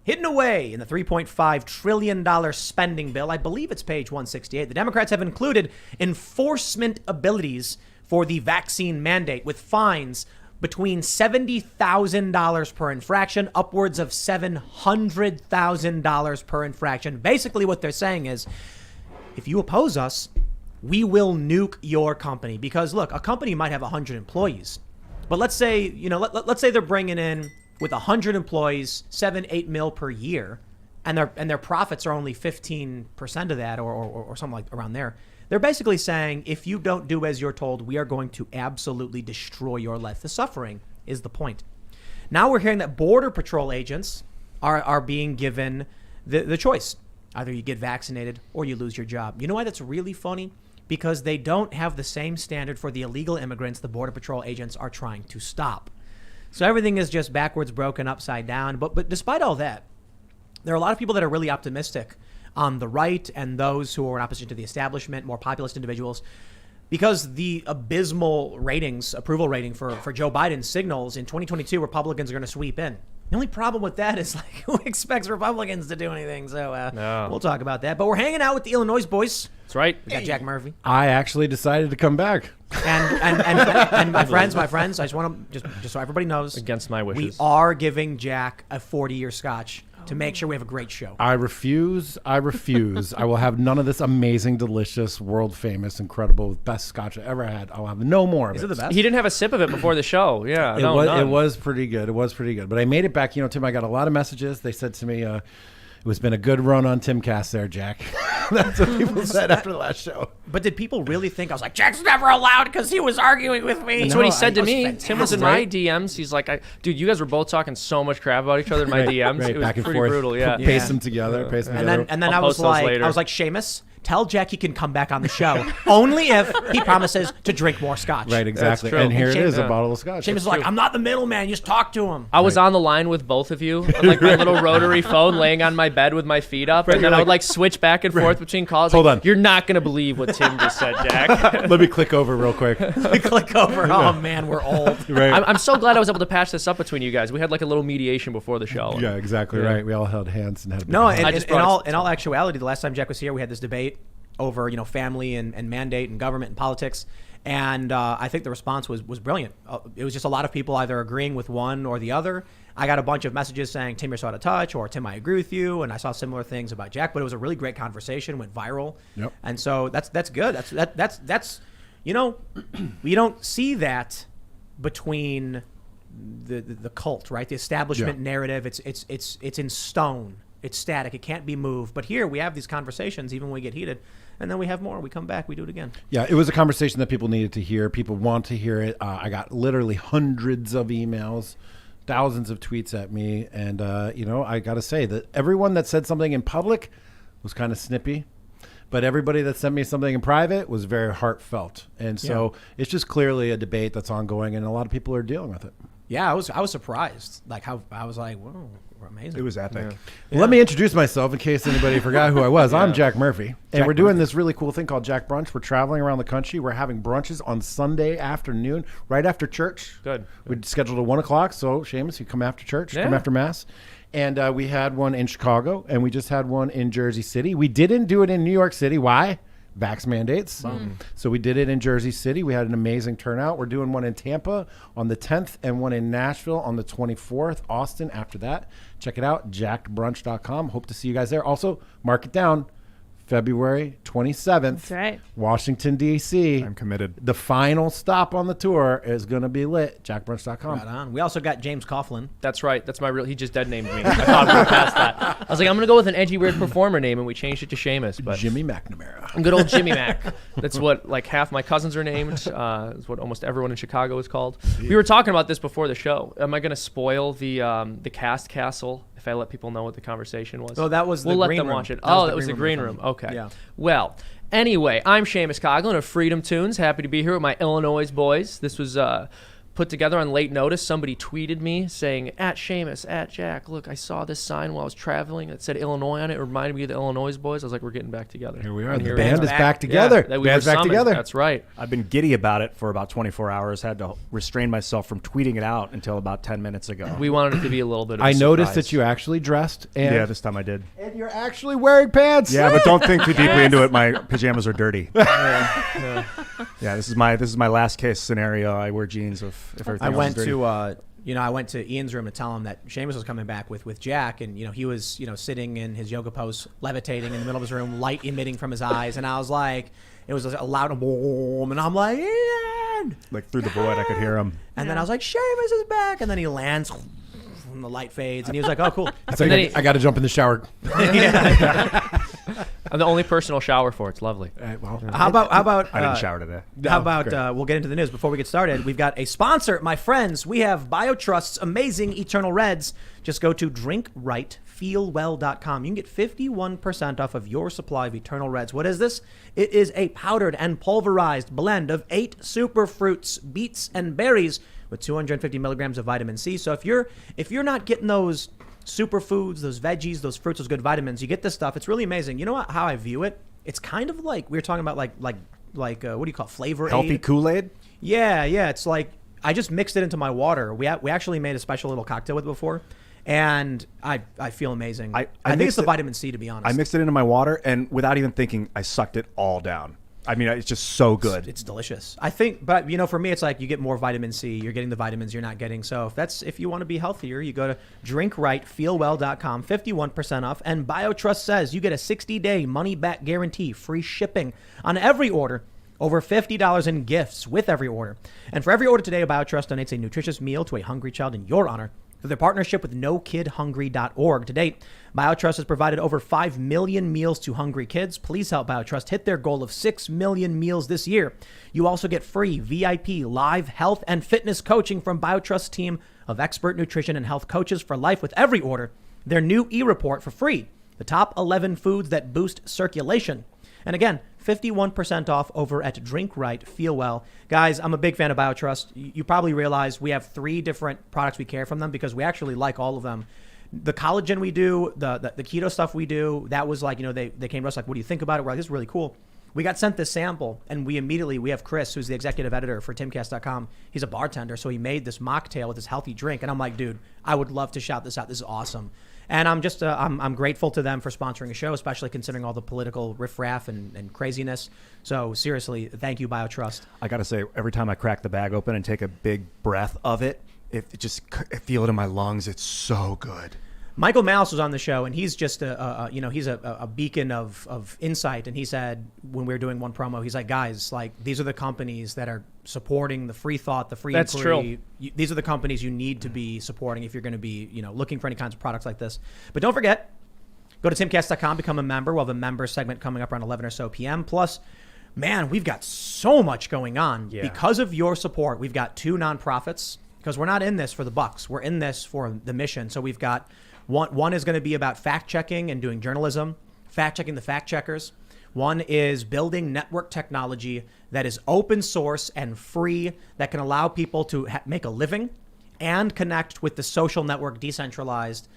Hidden away in the $3.5 trillion spending bill, I believe it's page 168, the Democrats have included enforcement abilities for the vaccine mandate with fines between $70,000 per infraction, upwards of $700,000 per infraction. Basically what they're saying is, if you oppose us, we will nuke your company. Because look, a company might have 100 employees, but let's say, let's say they're bringing in, with 100 employees, 7-8 mil per year, and their profits are only 15% of that, or something like around there. They're basically saying, if you don't do as you're told, we are going to absolutely destroy your life. The suffering is the point. Now we're hearing that Border Patrol agents are being given the choice. Either you get vaccinated or you lose your job. You know why that's really funny? Because they don't have the same standard for the illegal immigrants the Border Patrol agents are trying to stop. So everything is just backwards, broken, upside down. But despite all that, there are a lot of people that are really optimistic on the right and those who are in opposition to the establishment, more populist individuals, because the abysmal ratings, approval rating for Joe Biden signals in 2022 Republicans are going to sweep in. The only problem with that is, like, who expects Republicans to do anything? So we'll talk about that. But we're hanging out with the Illinois boys. That's right. We got Jack Murphy. I actually decided to come back. And my friends, I just want to, just so everybody knows. Against my wishes. We are giving Jack a 40-year scotch to make sure we have a great show. I refuse. I will have none of this amazing, delicious, world-famous, incredible, best scotch I ever had. I'll have no more of it. Is it the best? He didn't have a sip of it before the show. Yeah. It was pretty good. It was pretty good. But I made it back. Tim, I got a lot of messages. They said to me, it's been a good run on Timcast there, Jack. That's what people said after the last show. But did people really think I was like, Jack's never allowed because he was arguing with me? That's what he said to me. Fantastic. Tim was in my DMs. He's like, dude, you guys were both talking so much crap about each other in my DMs. Right, it was back and pretty forth. brutal. Yeah. Paste them together. And then I I'll was post those later. like, Seamus, tell Jack he can come back on the show only if he promises to drink more scotch. Right, exactly. true. And here it Seamus- is, a bottle of scotch. Seamus is like, I'm not the middleman. You just talk to him. I was on the line with both of you on like my little rotary phone, laying on my bed with my feet up, and then I would like switch back and forth between calls. Hold like, on. You're not gonna believe what Tim just said, Jack. Let me click over real quick. Click over. Oh man, we're old. Right. I'm so glad I was able to patch this up between you guys. We had like a little mediation before the show. Yeah, exactly right. We all held hands and had a big No, hug. in all actuality, the last time Jack was here, we had this debate over family and mandate and government and politics, and I think the response was brilliant. It was just a lot of people either agreeing with one or the other. I got a bunch of messages saying, Tim, you're so out of touch, or Tim, I agree with you, and I saw similar things about Jack, but it was a really great conversation, went viral. Yep. And so that's good. That's we don't see that between the cult, right? The establishment narrative. It's in stone. It's static. It can't be moved. But here we have these conversations, even when we get heated, and then we have more. We come back. We do it again. Yeah, it was a conversation that people needed to hear. People want to hear it. I got literally hundreds of emails, thousands of tweets at me, and I got to say that everyone that said something in public was kind of snippy, but everybody that sent me something in private was very heartfelt. And so it's just clearly a debate that's ongoing, and a lot of people are dealing with it. Yeah, I was surprised. Like how I was like, whoa, we're amazing. It was epic. Yeah. Well, let me introduce myself in case anybody forgot who I was. I'm Jack Murphy, and we're doing this really cool thing called Jack Brunch. We're traveling around the country. We're having brunches on Sunday afternoon, right after church. Good. We scheduled at 1 o'clock, so Seamus, you come after church, come after Mass. And we had one in Chicago, and we just had one in Jersey City. We didn't do it in New York City. Why? Vax mandates. So we did it in Jersey City. We had an amazing turnout. We're doing one in Tampa on the 10th and one in Nashville on the 24th. Austin after that. Check it out, jackedbrunch.com. Hope to see you guys there. Also, mark it down. February 27th, That's right. Washington, D.C. I'm committed. The final stop on the tour is going to be lit. JackBrunch.com. Right on. We also got James Coughlin. That's right. That's my real. He just dead named me. I thought we were past that. I was like, I'm gonna go with an edgy, weird performer name, and we changed it to Seamus. But Jimmy McNamara. good old Jimmy Mac. That's what like half my cousins are named. Is what almost everyone in Chicago is called. We were talking about this before the show. Am I gonna spoil the cast castle if I let people know what the conversation was? Oh, that was the we'll let green them room. watch it. That Was the green room. Okay. Yeah. Well, anyway, I'm Seamus Coughlin of FreedomToons. Happy to be here with my Illinois boys. This was put together on late notice. Somebody tweeted me saying, at Seamus, at Jack, look, I saw this sign while I was traveling that said Illinois on it. It reminded me of the Illinois boys. I was like, we're getting back together. Here we are. And The here band we is are. back together. Yeah, Band's back together. That's right. I've been giddy about it for about 24 hours. Had to restrain myself from tweeting it out until about 10 minutes ago. We wanted it to be a little bit of a I noticed surprise. that you actually dressed. And, Yeah, this time I did. and you're actually wearing pants. Yeah, but don't think too deeply into it. My pajamas are dirty. Yeah, this is my last case scenario. I wear jeans if everything I else went is dirty. to I went to Ian's room to tell him that Seamus was coming back with Jack, and he was sitting in his yoga pose, levitating in the middle of his room, light emitting from his eyes, and I was like, it was a loud boom, and I'm like, Ian, like through the void, I could hear him. and then I was like, Seamus is back, and then he lands, and the light fades, and he was like, oh cool. So And then I got to jump in the shower. I'm the only person I'll shower for. It's lovely. Well, How about I didn't shower today. How about great. we'll get into the news before we get started. We've got a sponsor, my friends. We have BioTrust's amazing Eternal Reds. Just go to drinkrightfeelwell.com. You can get 51% off of your supply of Eternal Reds. What is this? It is a powdered and pulverized blend of 8 super fruits, beets, and berries with 250 milligrams of vitamin C. So if you're not getting those superfoods, those veggies, those fruits, those good vitamins, you get this stuff. It's really amazing. You know how I view it? It's kind of like we were talking about, like what do you call it? Flavor Healthy aid? Kool-Aid? Yeah. It's like I just mixed it into my water. We actually made a special little cocktail with it before, and I feel amazing. I think it's the vitamin C, to be honest. I mixed it into my water, and without even thinking, I sucked it all down. I mean, it's just so good. It's delicious. I think, but for me, it's like you get more vitamin C. You're getting the vitamins you're not getting. So if you want to be healthier, you go to drinkrightfeelwell.com, 51% off. And BioTrust says you get a 60-day money-back guarantee, free shipping on every order, over $50 in gifts with every order. And for every order today, BioTrust donates a nutritious meal to a hungry child in your honor through their partnership with NoKidHungry.org. To date, BioTrust has provided over 5 million meals to hungry kids. Please help BioTrust hit their goal of 6 million meals this year. You also get free VIP live health and fitness coaching from BioTrust's team of expert nutrition and health coaches for life with every order. Their new e-report for free, the top 11 foods that boost circulation. And again, 51% off over at Drink Right, Feel Well. Guys, I'm a big fan of BioTrust. You probably realize we have 3 different products we carry from them because we actually like all of them. The collagen we do, the keto stuff we do, that was like, they came to us like, what do you think about it? We're like, this is really cool. We got sent this sample, and we have Chris, who's the executive editor for Timcast.com. He's a bartender, so he made this mocktail with this healthy drink. And I'm like, dude, I would love to shout this out. This is awesome. And I'm just I'm grateful to them for sponsoring a show, especially considering all the political riffraff and craziness. So seriously, thank you, BioTrust. I got to say, every time I crack the bag open and take a big breath of it, I feel it in my lungs. It's so good. Michael Malice was on the show, and he's just he's a beacon of insight. And he said when we were doing one promo, he's like, guys, like these are the companies that are supporting the free thought, the free That's inquiry. true. These are the companies you need to be supporting if you're going to be looking for any kinds of products like this. But don't forget, go to timcast.com, become a member. We'll have a member segment coming up around 11 or so p.m. Plus, man, we've got so much going on because of your support. We've got 2 nonprofits because we're not in this for the bucks. We're in this for the mission. So we've got one is going to be about fact checking and doing journalism, fact checking the fact checkers. One is building network technology that is open source and free that can allow people to make a living and connect with the social network decentralized.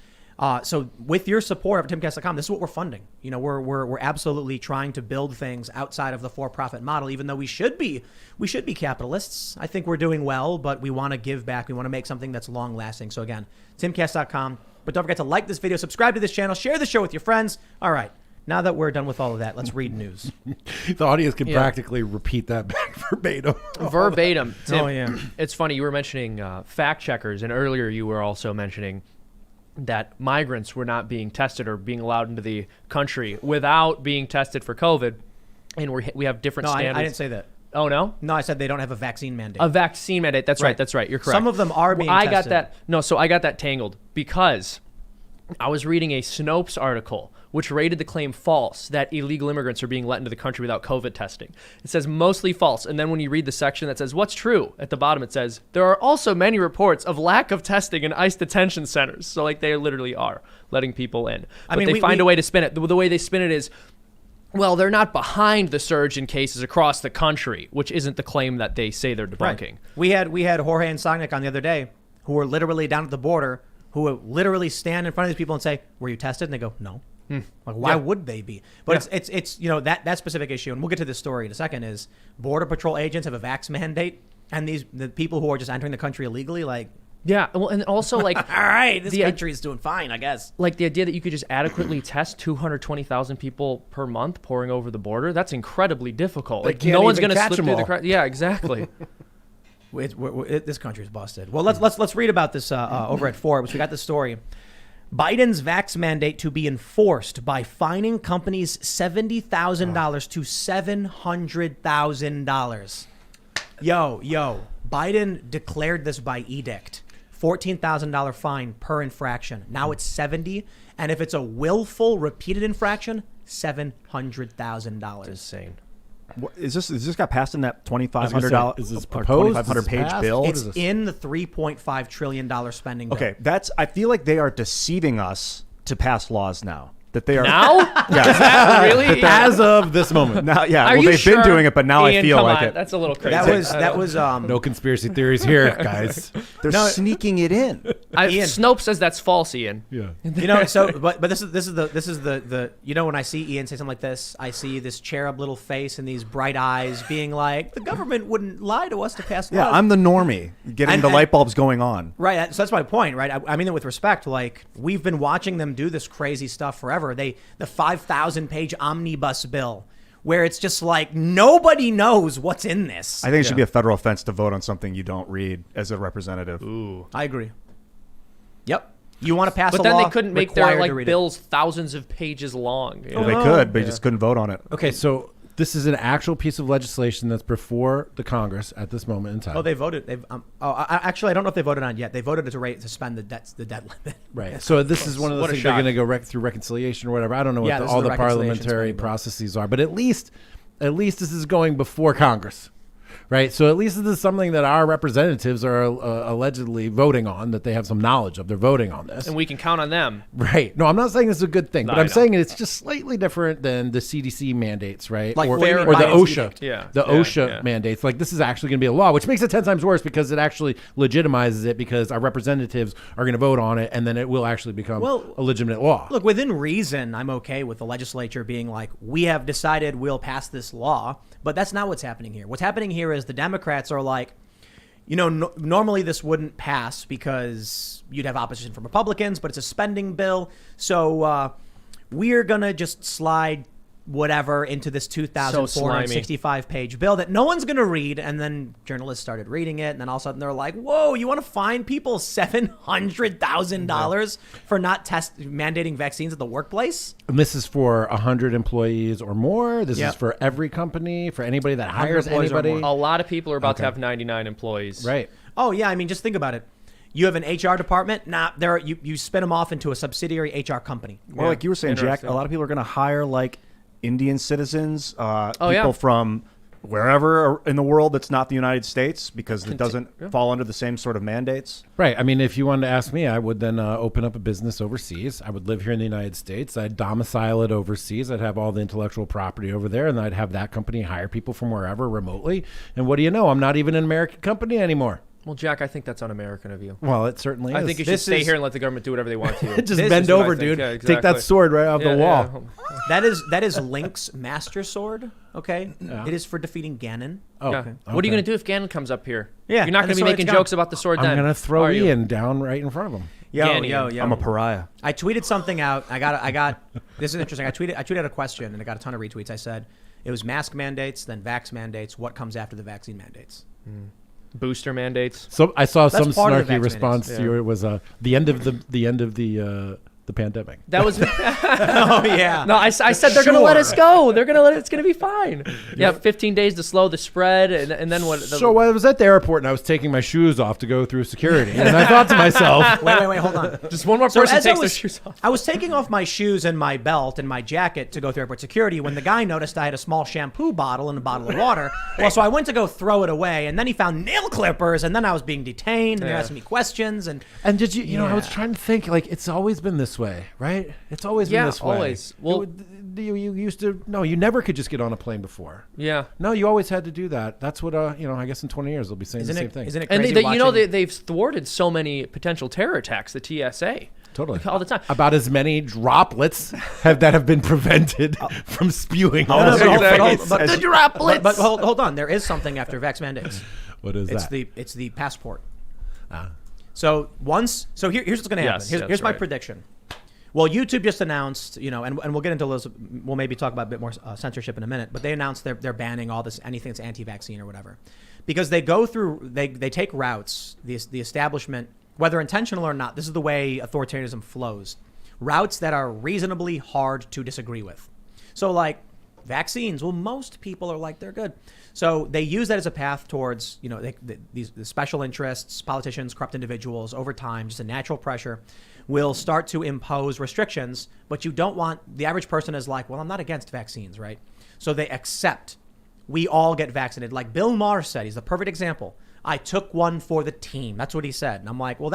So with your support of timcast.com, this is what we're funding. We're absolutely trying to build things outside of the for-profit model, even though we should be capitalists. I think we're doing well, but we want to give back. We want to make something that's long lasting. So again, timcast.com. But don't forget to like this video, subscribe to this channel, share the show with your friends. All right. Now that we're done with all of that, let's read news. The audience can practically repeat that back verbatim. Verbatim. Tim, Oh, yeah. It's funny. You were mentioning fact checkers, and earlier you were also mentioning that migrants were not being tested or being allowed into the country without being tested for COVID. And we have different standards. I didn't say that. Oh, no? No, I said they don't have a vaccine mandate. A vaccine mandate. That's right. That's right. You're correct. Some of them are being I tested. got that. No, so I got that tangled because I was reading a Snopes article which rated the claim false that illegal immigrants are being let into the country without COVID testing. It says mostly false. And then when you read the section that says what's true, at the bottom it says there are also many reports of lack of testing in ICE detention centers. So like they literally are letting people in. But they find a way to spin it. The way they spin it is Well, they're not behind the surge in cases across the country, which isn't the claim that they say they're debunking. Right. We had Jorge and Sognick on the other day, who were literally down at the border, who would literally stand in front of these people and say, "Were you tested?" And they go, "No." Like, why would they be? But it's that specific issue, and we'll get to this story in a second. Is Border Patrol agents have a vax mandate, and the people who are just entering the country illegally, like. Yeah, well, and also like, all right, this country is doing fine, I guess. Like the idea that you could just adequately test 220,000 people per month pouring over the border, that's incredibly difficult. Like no one's going to slip through the cracks. Yeah, exactly. This country's busted. Well, let's read about this over at Forbes. We got the story. Biden's vax mandate to be enforced by fining companies $70,000 to $700,000. Yo, Biden declared this by edict. $14,000 fine per infraction. Now it's 70, and if it's a willful, repeated infraction, $700,000. Insane. What, is this got passed in that $2,500? Is this proposed? 2,500 page bill? It's in the $3.5 trillion spending bill. Okay, I feel like they are deceiving us to pass laws now. That they are now? Yeah. Is that really? As of this moment. Now, yeah. Are Well, you they've sure? been doing it, but now Ian, I feel come like on. it. That's a little crazy. That was No conspiracy theories here, guys. They're sneaking it in. Ian. Snopes says that's false, Ian. Yeah. But this is the when I see Ian say something like this, I see this cherub little face and these bright eyes being like, the government wouldn't lie to us to pass laws. Yeah, I'm the normie getting the light bulbs going on. Right, so that's my point, right? I mean it with respect. Like, we've been watching them do this crazy stuff forever. The 5,000-page omnibus bill, where it's just like nobody knows what's in this. I think it should be a federal offense to vote on something you don't read as a representative. Ooh. I agree. Yep. You want to pass a law, But then they couldn't make their required to read it. bills thousands of pages long. You Well, know? they could, but you just couldn't vote on it. Okay, so this is an actual piece of legislation that's before the Congress at this moment in time. Oh, they voted. Actually, I don't know if they voted on it yet. They voted to suspend the debt limit. Right. So this is one of those What a things they're shock. going to go through reconciliation or whatever. I don't know Yeah, what this is all the the reconciliation parliamentary spending bill. processes are, but at least this is going before Congress. Right. So at least this is something that our representatives are allegedly voting on, that they have some knowledge of. They're voting on this. And we can count on them. Right. No, I'm not saying this is a good thing, No, but I I'm know. saying it's just slightly different than the CDC mandates, right? Like or fair the Biden's OSHA. edict. Yeah. The Yeah, OSHA yeah. mandates. Like, this is actually going to be a law, which makes it 10 times worse because it actually legitimizes it, because our representatives are going to vote on it, and then it will actually become a legitimate law. Look, within reason, I'm okay with the legislature being like, we have decided we'll pass this law, but that's not what's happening here. What's happening here is the Democrats are like, normally this wouldn't pass because you'd have opposition from Republicans, but it's a spending bill. So we're going to just slide whatever into this 2,465-page bill that no one's going to read. And then journalists started reading it. And then all of a sudden they're like, whoa, you want to fine people $700,000 for not mandating vaccines at the workplace? And this is for 100 employees or more. This Yep. is for every company, for anybody that 100 hires employees or anybody. more. A lot of people are about to have 99 employees. Right. Oh, yeah. I mean, just think about it. You have an HR department. You spin them off into a subsidiary HR company. Or like you were saying, Jack, Interesting. a lot of people are going to hire like Indian citizens, people yeah. from wherever in the world that's not the United States, because it doesn't fall under the same sort of mandates. Right. I mean, if you wanted to ask me, I would then open up a business overseas. I would live here in the United States. I'd domicile it overseas. I'd have all the intellectual property over there, and I'd have that company hire people from wherever remotely. And what do you know? I'm not even an American company anymore. Well, Jack, I think that's un-American of you. Well, it certainly is. I think you should This stay is- here and let the government do whatever they want to you. just This bend is what I over, think. dude. Yeah, Take that exactly. sword right off the wall. That is Link's master sword. Okay, it is for defeating Ganon. Oh, Yeah. okay. What are you going to do if Ganon comes up here? Yeah, You're not and going to the be sword's making gone. jokes about the sword I'm then. going to throw are you? Ian down right in front of him. Yo. I'm a pariah. I tweeted something out. I got. This is interesting. I tweeted a question and I got a ton of retweets. I said it was mask mandates, then vax mandates. What comes after the vaccine mandates? Booster mandates. So I saw some part of the snarky vaccinations. response to you. It was the end of the pandemic. That was... Oh yeah. No, I said they're going to let us Sure. go. They're going to let it's going to be fine. Yeah, 15 days to slow the spread, and then what? So I was at the airport and I was taking my shoes off to go through security, and I thought to myself, Wait, hold on. just one more So person as takes I their was, shoes off. I was taking off my shoes and my belt and my jacket to go through airport security when the guy noticed I had a small shampoo bottle and a bottle of water. Well, so I went to go throw it away, and then he found nail clippers, and then I was being detained, and they're asking me questions, and and did you know, I was Yeah. trying to think, like, it's always been this way. way, right? It's always been this way. Always. Well, you used to. No, you never could just get on a plane before. yeah. No, you always had to do that. That's what I guess in 20 years they'll be saying the same thing. Isn't it And crazy they've thwarted so many potential terror attacks, the TSA. Totally. All the time. About as many droplets that have been prevented from spewing. No, all over your face. but The droplets. But hold on. There is something after vax mandates. What is that? It's the passport. So here's what's going to happen. Yes, Here's my right. prediction. Well, YouTube just announced, and we'll get into those. We'll maybe talk about a bit more censorship in a minute. But they announced they're banning all this, anything that's anti-vaccine or whatever, because they go through, they take routes. The establishment, whether intentional or not, this is the way authoritarianism flows. Routes that are reasonably hard to disagree with. So like vaccines, well, most people are like they're good. So they use that as a path towards, these special interests, politicians, corrupt individuals, over time, just a natural pressure, will start to impose restrictions. But you don't want, the average person is like, well, I'm not against vaccines, right? So they accept we all get vaccinated. Like Bill Maher said, he's the perfect example. I took one for the team. That's what he said. And I'm like, well,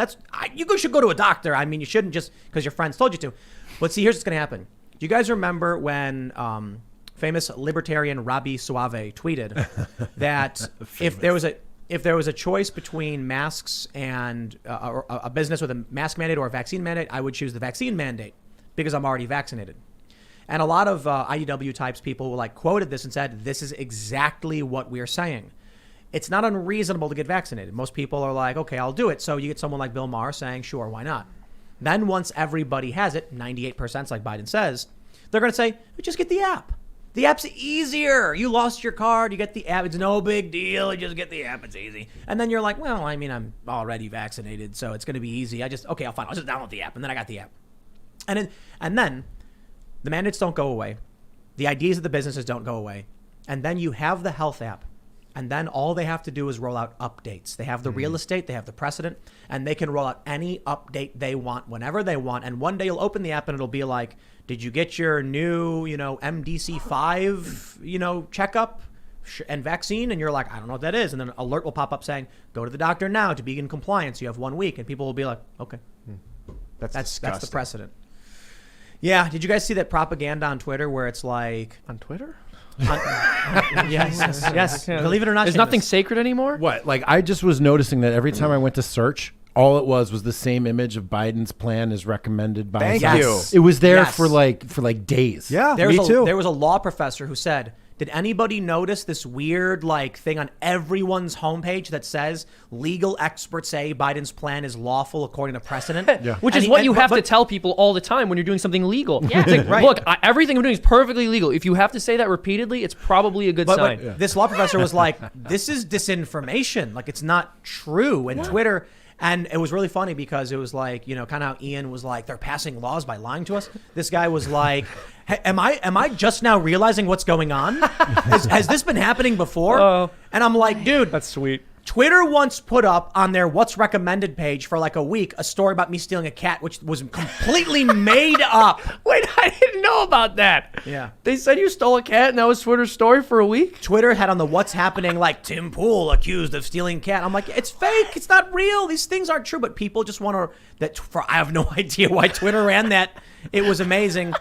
you should go to a doctor. I mean, you shouldn't just because your friends told you to. But see, here's what's going to happen. Do you guys remember when famous libertarian Robbie Suave tweeted that if there was a choice between masks and a business with a mask mandate or a vaccine mandate, I would choose the vaccine mandate because I'm already vaccinated. And a lot of IUW types people quoted this and said, this is exactly what we're saying. It's not unreasonable to get vaccinated. Most people are like, okay, I'll do it. So you get someone like Bill Maher saying, sure, why not? Then once everybody has it, 98% like Biden says, they're going to say, just get the app. The app's easier. You lost your card. You get the app. It's no big deal. You just get the app. It's easy. And then you're like, well, I mean, I'm already vaccinated, so it's going to be easy. I'll just download the app. And then I got the app. And then the mandates don't go away. The ideas of the businesses don't go away. And then you have the health app. And then all they have to do is roll out updates. They have the real estate, they have the precedent, and they can roll out any update they want whenever they want. And one day you'll open the app and it'll be like, did you get your new, MDC5, checkup and vaccine? And you're like, I don't know what that is. And then an alert will pop up saying, go to the doctor now to be in compliance. You have 1 week. And people will be like, okay. That's the precedent. Yeah. Did you guys see that propaganda on Twitter where it's like... On Twitter? Yes. Yeah. Believe it or not, There's Seamus. nothing sacred anymore? What? I just was noticing that every time I went to search, all it was the same image of Biden's plan as recommended by Thank Yes. It was there Yes. for days. Yeah, There me too. was a law professor who said, did anybody notice this weird thing on everyone's homepage that says legal experts say Biden's plan is lawful according to precedent? Yeah. Which is what you have to tell people all the time when you're doing something legal. Yeah. It's like, Right. look, everything I'm doing is perfectly legal. If you have to say that repeatedly, it's probably a good sign. But this law professor was like, this is disinformation. It's not true. And Twitter, and it was really funny because it was kind of how Ian was like, they're passing laws by lying to us. This guy was like, hey, am I just now realizing what's going on? Has this been happening before? Oh. And I'm like, dude, That's sweet. Twitter once put up on their what's recommended page for a week a story about me stealing a cat, which was completely made up. Wait, I didn't know about that. Yeah. They said you stole a cat and that was Twitter's story for a week? Twitter had on the what's happening Tim Pool accused of stealing cat. I'm like, it's fake. It's not real. These things aren't true. But people just want to, I have no idea why Twitter ran that. It was amazing.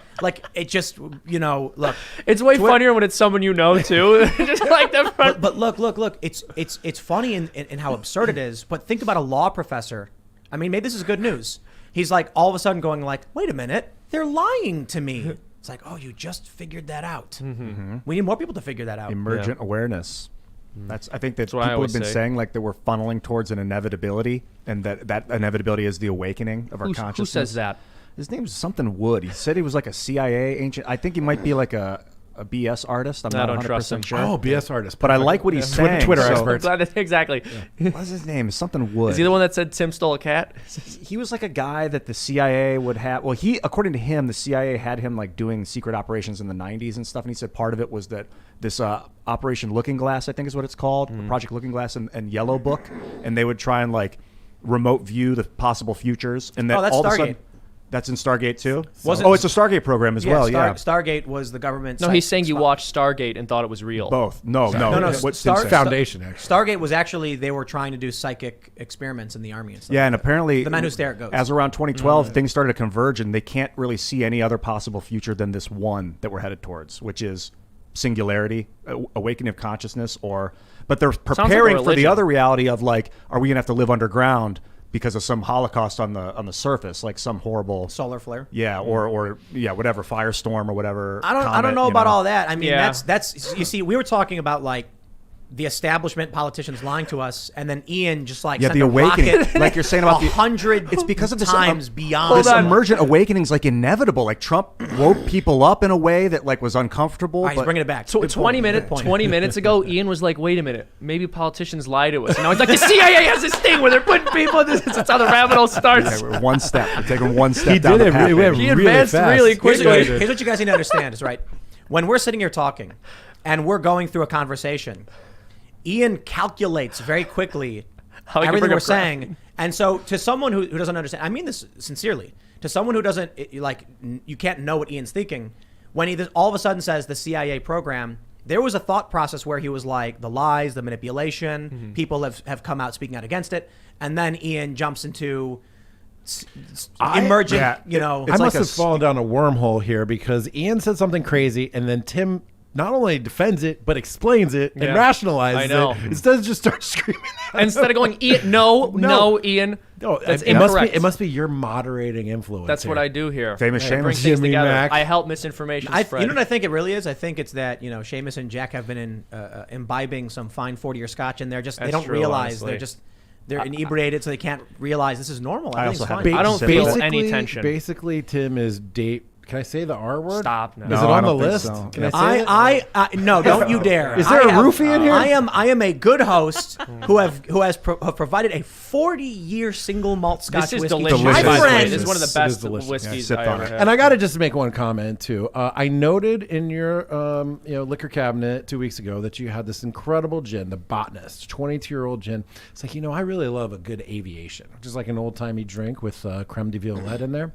It just, look. It's way funnier when it's someone you know, too. Just like the front. But look. It's funny in how absurd it is. But think about a law professor. I mean, maybe this is good news. He's all of a sudden going wait a minute, they're lying to me. It's oh, you just figured that out. Mm-hmm. We need more people to figure that out. Emergent awareness. I think that what I people always have been say. saying that we're funneling towards an inevitability, and that inevitability is the awakening of our consciousness. Who says that? His name's something Wood. He said he was a CIA agent. I think he might be a BS artist. I'm I not don't 100% trust him. sure. Oh, BS artist. But I like what he's saying. Twitter so- expert. I'm glad that, exactly. What's his name? Something Wood. Is he the one that said Tim stole a cat? He was a guy that the CIA would have. Well, according to him, the CIA had him doing secret operations in the 90s and stuff. And he said part of it was that this Operation Looking Glass, I think is what it's called, Project Looking Glass and Yellow Book, and they would try and remote view the possible futures. And that Oh, that's all of a Stargate. sudden, That's in Stargate too? Was it- Oh, it's a Stargate program as well, yeah. Stargate was the government. No, he's saying you watched Stargate and thought it was real. Both. No. No, What's Star- Tim saying? Foundation, actually. Stargate was actually, they were trying to do psychic experiments in the army and stuff. Yeah, and apparently, The Man Who Stare at Ghosts. as around 2012, things started to converge, and they can't really see any other possible future than this one that we're headed towards, which is singularity, awakening of consciousness, but they're like a preparing for the religion. other reality of like, are we gonna have to live underground because of some Holocaust on the surface, like some horrible Solar flare. yeah, or whatever firestorm or whatever. I don't comet, know you about all that. I mean, Yeah. that's you see, we were talking about like the establishment politicians lying to us, and then Ian just like Yeah, sent the a awakening, rocket like you're saying about the 100. It's because of this times beyond. This emergent awakening is like inevitable. Like Trump woke people up in a way that like was uncomfortable. All right, he's but bringing it back. So Good 20 point. minutes, Good point. 20 minutes ago, Ian was like, "Wait a minute, maybe politicians lie to us." And now he's like, "The CIA has this thing where they're putting people in this." That's how the rabbit hole starts. Yeah, we're one step. We're taking one step He down did the it. path. It went He really advanced fast. really Here's quickly. what you guys need to understand is right. When we're sitting here talking, and we're going through a conversation, Ian calculates very quickly How he can everything bring we're up saying. And so to someone who doesn't understand, I mean this sincerely, to someone who doesn't, you can't know what Ian's thinking, when he all of a sudden says the CIA program, there was a thought process where he was like, the lies, the manipulation, people have come out speaking out against it. And then Ian jumps into emergent, yeah, I It's like must a have fallen down a wormhole here because Ian said something crazy, and then Tim not only defends it but explains it and Yeah. rationalizes I know. it instead of just start screaming. Instead of going, "Ian, no, Ian, No, that's it must incorrect." be. It must be your moderating influence. That's what here. I do here. Famous I bring Seamus. things Jimmy together. Mac. I help misinformation spread. You know what I think it really is? I think it's that, Seamus and Jack have been imbibing some fine 40-year scotch, and they That's don't true, realize. honestly. They're inebriated, so they can't realize this is normal. I Everything's also have fine. a I don't Ba- feel basically- any tension. Basically, Tim is date. Can I say the R word? Stop. No. Is No, it I on the don't think list? so. Can Yeah. I say it? No, don't you dare. Is there a roofie in here? I am a good host who has provided a 40-year single malt Scotch This is whiskey. delicious. Delicious. by the way. friend. This is one of the It is best delicious. whiskeys Yeah, I sip on ever it. had. And I got to just make one comment too. I noted in your liquor cabinet 2 weeks ago that you had this incredible gin, the Botanist, 22-year-old gin. It's like, I really love a good aviation, which is like an old-timey drink with creme de violette in there.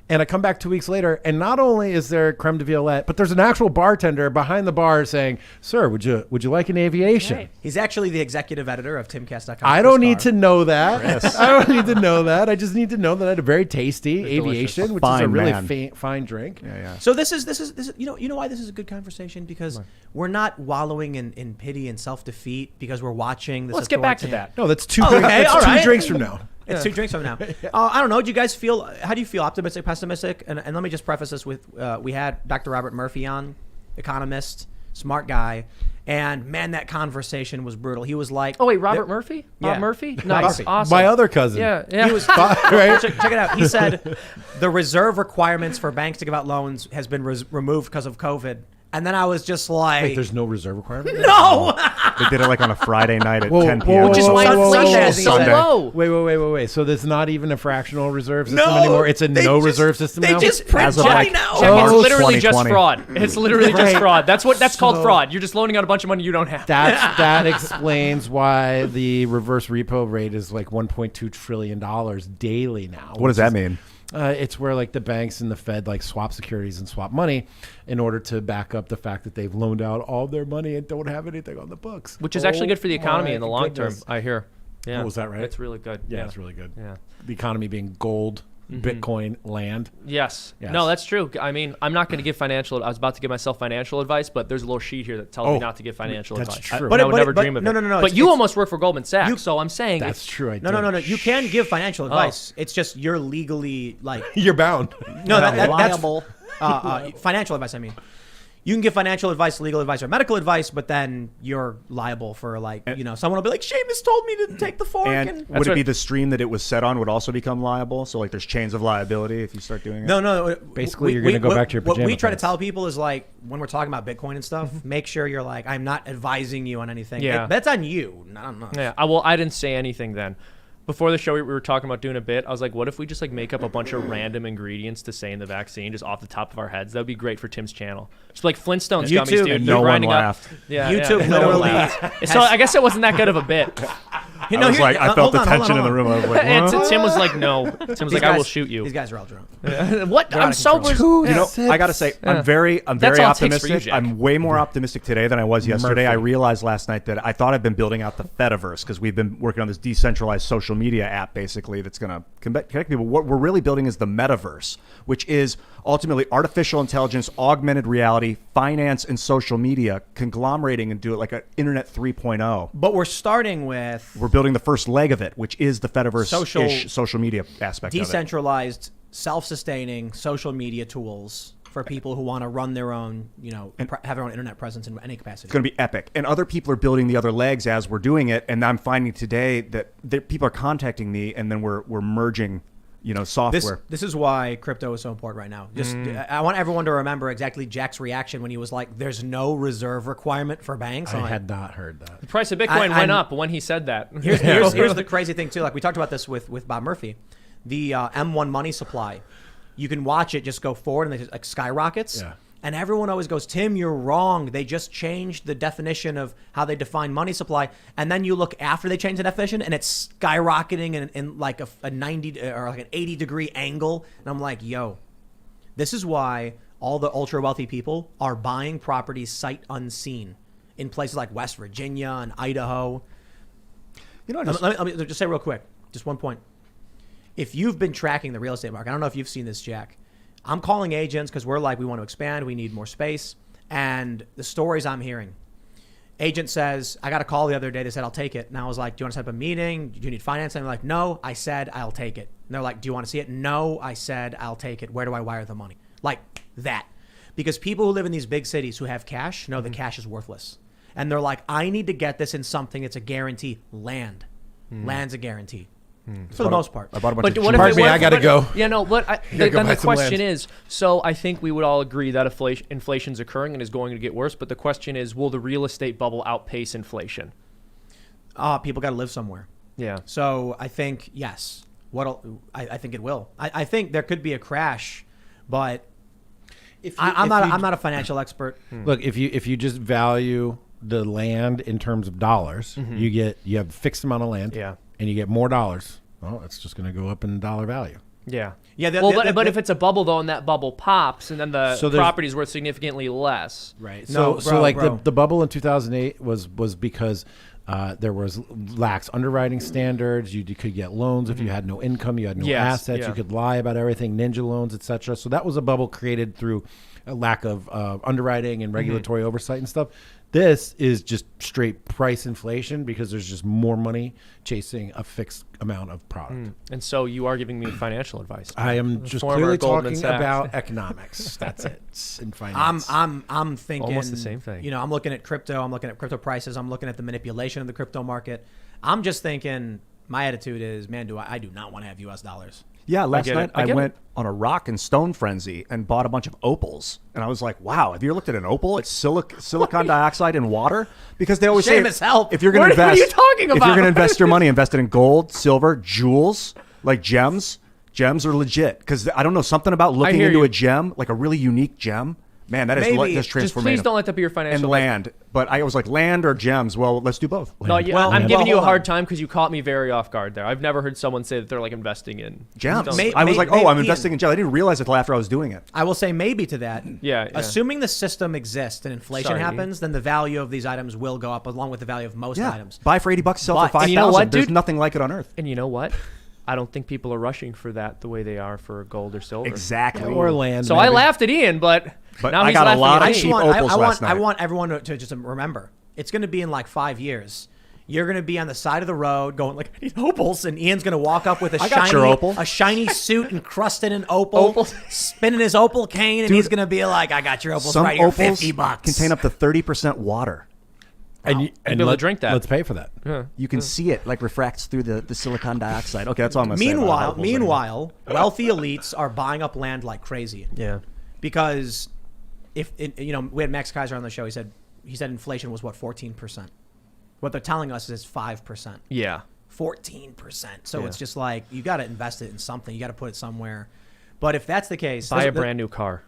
And I come back 2 weeks later, and not only is there creme de violette, but there's an actual bartender behind the bar saying, "Sir, would you like an aviation?" Right. He's actually the executive editor of Timcast.com. I don't need to know that. I don't need to know that. I just need to know that I had a very tasty aviation, which is a Fine really man. fine drink. Yeah. So this is you know why this is a good conversation, because we're not wallowing in pity and self-defeat because we're watching this. Let's get back to authoritarian- that. No, that's two. Oh, drinks, okay, that's all two right. drinks from now. It's 2 drinks from now. I don't know. Do you guys feel? How do you feel? Optimistic, pessimistic? And let me just preface this with: we had Dr. Robert Murphy on, economist, smart guy, and man, that conversation was brutal. He was like, Oh wait, Robert Murphy? Yeah. Bob Murphy? Bob Nice, Murphy. awesome. My other cousin. Yeah. He was right? check it out. He said the reserve requirements for banks to give out loans has been removed because of COVID. And then I was just like, Wait, there's no reserve requirement? no. They did it like on a Friday night at Whoa, 10 whoa, p.m. whoa, Which is whoa, why whoa, whoa, inflation whoa, is so Sunday. low. Wait. So there's not even a fractional reserve system No, anymore? It's a they no just- reserve system they now? just print As of money like- now. Jack, Oh, it's literally just 2020. fraud. It's literally just Right. fraud. That's called So- fraud. You're just loaning out a bunch of money you don't have. That explains why the reverse repo rate is like $1.2 trillion daily now. What does that mean? It's where like the banks and the Fed like swap securities and swap money in order to back up the fact that they've loaned out all their money and don't have anything on the books. Which is actually good for the economy my in the long goodness. term, I hear. Yeah. Oh, is that right? It's really good. Yeah, it's really good. Yeah. The economy being gold, Bitcoin, land. Yes. Yes. No, that's true. I mean, I'm not going to give financial. I was about to give myself financial advice, but there's a little sheet here that tells me Oh, not to give financial that's advice. true. But I would But- never but- dream of no, it. no, no, But it's- you it's- almost work for Goldman Sachs, so I'm saying That's true. I No. You can give financial advice. It's just you're legally like You're bound. no, that's liable. financial advice. I mean, you can give financial advice, legal advice, or medical advice, but then you're liable for someone will be like, Seamus told me to take the fork. And would it be the stream that it was set on would also become liable? So like there's chains of liability if you start doing it? No. Basically, you're gonna go back to your What we pajama try to pants. tell people is like when we're talking about Bitcoin and stuff, make sure you're like, I'm not advising you on anything. Yeah. That's on you. No. Yeah. I didn't say anything then. Before the show, we were talking about doing a bit. I was like, what if we just like make up a bunch of random ingredients to say in the vaccine just off the top of our heads? That would be great for Tim's channel. Just like Flintstones YouTube. gummies, dude. And They're no one grinding up- laughed. Yeah, YouTube no one literally laughed. has- So I guess it wasn't that good of a bit. You I know, was like, I felt the tension in the room. I was like, And what? Tim was like, no. Tim was like, I will shoot you. These guys are all drunk. What? They're I'm out of sober. control. You know, I gotta say, I'm very That's all it takes for you, optimistic. Jack. I'm way more optimistic today than I was yesterday. Murphy. I realized last night that I thought I've been building out the Fediverse because we've been working on this decentralized social media app, basically, that's going to connect people. What we're really building is the metaverse, which is ultimately artificial intelligence, augmented reality, finance, and social media conglomerating and do it like an Internet 3.0. But we're starting with We're building the first leg of it, which is the Fediverse social media aspect of it. decentralized, self-sustaining social media tools for people who want to run their own, have their own internet presence in any capacity. It's going to be epic. And other people are building the other legs as we're doing it. And I'm finding today that people are contacting me, and then we're merging, software. This is why crypto is so important right now. I want everyone to remember exactly Jack's reaction when he was like, "There's no reserve requirement for banks." I had not heard that. The price of Bitcoin went up when he said that. Here's the crazy thing too. Like we talked about this with Bob Murphy, the M1 money supply. You can watch it just go forward and it like skyrockets. Yeah. And everyone always goes, Tim, you're wrong. They just changed the definition of how they define money supply. And then you look after they change the definition and it's skyrocketing in like a 90 or like an 80-degree angle. And I'm like, yo, this is why all the ultra wealthy people are buying properties sight unseen in places like West Virginia and Idaho. Let me just say real quick, just one point. If you've been tracking the real estate market, I don't know if you've seen this, Jack. I'm calling agents because we're like, we want to expand. We need more space. And the stories I'm hearing, agent says, I got a call the other day. They said, I'll take it. And I was like, do you want to set up a meeting? Do you need financing? They're like, no, I said, I'll take it. And they're like, do you want to see it? No, I said, I'll take it. Where do I wire the money? Like that. Because people who live in these big cities who have cash know the cash is worthless. And they're like, I need to get this in something that's a guarantee. Land. Land's a guarantee. For the most part. I bought a bunch of what if Pardon me, I gotta go. Yeah, no, but go then buy the some question land. is, so I think we would all agree that inflation's occurring and is going to get worse, but the question is, will the real estate bubble outpace inflation? People got to live somewhere. Yeah. So I think, yes. I think it will. I think there could be a crash, but I'm not a financial expert. Look, if you just value the land in terms of dollars, you have a fixed amount of land, and you get more dollars. Well, it's just going to go up in dollar value. Yeah. Yeah. But if it's a bubble though, and that bubble pops, and then the property's worth significantly less. Right. The bubble in 2008 was because there was lax underwriting standards. You could get loans if you had no income, you had no assets. Yeah. You could lie about everything, ninja loans, etc. So that was a bubble created through a lack of underwriting and regulatory oversight and stuff. This is just straight price inflation because there's just more money chasing a fixed amount of product. And so you are giving me financial advice. I am just Former clearly Goldman talking Sachs. about economics. That's it. In finance. I'm thinking Almost the same thing. I'm looking at crypto. I'm looking at crypto prices. I'm looking at the manipulation of the crypto market. I'm just thinking. My attitude is, man, I do not want to have U.S. dollars. Yeah, last night I went it. on a rock and stone frenzy and bought a bunch of opals. And I was like, wow, have you ever looked at an opal? It's silicon dioxide in water. Because they always Seamus, say, help. if you're going to invest, What are you talking if about? you're going to invest your money, invest it in gold, silver, jewels, like gems. Gems are legit. Because I don't know, something about looking hear into you. a gem, like a really unique gem. Man, that is Maybe. that's Just transformative. please don't let that be your financial And land. But I was like, land or gems? Well, let's do both. No, Land. I'm giving you a hold hard on. time because you caught me very off guard there. I've never heard someone say that they're like investing in Gems. stones. I was like, oh, I'm Ian. investing in gems. I didn't realize it until after I was doing it. I will say maybe to that. Yeah. Assuming the system exists and inflation Sorry. happens, then the value of these items will go up along with the value of most items. Buy for $80, sell But- for $5,000. And you know what, There's dude? nothing like it on earth. And you know what? I don't think people are rushing for that the way they are for gold or silver. Exactly. or land. So maybe. I laughed at Ian, but now I he's got a laughing lot at of me. cheap opals last I night. want everyone to just remember, it's going to be in like 5 years. You're going to be on the side of the road going like, I need opals. And Ian's going to walk up with I got your opal. a shiny suit encrusted in opal, spinning his opal cane. And he's going to be like, I got your opals Some right here, opals $50. contain up to 30% water. and be able to drink that. Let's pay for that. You can see it like refracts through the silicon dioxide. Okay, that's all I'm going to say. about opals. Meanwhile, wealthy elites are buying up land like crazy. Yeah. Because we had Max Kaiser on the show. He said inflation was what, 14%. What they're telling us is 5%. Yeah. 14%. So Yeah. it's just like you got to invest it in something. You got to put it somewhere. But if that's the case, Buy a brand new car.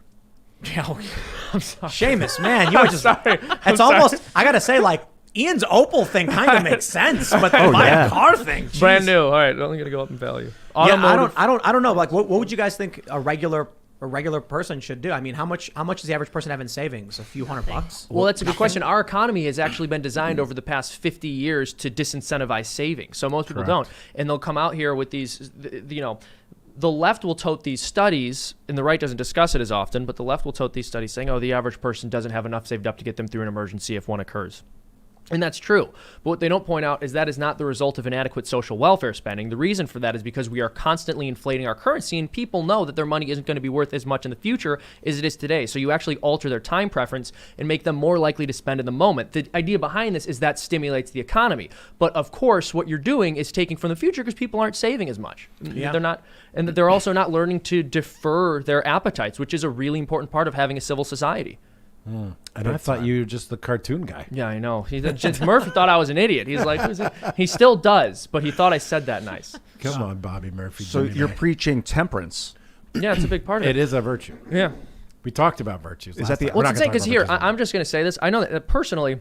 I'm sorry. Seamus, man, you were just. sorry. It's almost. I gotta say, like, Ian's Opal thing kind of makes sense, but the buy a car thing, geez. Brand new. All right, only going to go up in value. Yeah, I don't know. Like, what would you guys think a regular person should do? I mean, how much does the average person have in savings? A few $100? Well, that's a good question. Our economy has actually been designed over the past 50 years to disincentivize saving. So most people don't. And they'll come out here with these, the left will tote these studies, and the right doesn't discuss it as often, but the left will tote these studies saying, oh, the average person doesn't have enough saved up to get them through an emergency if one occurs. And that's true. But what they don't point out is that is not the result of inadequate social welfare spending. The reason for that is because we are constantly inflating our currency, and people know that their money isn't going to be worth as much in the future as it is today. So you actually alter their time preference and make them more likely to spend in the moment. The idea behind this is that stimulates the economy. But of course, what you're doing is taking from the future because people aren't saving as much. Yeah. They're not, and they're also not learning to defer their appetites, which is a really important part of having a civil society. And I thought you were just the cartoon guy. Yeah, I know. Murphy thought I was an idiot. He's like, he still does, but he thought I said that nice. Come on, Bobby Murphy. So you're preaching temperance. Yeah, it's a big part of it. It is a virtue. Yeah. We talked about virtues. Is that the- Well, it's because here, I'm just going to say this. I know that personally,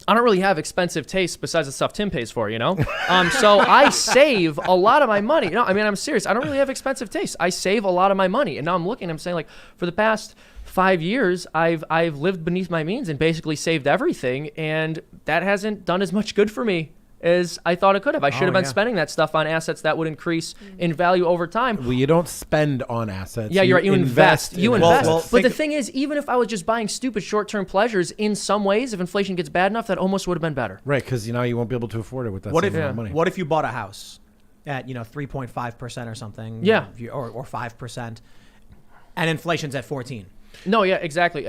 I don't really have expensive tastes besides the stuff Tim pays for, So I save a lot of my money. No, I mean, I'm serious. I don't really have expensive tastes. I save a lot of my money. And now I'm looking, I'm saying, like, for the past 5 years, I've lived beneath my means and basically saved everything, and that hasn't done as much good for me as I thought it could have. I should have been spending that stuff on assets that would increase in value over time. Well, you don't spend on assets. Yeah, you're right. You invest. You invest. Well, but the thing is, even if I was just buying stupid short-term pleasures, in some ways, if inflation gets bad enough, that almost would have been better. Right, because you won't be able to afford it with that same amount of money. What if you bought a house at 3.5% or something? Yeah. Or 5%, and inflation's at 14%. No, yeah, exactly.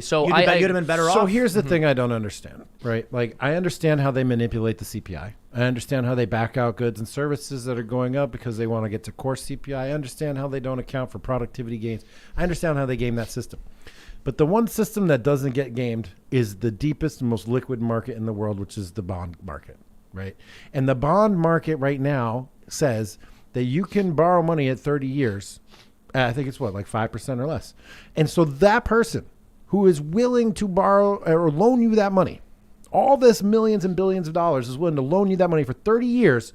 So you'd have been better off. So here's the thing I don't understand, right? Like, I understand how they manipulate the CPI. I understand how they back out goods and services that are going up because they want to get to core CPI. I understand how they don't account for productivity gains. I understand how they game that system. But the one system that doesn't get gamed is the deepest and most liquid market in the world, which is the bond market, right? And the bond market right now says that you can borrow money at 30 years. I think it's like 5% or less. And so that person who is willing to borrow or loan you that money, all this millions and billions of dollars, is willing to loan you that money for 30 years.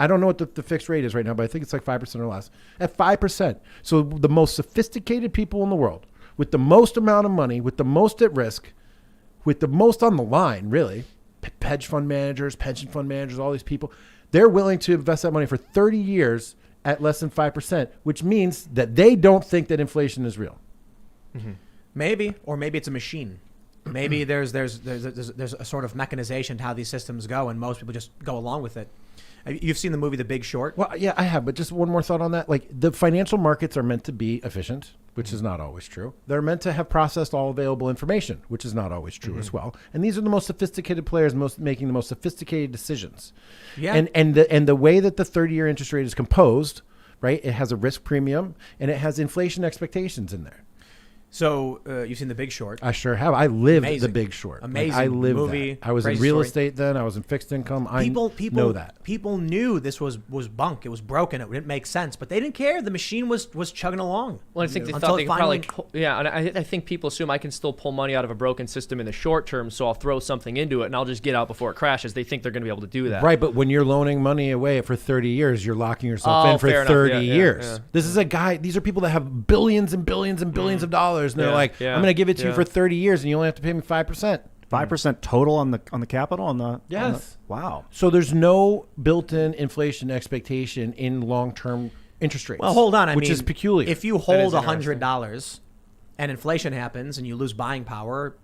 I don't know what the fixed rate is right now, but I think it's like 5% or less. At 5%. So the most sophisticated people in the world, with the most amount of money, with the most at risk, with the most on the line, really, hedge fund managers, pension fund managers, all these people, they're willing to invest that money for 30 years at less than 5%, which means that they don't think that inflation is real. Mm-hmm. Maybe it's a machine. Maybe there's a sort of mechanization to how these systems go, and most people just go along with it. You've seen the movie The Big Short? Well, yeah, I have, but just one more thought on that. Like, the financial markets are meant to be efficient, which is not always true. They're meant to have processed all available information, which is not always true as well. And these are the most sophisticated players making the most sophisticated decisions. Yeah. And the way that the 30-year interest rate is composed, right, it has a risk premium, and it has inflation expectations in there. So you've seen The Big Short? I sure have. I lived The Big Short. Amazing I lived movie. That. I was in real estate then. I was in fixed income. People know that. People knew this was bunk. It was broken. It didn't make sense, but they didn't care. The machine was chugging along. Well, I think they thought they could probably, and I think people assume I can still pull money out of a broken system in the short term, so I'll throw something into it and I'll just get out before it crashes. They think they're going to be able to do that. Right, but when you're loaning money away for 30 years, you're locking yourself in for 30 years. Yeah. This is a guy. These are people that have billions and billions and billions of dollars, and they're like, I'm going to give it to you for 30 years, and you only have to pay me 5%. 5% total on the capital? Yes. Wow. So there's no built-in inflation expectation in long-term interest rates. Well, hold on. Which is peculiar. If you hold $100 and inflation happens and you lose buying power,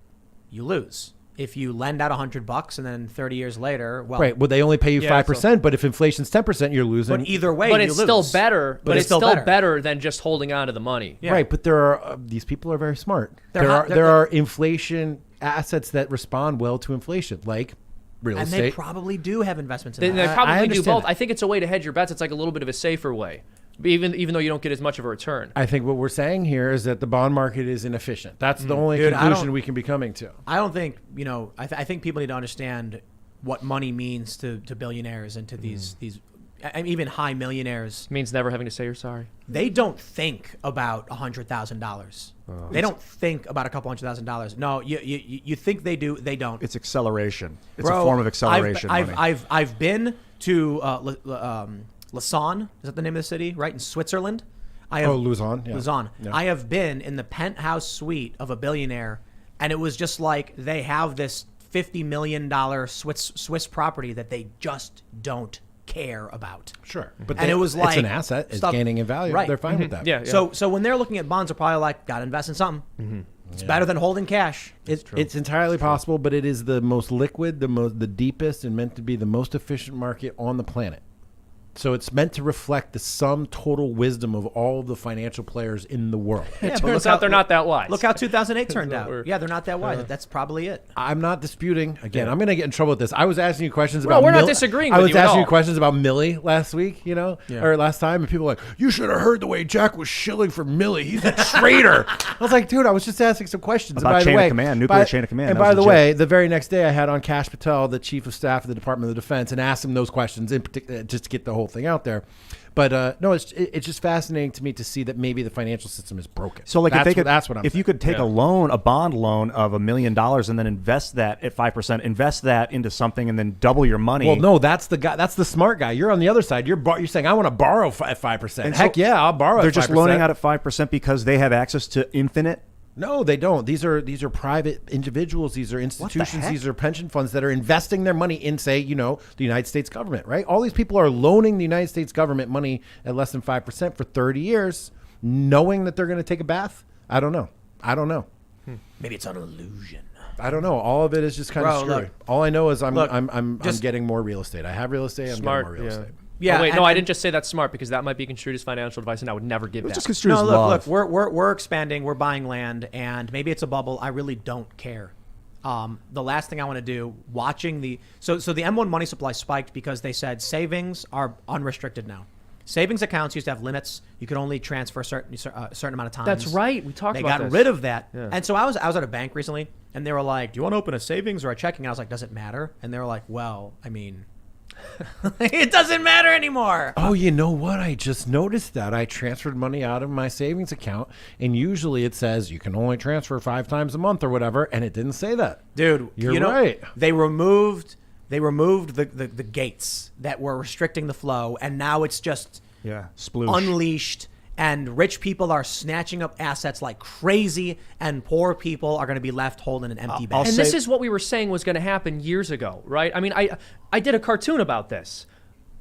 you lose. If you lend out $100 and then 30 years later, well, they only pay you 5%, but if inflation's 10%, you're losing. But either way, but you it's lose. still better. But it's still better than just holding on to the money. Yeah. Right, but there are these people are very smart. There are inflation assets that respond well to inflation, like real estate. And they probably do have investments in They that. probably do both. I think it's a way to hedge your bets. It's like a little bit of a safer way. Even though you don't get as much of a return. I think what we're saying here is that the bond market is inefficient. That's the only conclusion we can be coming to. I don't think, I think people need to understand what money means to billionaires and to these even high millionaires, Means never having to say you're sorry. they don't think about $100,000. They don't think about a couple $100,000. No, you think they do. They don't. It's acceleration. It's Bro, a form of acceleration. I've been to Lausanne. Is that the name of the city? Right, in Switzerland. Lausanne. Yeah. Lausanne. Yeah. I have been in the penthouse suite of a billionaire, and it was just like they have this $50 million Swiss property that they just don't care about. Sure, but And it was like it's an asset. It's stuff- gaining in value. Right. They're fine with that. Yeah. So when they're looking at bonds, they're probably like, got to invest in something. It's better than holding cash. It's entirely possible, but it is the most liquid, the deepest, and meant to be the most efficient market on the planet. So it's meant to reflect the sum total wisdom of all the financial players in the world. It turns out they're not that wise. Look how 2008 turned what out. we're- Yeah, they're not that wise. That's probably it. I'm not disputing. Again, I'm going to get in trouble with this. I was asking you questions Well, about. we're not disagreeing I with was you at asking you all. questions about Millie last week, or last time, and people were like, "You should have heard the way Jack was shilling for Millie. He's a traitor." I was like, "Dude, I was just asking some questions." About and by chain the of way, command, nuclear chain of command. And That by was the legit. way, the very next day, I had on Kash Patel, the chief of staff of the Department of Defense, and asked him those questions in particular, just to get the whole thing out there. But no, it's just fascinating to me to see that maybe the financial system is broken. So like that's what I'm if saying. you could take a loan, a bond loan of $1 million, and then invest that at 5%, invest that into something, and then double your money. Well, no, that's the guy. That's the smart guy. You're on the other side. You're saying I want to borrow at 5%. Heck so yeah, I'll borrow. They're at 5%. just loaning out at 5% because they have access to infinite. No, they don't. These are private individuals. These are institutions. heck? These are pension funds that are investing their money in, say, the United States government, right? All these people are loaning the United States government money at less than 5% for 30 years, knowing that they're going to take a bath. I don't know. Maybe it's an illusion. I don't know. All of it is just kind of Bro, screwy. look. All I know is I'm Look, I'm just- getting more real estate. I have real estate. I'm Smart, getting more real yeah. estate. Yeah. Oh, wait, and- no, I and- didn't just say that's smart because that might be construed as financial advice, and I would never give that. Just construed No, as look, love. we're expanding. We're buying land, and maybe it's a bubble. I really don't care. The last thing I want to do, watching the so the M1 money supply spiked because they said savings are unrestricted now. Savings accounts used to have limits. You could only transfer a certain amount of times. That's right. We talked They about got this. rid of that. Yeah. And so I was at a bank recently, and they were like, "Do you want to open a savings or a checking?" And I was like, "Does it matter?" And they were like, "Well, I mean, it doesn't matter anymore." Oh, you know what? I just noticed that I transferred money out of my savings account, and usually it says you can only transfer 5 times a month or whatever, and it didn't say that. Dude, You're right. They removed the gates that were restricting the flow, and now it's just Sploosh. unleashed. And rich people are snatching up assets like crazy, and poor people are going to be left holding an empty bag. And this is what we were saying was going to happen years ago, right? I mean, I did a cartoon about this.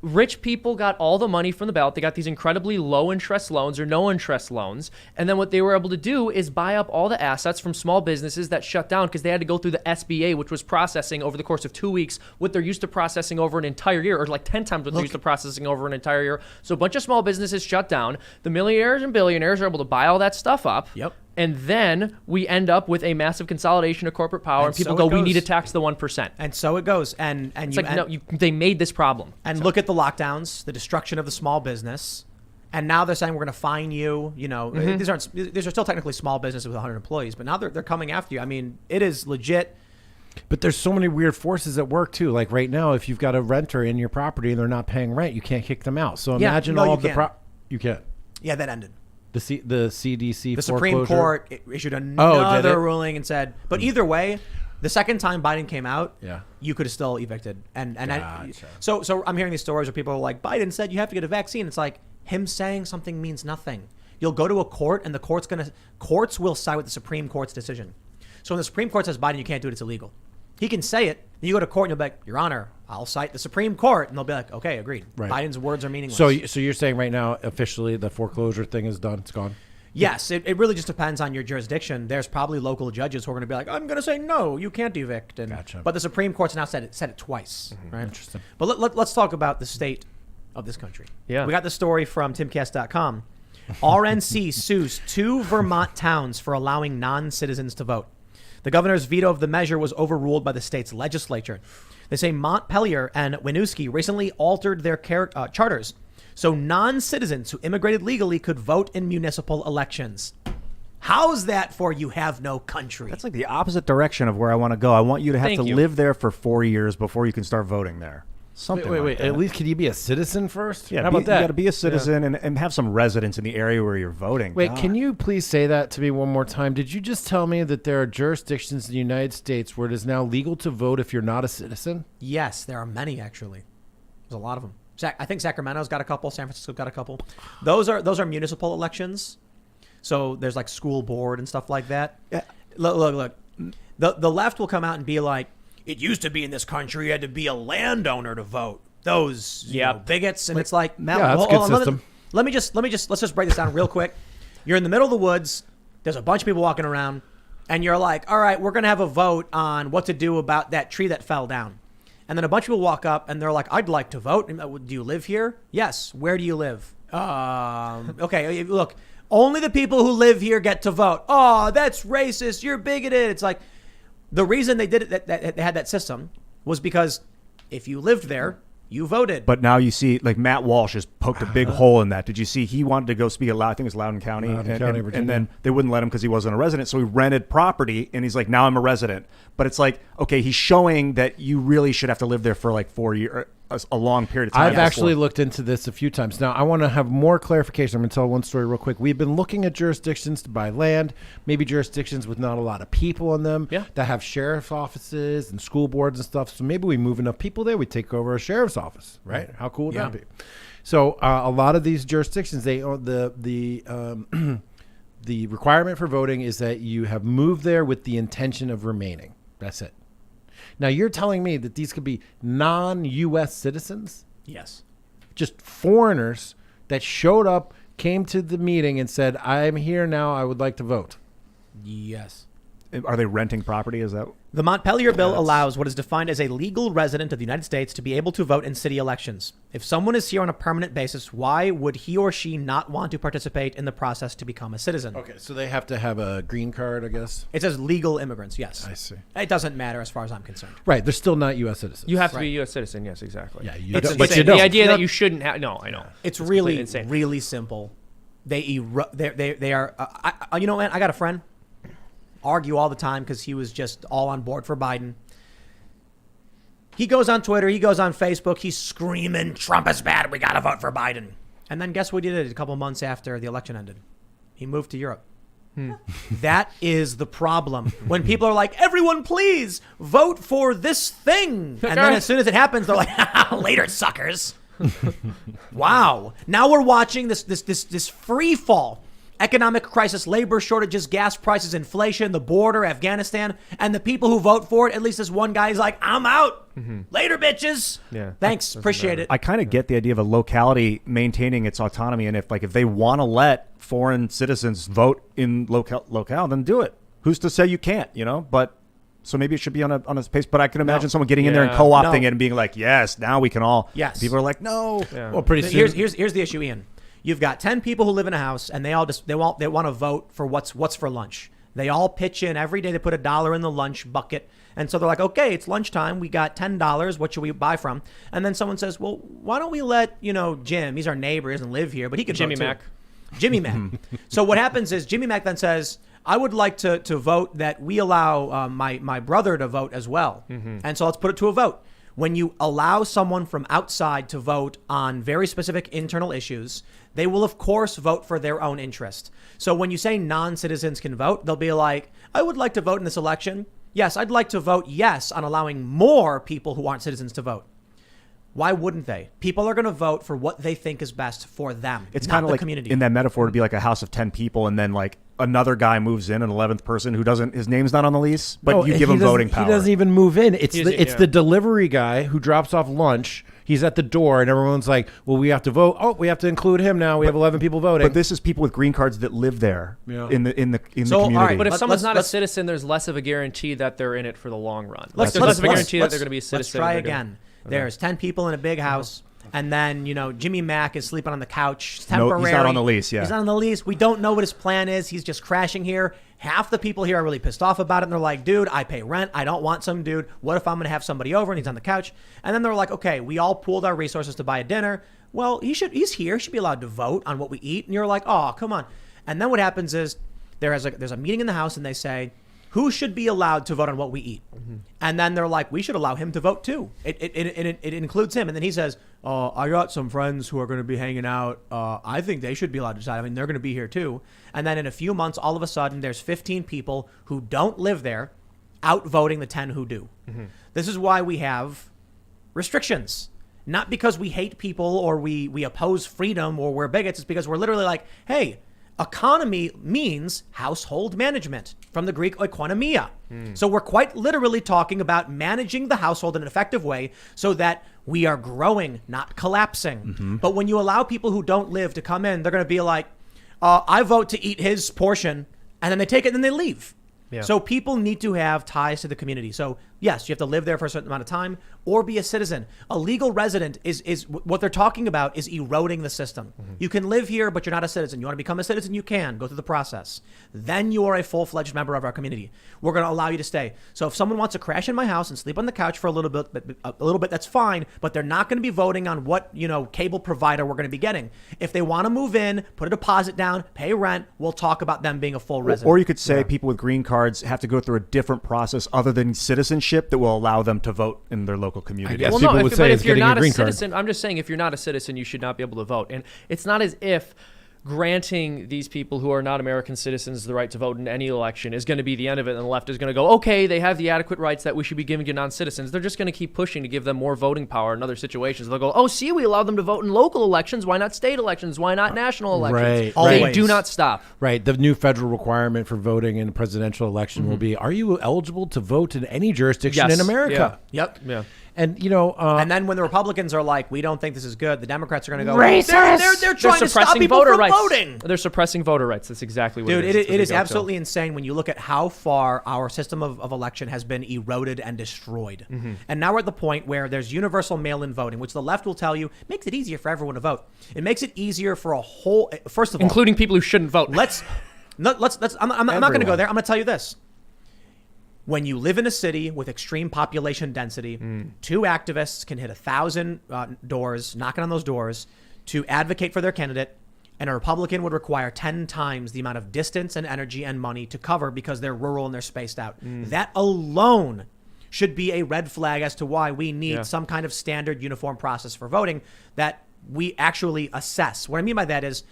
Rich people got all the money from the ballot. They got these incredibly low interest loans or no interest loans. And then what they were able to do is buy up all the assets from small businesses that shut down because they had to go through the SBA, which was processing over the course of 2 weeks what they're used to processing over an entire year, or like 10 times what they're used to processing over an entire year. So a bunch of small businesses shut down. The millionaires and billionaires are able to buy all that stuff up. Yep. And then we end up with a massive consolidation of corporate power, and people so go, it we goes. need to tax the 1%. And so it goes. And It's like, no, they made this problem. And look at the lockdowns, the destruction of the small business. And now they're saying we're going to fine you. These are still technically small businesses with 100 employees, but now they're coming after you. I mean, it is legit. But there's so many weird forces at work too. Like right now, if you've got a renter in your property and they're not paying rent, you can't kick them out. So Yeah, imagine no, all you of the can't. you can't. Yeah, that ended. The CDC The Supreme foreclosure. Court issued did another it? ruling and said, but either way, the second time Biden came out, Yeah. you could have still evicted. And Gotcha. so I'm hearing these stories where people are like, Biden said you have to get a vaccine. It's like him saying something means nothing. You'll go to a court, and the courts will side with the Supreme Court's decision. So when the Supreme Court says Biden, you can't do it, it's illegal. He can say it. You go to court and you'll be like, Your Honor, I'll cite the Supreme Court, and they'll be like, okay, agreed. Right. Biden's words are meaningless. So you're saying right now, officially, the foreclosure thing is done. It's gone. Yes, it really just depends on your jurisdiction. There's probably local judges who are going to be like, I'm going to say no, you can't evict. And, Gotcha. But the Supreme Court's now said it twice. Right? Interesting. But let's talk about the state of this country. Yeah. We got the story from Timcast.com. RNC sues 2 Vermont towns for allowing non-citizens to vote. The governor's veto of the measure was overruled by the state's legislature. They say Montpelier and Winooski recently altered their charters so non-citizens who immigrated legally could vote in municipal elections. How's that for you have no country? That's like the opposite direction of where I want to go. I want you to have Thank to you. live there for 4 years before you can start voting there. Something Wait. like that. At least could you be a citizen first? Yeah, How about that? You got to be a citizen and have some residence in the area where you're voting. Wait, God. can you please say that to me one more time? Did you just tell me that there are jurisdictions in the United States where it is now legal to vote if you're not a citizen? Yes, there are many actually. There's a lot of them. I think Sacramento's got a couple. San Francisco's got a couple. Those are municipal elections. So there's like school board and stuff like that. Yeah. Look. The left will come out and be like, it used to be in this country you had to be a landowner to vote. Those bigots, and it's like, yeah, that's a good system. Let's just break this down real quick. You're in the middle of the woods. There's a bunch of people walking around, and you're like, all right, we're gonna have a vote on what to do about that tree that fell down. And then a bunch of people walk up, and they're like, I'd like to vote. Do you live here? Yes. Where do you live? Okay, look, only the people who live here get to vote. Oh, that's racist. You're bigoted. It's like, the reason they did it, that they had that system, was because if you lived there, you voted. But now you see, like, Matt Walsh has poked a big hole in that. Did you see he wanted to go speak at I think it was Loudoun County, Virginia. and then they wouldn't let him because he wasn't a resident. So he rented property, and he's like, now I'm a resident. But it's like, okay, he's showing that you really should have to live there for like 4 years, a long period of time. I've actually looked into this a few times. Now, I want to have more clarification. I'm going to tell one story real quick. We've been looking at jurisdictions to buy land, maybe jurisdictions with not a lot of people in them that have sheriff's offices and school boards and stuff. So maybe we move enough people there, we take over a sheriff's office, right? How cool would that be? So a lot of these jurisdictions, they own the requirement for voting is that you have moved there with the intention of remaining. That's it. Now, you're telling me that these could be non-U.S. citizens? Yes. Just foreigners that showed up, came to the meeting and said, I'm here now, I would like to vote. Yes. Are they renting property? Is that... The Montpelier Bill allows what is defined as a legal resident of the United States to be able to vote in city elections. If someone is here on a permanent basis, why would he or she not want to participate in the process to become a citizen? Okay, so they have to have a green card, I guess? It says legal immigrants, yes. I see. It doesn't matter as far as I'm concerned. Right, they're still not U.S. citizens. You have to be a U.S. citizen. Yes, exactly. Yeah, It's but insane. you don't. The idea that you shouldn't have. No, I know. It's completely really, insane. really simple. They are. You know, man, I got a friend. Argue all the time because he was just all on board for Biden. He goes on Twitter, he goes on Facebook, he's screaming, Trump is bad, we gotta vote for Biden. And then guess what he did a couple months after the election ended? He moved to Europe. That is the problem. When people are like, everyone please vote for this thing. And then as soon as it happens, they're like, later, suckers. Wow. Now we're watching this free fall. Economic crisis, labor shortages, gas prices, inflation, the border, Afghanistan, and the people who vote for it, at least this one guy is like, I'm out. Later, bitches. Yeah. Thanks. Appreciate it. I kind of get the idea of a locality maintaining its autonomy, and if they want to let foreign citizens vote in locale, then do it. Who's to say you can't? But so maybe it should be on a pace. But I can imagine someone getting in there and co-opting it and being like, yes, now we can all. Yes. People are like, no. Yeah. Well, pretty soon. Here's the issue, Ian. You've got 10 people who live in a house, and they want to vote for what's for lunch. They all pitch in every day. They put $1 in the lunch bucket, and so they're like, okay, it's lunchtime. We got $10. What should we buy from? And then someone says, well, why don't we let Jim? He's our neighbor. He doesn't live here, but he could Jimmy vote too. Mac. Jimmy Mac. So what happens is Jimmy Mac then says, I would like to vote that we allow my brother to vote as well, and so let's put it to a vote. When you allow someone from outside to vote on very specific internal issues, they will, of course, vote for their own interest. So when you say non-citizens can vote, they'll be like, I would like to vote in this election. Yes, I'd like to vote yes on allowing more people who aren't citizens to vote. Why wouldn't they? People are going to vote for what they think is best for them. It's kind of like community. In that metaphor to be like a house of 10 people, and then like another guy moves in, an 11th person who his name's not on the lease, but you give him voting power. He doesn't even move in. It's the delivery guy who drops off lunch. He's at the door, and everyone's like, well, we have to vote. Oh, we have to include him now. We have 11 people voting. But this is people with green cards that live there in the community. All right, But if someone's not a citizen, there's less of a guarantee that they're in it for the long run. There's less of a guarantee that they're going to be a citizen. Let's try again. There's 10 people in a big house. And then, Jimmy Mac is sleeping on the couch. Temporary. No, he's not on the lease, yeah. He's not on the lease. We don't know what his plan is. He's just crashing here. Half the people here are really pissed off about it. And they're like, dude, I pay rent. I don't want some dude. What if I'm going to have somebody over and he's on the couch? And then they're like, okay, we all pooled our resources to buy a dinner. Well, he's here. He should be allowed to vote on what we eat. And you're like, oh, come on. And then what happens is there's a meeting in the house and they say, who should be allowed to vote on what we eat? And then they're like, we should allow him to vote too. It includes him. And then he says, I got some friends who are going to be hanging out. I think they should be allowed to decide. I mean, they're going to be here too. And then in a few months, all of a sudden, there's 15 people who don't live there outvoting the 10 who do. This is why we have restrictions. Not because we hate people or we oppose freedom or we're bigots. It's because we're literally like, hey, economy means household management, from the Greek oikonomia. So we're quite literally talking about managing the household in an effective way so that we are growing, not collapsing. But when you allow people who don't live to come in, they're going to be like, I vote to eat his portion, and then they take it and then they leave. Yeah. So people need to have ties to the community. So yes, you have to live there for a certain amount of time or be a citizen. A legal resident is what they're talking about is eroding the system. You can live here, but you're not a citizen. You want to become a citizen? You can go through the process. Then you are a full-fledged member of our community. We're going to allow you to stay. So if someone wants to crash in my house and sleep on the couch for a little bit, that's fine. But they're not going to be voting on what, cable provider we're going to be getting. If they want to move in, put a deposit down, pay rent, we'll talk about them being a full resident. Or you could say people with green cards have to go through a different process other than citizenship that will allow them to vote in their local community. I guess well, people no, would if, say but it's if you're getting not a a green card. citizen, I'm just saying if you're not a citizen, you should not be able to vote. And it's not as if granting these people who are not American citizens the right to vote in any election is going to be the end of it, and the left is going to go, okay, they have the adequate rights that we should be giving to non-citizens. They're just going to keep pushing to give them more voting power in other situations. They'll go, oh, see, we allow them to vote in local elections. Why not state elections? Why not national elections? Right. They do not stop. Right. The new federal requirement for voting in a presidential election will be, are you eligible to vote in any jurisdiction in America? Yeah. Yep. Yeah. And, and then when the Republicans are like, we don't think this is good, the Democrats are going to go, racist! They're trying to stop people voter from rights. It. They're suppressing voter rights. That's exactly what Dude, it is. it is absolutely insane when you look at how far our system of election has been eroded and destroyed. And now we're at the point where there's universal mail-in voting, which the left will tell you makes it easier for everyone to vote. It makes it easier for a whole, first of all. Including people who shouldn't vote. I'm not going to go there. I'm going to tell you this. When you live in a city with extreme population density, two activists can hit 1,000 doors, knocking on those doors, to advocate for their candidate, and a Republican would require 10 times the amount of distance and energy and money to cover because they're rural and they're spaced out. That alone should be a red flag as to why we need some kind of standard uniform process for voting that we actually assess. What I mean by that is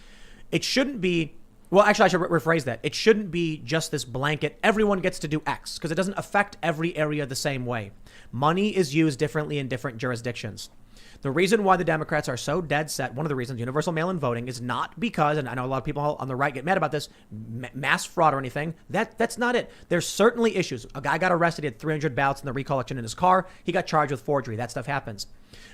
it shouldn't be... Well, actually, I should rephrase that. It shouldn't be just this blanket, everyone gets to do X, because it doesn't affect every area the same way. Money is used differently in different jurisdictions. The reason why the Democrats are so dead set, one of the reasons universal mail-in voting is not because, and I know a lot of people on the right get mad about this, mass fraud or anything. That's not it. There's certainly issues. A guy got arrested, he had 300 ballots in the recall election in his car. He got charged with forgery. That stuff happens.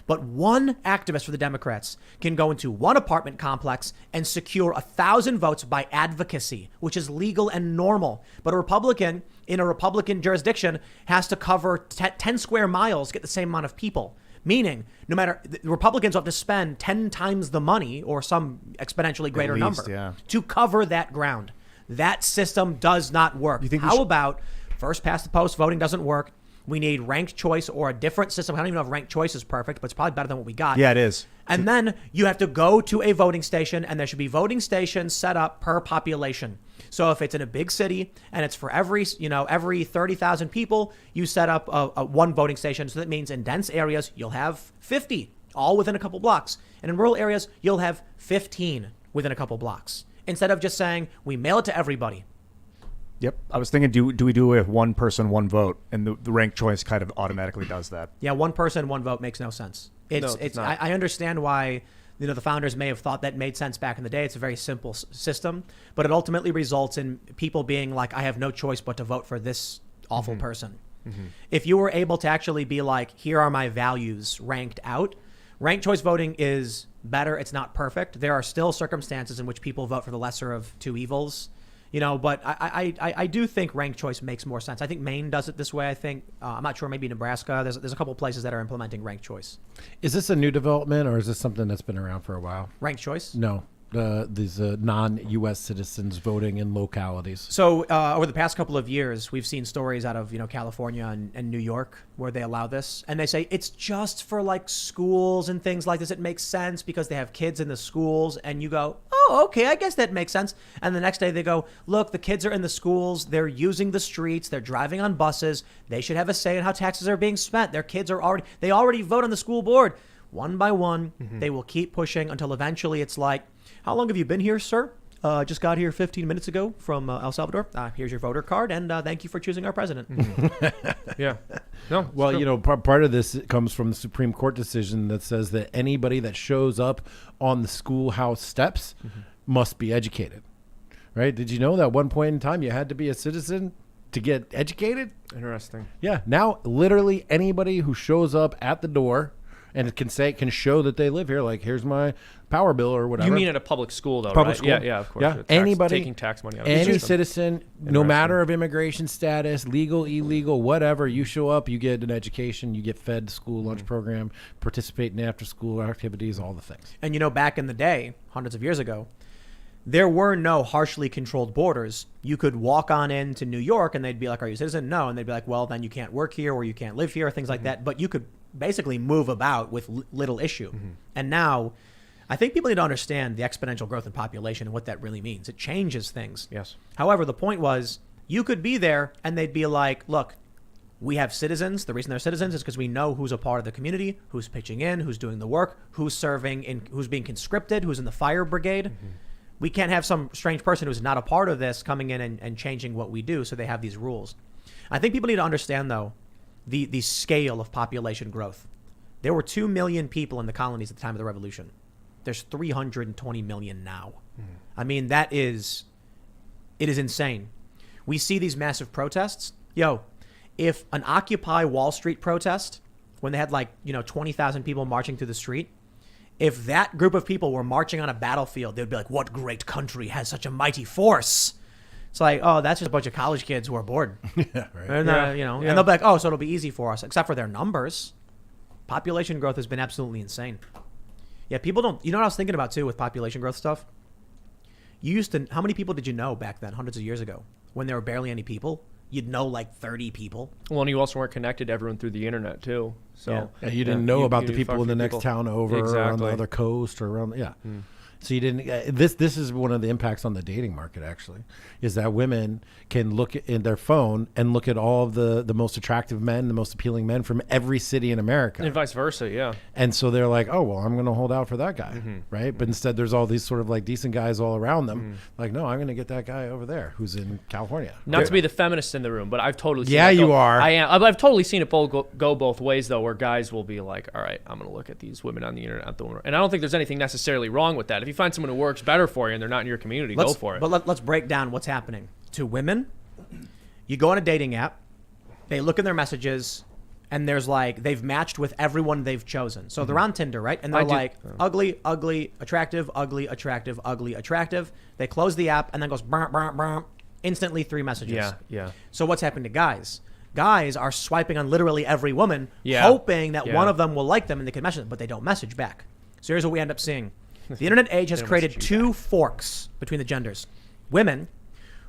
But one activist for the Democrats can go into one apartment complex and secure 1,000 votes by advocacy, which is legal and normal. But a Republican in a Republican jurisdiction has to cover 10 square miles to get the same amount of people. Meaning, no matter, the Republicans have to spend 10 times the money or some exponentially greater number to cover that ground. That system does not work. How about first past the post voting doesn't work? We need ranked choice or a different system. I don't even know if ranked choice is perfect, but it's probably better than what we got. Yeah, it is. And then you have to go to a voting station, and there should be voting stations set up per population. So if it's in a big city and it's for every 30,000 people, you set up a one voting station. So that means in dense areas, you'll have 50, all within a couple blocks. And in rural areas, you'll have 15 within a couple blocks. Instead of just saying, we mail it to everybody. Yep. I was thinking, do we do it with one person, one vote? And the ranked choice kind of automatically does that. Yeah, one person, one vote makes no sense. It's not. I understand why the founders may have thought that made sense back in the day. It's a very simple system, but it ultimately results in people being like, I have no choice but to vote for this awful person. If you were able to actually be like, here are my values ranked out, ranked choice voting is better. It's not perfect. There are still circumstances in which people vote for the lesser of two evils. But I do think ranked choice makes more sense. I think Maine does it this way. I think I'm not sure. Maybe Nebraska. There's a couple places that are implementing ranked choice. Is this a new development or is this something that's been around for a while? Ranked choice? No. These non-U.S. citizens voting in localities. So over the past couple of years, we've seen stories out of California and New York where they allow this, and they say it's just for like schools and things like this. It makes sense because they have kids in the schools, and you go, oh. oh, okay, I guess that makes sense. And the next day they go, look, the kids are in the schools. They're using the streets. They're driving on buses. They should have a say in how taxes are being spent. Their kids they already vote on the school board. One by one, they will keep pushing until eventually it's like, how long have you been here, sir? Just got here 15 minutes ago from El Salvador. Here's your voter card, and thank you for choosing our president. Yeah. No. Well, part of this comes from the Supreme Court decision that says that anybody that shows up on the schoolhouse steps must be educated. Right? Did you know that at one point in time you had to be a citizen to get educated? Interesting. Yeah. Now, literally anybody who shows up at the door and can show that they live here, like, here's my power bill or whatever. You mean at a public school, though, Public right? school. Yeah, of course. Yeah. Anybody, taking tax money out of the any system. citizen, no matter of immigration status, legal, illegal, whatever, you show up, you get an education, you get fed school lunch program, participate in after school activities, all the things. And back in the day, hundreds of years ago, there were no harshly controlled borders. You could walk on into New York and they'd be like, are you a citizen? No. And they'd be like, well, then you can't work here or you can't live here, things like that. But you could basically move about with little issue. And now I think people need to understand the exponential growth in population and what that really means. It changes things. Yes. However, the point was you could be there and they'd be like, look, we have citizens. The reason they're citizens is because we know who's a part of the community, who's pitching in, who's doing the work, who's serving, who's being conscripted, who's in the fire brigade. We can't have some strange person who's not a part of this coming in and changing what we do. So they have these rules. I think people need to understand, though, the scale of population growth. There were 2 million people in the colonies at the time of the Revolution. There's 320 million now. I mean, it is insane. We see these massive protests. If an Occupy Wall Street protest, when they had 20,000 people marching through the street, if that group of people were marching on a battlefield, they'd be like, what great country has such a mighty force? It's like, oh, that's just a bunch of college kids who are bored. Yeah, right. And, and they'll be like, oh, so it'll be easy for us, except for their numbers. Population growth has been absolutely insane. Yeah, people don't, what I was thinking about too with population growth stuff? How many people did you know back then, hundreds of years ago, when there were barely any people? You'd know like 30 people. Well, and you also weren't connected to everyone through the internet too. So yeah, you didn't know about the people in the next town over or on the Exactly. other coast or around. Yeah. So you didn't. This is one of the impacts on the dating market. Actually, is that women can look in their phone and look at all of the most attractive men, the most appealing men from every city in America, and vice versa. Yeah. And so they're like, oh well, I'm going to hold out for that guy, right? But instead, there's all these sort of like decent guys all around them. Like, no, I'm going to get that guy over there who's in California. Not to be the feminist in the room, but I've totally seen Yeah, it you go. are. I am. I've totally seen it go both ways though, where guys will be like, all right, I'm going to look at these women on the internet, and I don't think there's anything necessarily wrong with that. If you find someone who works better for you and they're not in your community, go for it. But let's break down what's happening to women. You go on a dating app, they look in their messages, and there's like they've matched with everyone they've chosen. So they're on Tinder, right? And they're like ugly, ugly, attractive, ugly, attractive, ugly, attractive. They close the app and then goes brr, brr, brr, instantly 3 messages. Yeah. So what's happened to guys? Guys are swiping on literally every woman, Yeah. hoping that Yeah. one of them will like them and they can message them, but they don't message back. So here's what we end up seeing. The internet age has They don't created message you 2 forks between the genders. Women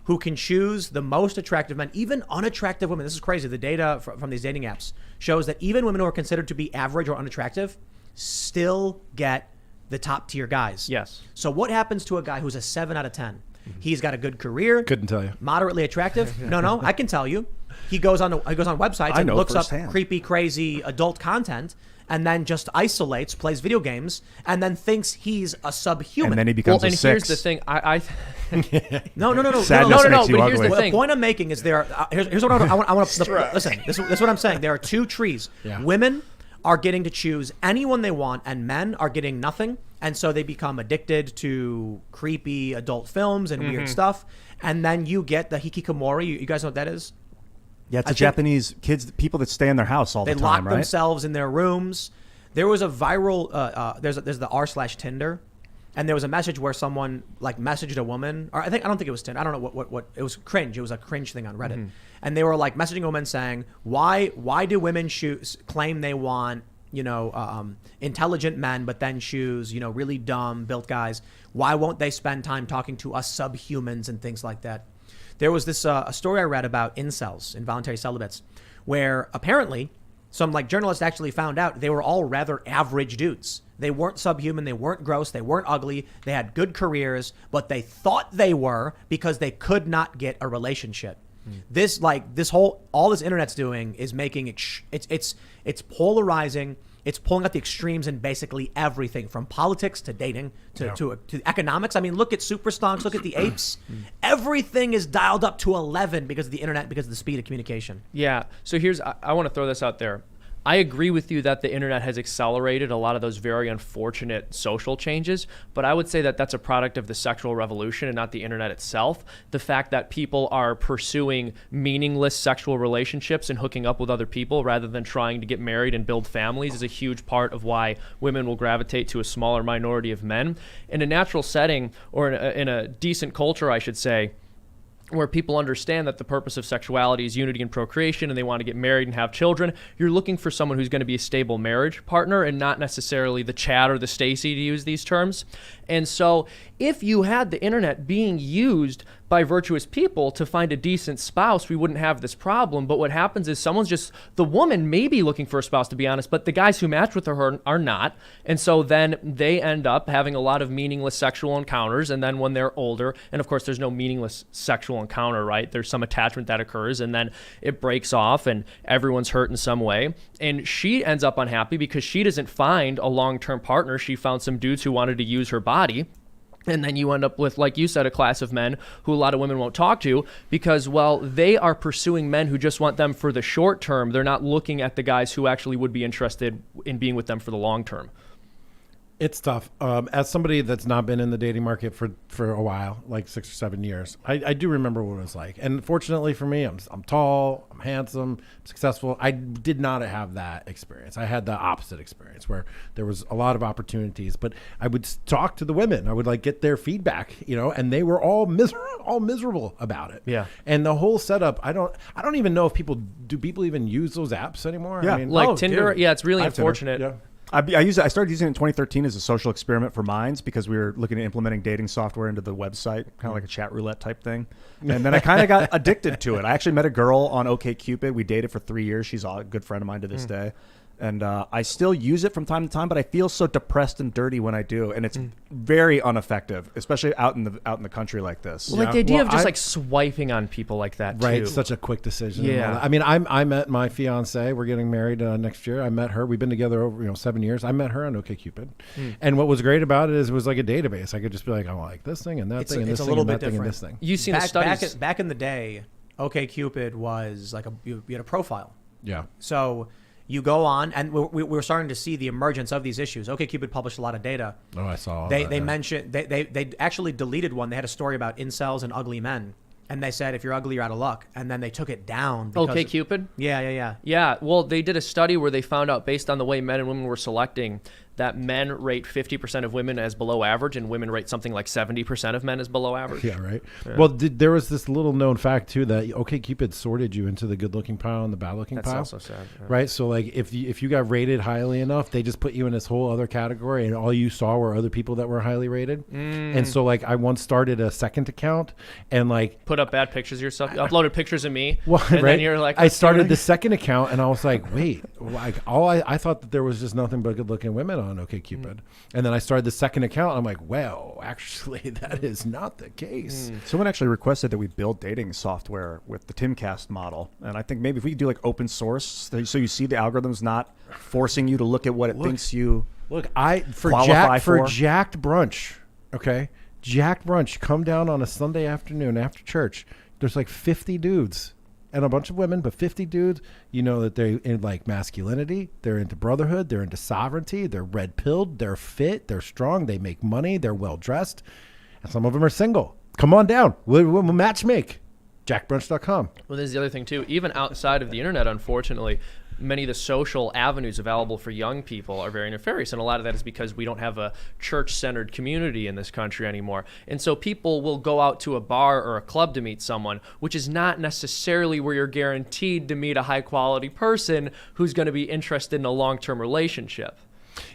who can choose the most attractive men, even unattractive women. This is crazy. The data from these dating apps shows that even women who are considered to be average or unattractive still get the top tier guys. Yes. So what happens to a guy who's a 7 out of 10? He's got a good career. Couldn't tell you. Moderately attractive. No, I can tell you. He goes on websites and looks firsthand. up creepy, crazy adult content, and then just isolates, plays video games, and then thinks he's a subhuman. And then he becomes a and 6. here's the thing. No. Sadness makes you but here's ugly. the The thing. point I'm making is here's what I want to listen. This is what I'm saying. There are 2 trees. Yeah. Women are getting to choose anyone they want, and men are getting nothing, and so they become addicted to creepy adult films and weird stuff. And then you get the hikikomori. You guys know what that is? Yeah, it's I the think- Japanese kids, people that stay in their house all They the lock time, right? themselves in their rooms. There was a viral. There's the r/Tinder, and there was a message where someone like messaged a woman, or I don't think it was Tinder. I don't know what it was. Cringe. It was a cringe thing on Reddit, and they were like messaging a woman saying, why do women claim they want intelligent men, but then choose really dumb built guys? Why won't they spend time talking to us subhumans and things like that? There was this a story I read about incels, involuntary celibates, where apparently some like journalists actually found out they were all rather average dudes. They weren't subhuman. They weren't gross. They weren't ugly. They had good careers, but they thought they were because they could not get a relationship. All this internet's doing is making it's polarizing. It's pulling out the extremes in basically everything from politics to dating to economics. I mean, look at super stonks, look at the apes. Everything is dialed up to 11 because of the internet, because of the speed of communication. Yeah. So I want to throw this out there. I agree with you that the internet has accelerated a lot of those very unfortunate social changes, but I would say that that's a product of the sexual revolution and not the internet itself. The fact that people are pursuing meaningless sexual relationships and hooking up with other people rather than trying to get married and build families is a huge part of why women will gravitate to a smaller minority of men. In a natural setting, or in a decent culture, I should say, where people understand that the purpose of sexuality is unity and procreation and they want to get married and have children, you're looking for someone who's going to be a stable marriage partner and not necessarily the Chad or the Stacy, to use these terms. And so if you had the internet being used by virtuous people to find a decent spouse, we wouldn't have this problem. But what happens is the woman may be looking for a spouse, to be honest, but the guys who match with her are not. And so then they end up having a lot of meaningless sexual encounters. And then when they're older, and of course there's no meaningless sexual encounter, right? There's some attachment that occurs and then it breaks off and everyone's hurt in some way. And she ends up unhappy because she doesn't find a long-term partner. She found some dudes who wanted to use her body. And then you end up with, like you said, a class of men who a lot of women won't talk to because, well, they are pursuing men who just want them for the short term. They're not looking at the guys who actually would be interested in being with them for the long term. It's tough. As somebody that's not been in the dating market for a while, like 6 or 7 years, I do remember what it was like. And fortunately for me, I'm tall, I'm handsome, I'm successful. I did not have that experience. I had the opposite experience where there was a lot of opportunities, but I would talk to the women. I would like get their feedback, and they were all miserable about it. Yeah. And the whole setup, I don't even know if people even use those apps anymore. Yeah. I mean, Like Tinder. dude. Yeah, it's really I have Tinder. unfortunate. Yeah. I started using it in 2013 as a social experiment for Minds because we were looking at implementing dating software into the website, kind of like a chat roulette type thing. And then I kind of got addicted to it. I actually met a girl on OkCupid. We dated for 3 years. She's a good friend of mine to this day. And I still use it from time to time, but I feel so depressed and dirty when I do, and it's very ineffective, especially out in the country like this. Well, like the idea of just like swiping on people like that, Right, too. such a quick decision. Yeah. I mean, I met my fiance. We're getting married next year. I met her. We've been together over 7 years. I met her on OkCupid, and what was great about it is it was like a database. I could just be like, I like this thing and that thing and this thing and that thing and this thing. You've seen the studies. Back in the day, OkCupid was like you had a profile. Yeah. So you go on, and we're starting to see the emergence of these issues. OkCupid published a lot of data. Oh, I saw. They mentioned they actually deleted one. They had a story about incels and ugly men, and they said if you're ugly, you're out of luck. And then they took it down. OkCupid? Yeah. Yeah, well, they did a study where they found out, based on the way men and women were selecting, that men rate 50% of women as below average and women rate something like 70% of men as below average. Yeah, right. Yeah. Well, there was this little known fact, too, that OkCupid sorted you into the good-looking pile and the bad-looking pile. That's also sad. Yeah. Right? So, like, if you got rated highly enough, they just put you in this whole other category, and all you saw were other people that were highly rated. And so, like, I once started a second account and, like... Put up bad pictures of yourself. Uploaded pictures of me. Well, and right? then you're like... I started the second account, and I was like, wait, like, I thought that there was just nothing but good-looking women on OkCupid. And then I started the second account. I'm like, well, actually, that is not the case. Someone actually requested that we build dating software with the Timcast model. And I think maybe if we could do like open source, so you see the algorithms not forcing you to look at what it thinks you qualify for Jacked Brunch, okay? Jacked Brunch, come down on a Sunday afternoon after church. There's like 50 dudes. And a bunch of women, but 50 dudes, that they're in like masculinity, they're into brotherhood, they're into sovereignty, they're red-pilled, they're fit, they're strong, they make money, they're well-dressed, and some of them are single. Come on down. We'll matchmake. jackbrunch.com. Well, there's the other thing, too. Even outside of the internet, unfortunately, many of the social avenues available for young people are very nefarious. And a lot of that is because we don't have a church-centered community in this country anymore. And so people will go out to a bar or a club to meet someone, which is not necessarily where you're guaranteed to meet a high-quality person who's going to be interested in a long-term relationship.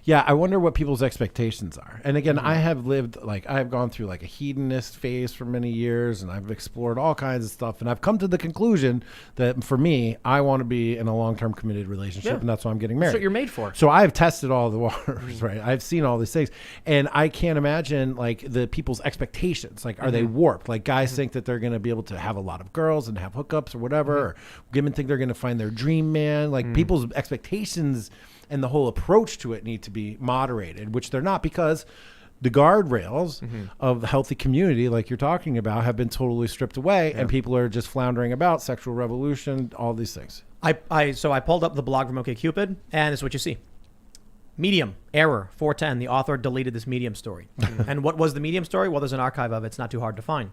Yeah, I wonder what people's expectations are. And again, I have lived, like, I have gone through like a hedonist phase for many years, and I've explored all kinds of stuff. And I've come to the conclusion that for me, I want to be in a long-term committed relationship, and that's why I'm getting married. That's what you're made for. So I've tested all the waters, right? I've seen all these things. And I can't imagine like the people's expectations. Like, are they warped? Like guys think that they're going to be able to have a lot of girls and have hookups or whatever, or women think they're going to find their dream man. Like people's expectations and the whole approach to it need to be moderated, which they're not, because the guardrails of the healthy community, like you're talking about, have been totally stripped away, and people are just floundering about, sexual revolution, all these things. So I pulled up the blog from OkCupid, and it's what you see. Medium, error, 410. The author deleted this Medium story. And what was the Medium story? Well, there's an archive of it. It's not too hard to find.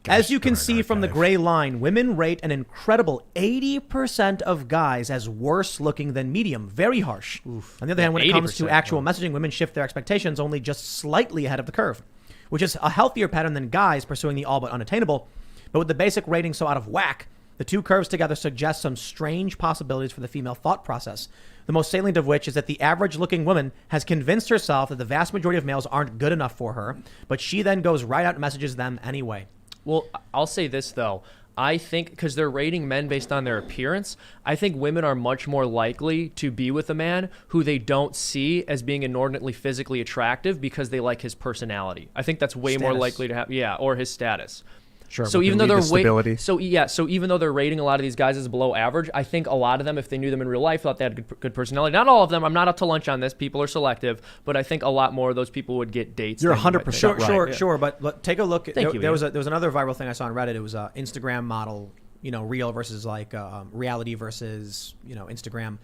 As you can see from the gray line, women rate an incredible 80% of guys as worse looking than medium. Very harsh. Oof. On the other hand, when it comes to actual messaging, women shift their expectations only just slightly ahead of the curve, which is a healthier pattern than guys pursuing the all but unattainable. But with the basic rating so out of whack, the two curves together suggest some strange possibilities for the female thought process. The most salient of which is that the average-looking woman has convinced herself that the vast majority of males aren't good enough for her, but she then goes right out and messages them anyway. Well, I'll say this, though. I think because they're rating men based on their appearance, I think women are much more likely to be with a man who they don't see as being inordinately physically attractive because they like his personality. I think that's way more likely to happen. Yeah, or his status. Sure. So even though they're so even though they're rating a lot of these guys as below average, I think a lot of them, if they knew them in real life, thought they had good personality. Not all of them. I'm not up to lunch on this. People are selective, but I think a lot more of those people would get dates. You're 100% Sure. But take a look. There was another viral thing I saw on Reddit. It was a Instagram model, real versus like reality versus Instagram,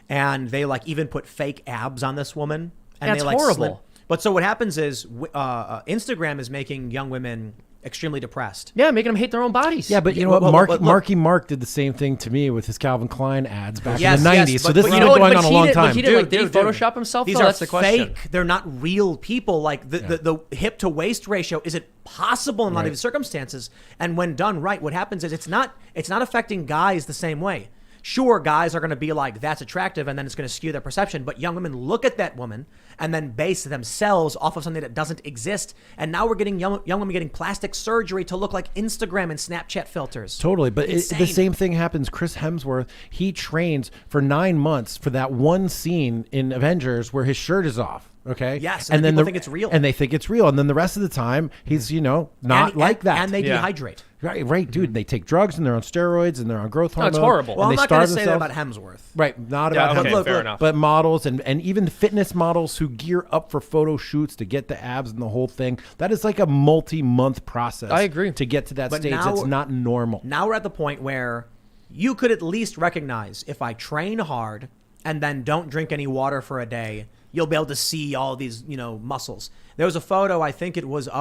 and they like even put fake abs on this woman. And that's they, like, horrible. But so what happens is Instagram is making young women extremely depressed. Yeah, making them hate their own bodies. Yeah, but you know what? Marky Mark did the same thing to me with his Calvin Klein ads back in the 90s. So this has been going on a long time. Did he Photoshop himself? These are fake. They're not real people. Like the hip to waist ratio, is it possible in a lot of these circumstances? And when done right, what happens is it's not affecting guys the same way. Sure, guys are going to be like, that's attractive, and then it's going to skew their perception. But young women look at that woman and then base themselves off of something that doesn't exist. And now we're getting young women getting plastic surgery to look like Instagram and Snapchat filters. Totally. But the same thing happens. Chris Hemsworth, he trains for 9 months for that one scene in Avengers where his shirt is off. Okay. Yes, and then people think it's real. And they think it's real. And then the rest of the time, he's, not like that. And they dehydrate. Right, dude. They take drugs and they're on steroids and they're on growth hormone. That's horrible. Well, I'm not going to say that about Hemsworth. Right, not about Hemsworth. Okay, fair enough. But models and even fitness models who gear up for photo shoots to get the abs and the whole thing. That is like a multi-month process. I agree. To get to that stage. That's not normal. Now we're at the point where you could at least recognize if I train hard and then don't drink any water for a day, you'll be able to see all these, muscles. There was a photo, I think it was it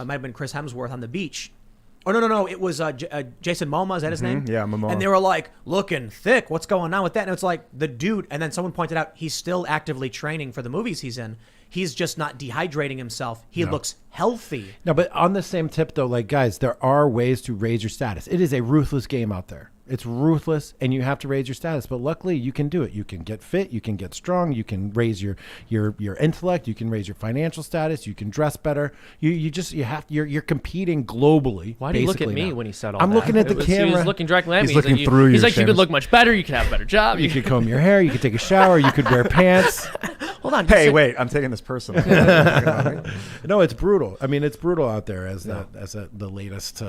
might have been Chris Hemsworth on the beach. Oh, no. It was Jason Momoa. Is that his name? Yeah, Momoa. And they were like, looking thick. What's going on with that? And it's like the dude. And then someone pointed out he's still actively training for the movies he's in. He's just not dehydrating himself. He looks healthy. No, but on the same tip, though, like, guys, there are ways to raise your status. It is a ruthless game out there. It's ruthless, and you have to raise your status. But luckily, you can do it. You can get fit. You can get strong. You can raise your intellect. You can raise your financial status. You can dress better. You're competing globally. Why do you look at me when he said all that? I'm looking at the camera. He was looking directly at me. He's looking through you. He's like, you could look much better. You could have a better job. You could comb your hair. You could take a shower. You could wear pants. Hold on. Hey, wait! I'm taking this personal. No, it's brutal. I mean, it's brutal out there as the latest.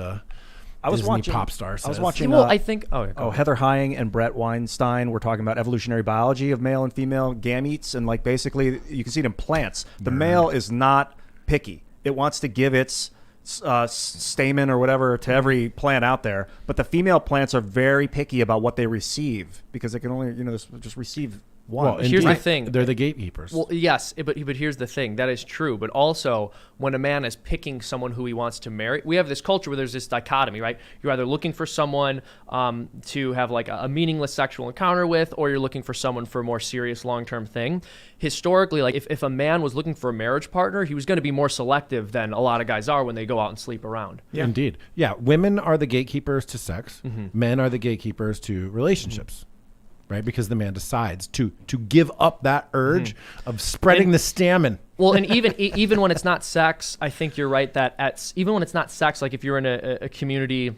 I was Disney watching pop star says. I was watching. I think. Heather Hying and Brett Weinstein were talking about evolutionary biology of male and female gametes, and like basically you can see it in plants. The male is not picky; it wants to give its stamen or whatever to every plant out there. But the female plants are very picky about what they receive because they can only just receive one. Well, here's the thing. They're the gatekeepers. Well, yes, but here's the thing. That is true. But also, when a man is picking someone who he wants to marry, we have this culture where there's this dichotomy, right? You're either looking for someone to have like a meaningless sexual encounter with, or you're looking for someone for a more serious long-term thing. Historically, like if a man was looking for a marriage partner, he was going to be more selective than a lot of guys are when they go out and sleep around. Yeah. Indeed. Yeah, women are the gatekeepers to sex. Mm-hmm. Men are the gatekeepers to relationships. right? Because the man decides to give up that urge of spreading the stamen. Well, and even when it's not sex, I think you're right that even when it's not sex, like if you're in a community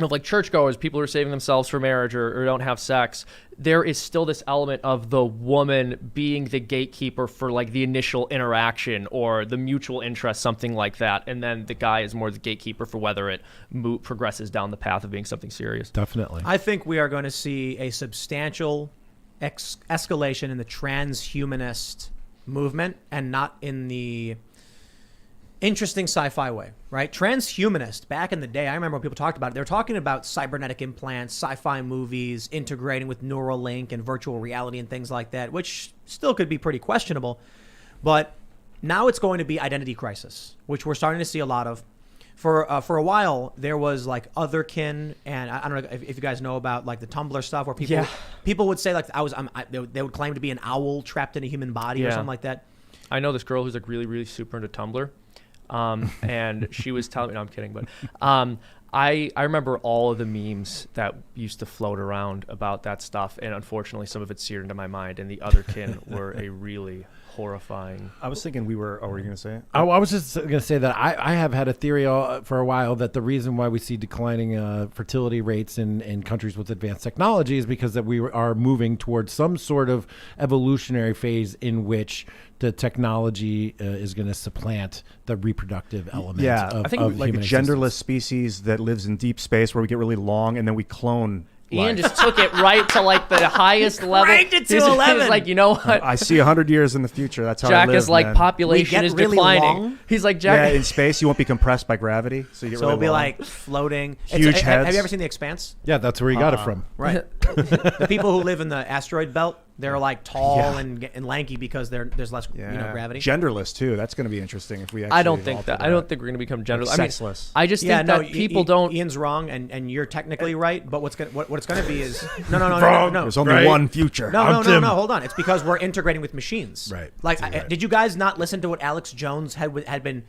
of like churchgoers, people who are saving themselves for marriage or don't have sex, there is still this element of the woman being the gatekeeper for like the initial interaction or the mutual interest, something like that. And then the guy is more the gatekeeper for whether it progresses down the path of being something serious. Definitely. I think we are going to see a substantial escalation in the transhumanist movement, and not in the interesting sci-fi way, right? Transhumanist, back in the day, I remember when people talked about it, they were talking about cybernetic implants, sci-fi movies, integrating with Neuralink and virtual reality and things like that, which still could be pretty questionable. But now it's going to be identity crisis, which we're starting to see a lot of. For a while, there was like otherkin, and I don't know if you guys know about like the Tumblr stuff, where people would say like they would claim to be an owl trapped in a human body or something like that. I know this girl who's like really, really super into Tumblr. And she was telling me, no, I'm kidding, but I remember all of the memes that used to float around about that stuff, and unfortunately some of it's seared into my mind, and the otherkin were a really horrifying. I was thinking were you going to say it? I was just going to say that I have had a theory for a while that the reason why we see declining fertility rates in countries with advanced technology is because that we are moving towards some sort of evolutionary phase in which the technology is going to supplant the reproductive element. I think of like a human genderless existence. species that lives in deep space where we get really long and then we clone. Ian just took it right to like the highest level. Cranked it to He's 11. like, you know what? I see 100 years in the future. That's how Jack I live, is like man. population We get is really declining. long? He's like, Jack. Yeah, in space you won't be compressed by gravity, so you get So really it'll be long. like floating. Huge Have heads. you ever seen The Expanse? Yeah, that's where you got it from. Right. The people who live in the asteroid belt, they're like tall and lanky because there's less gravity. Genderless too. That's going to be interesting if we actually. I don't think alter that. I don't think we're going to become genderless. I mean, sexless. I just think that people don't. Ian's wrong, and you're technically right. But what it's going to be is no. There's only one future. No. Hold on. It's because we're integrating with machines. Right. Like, did you guys not listen to what Alex Jones had been?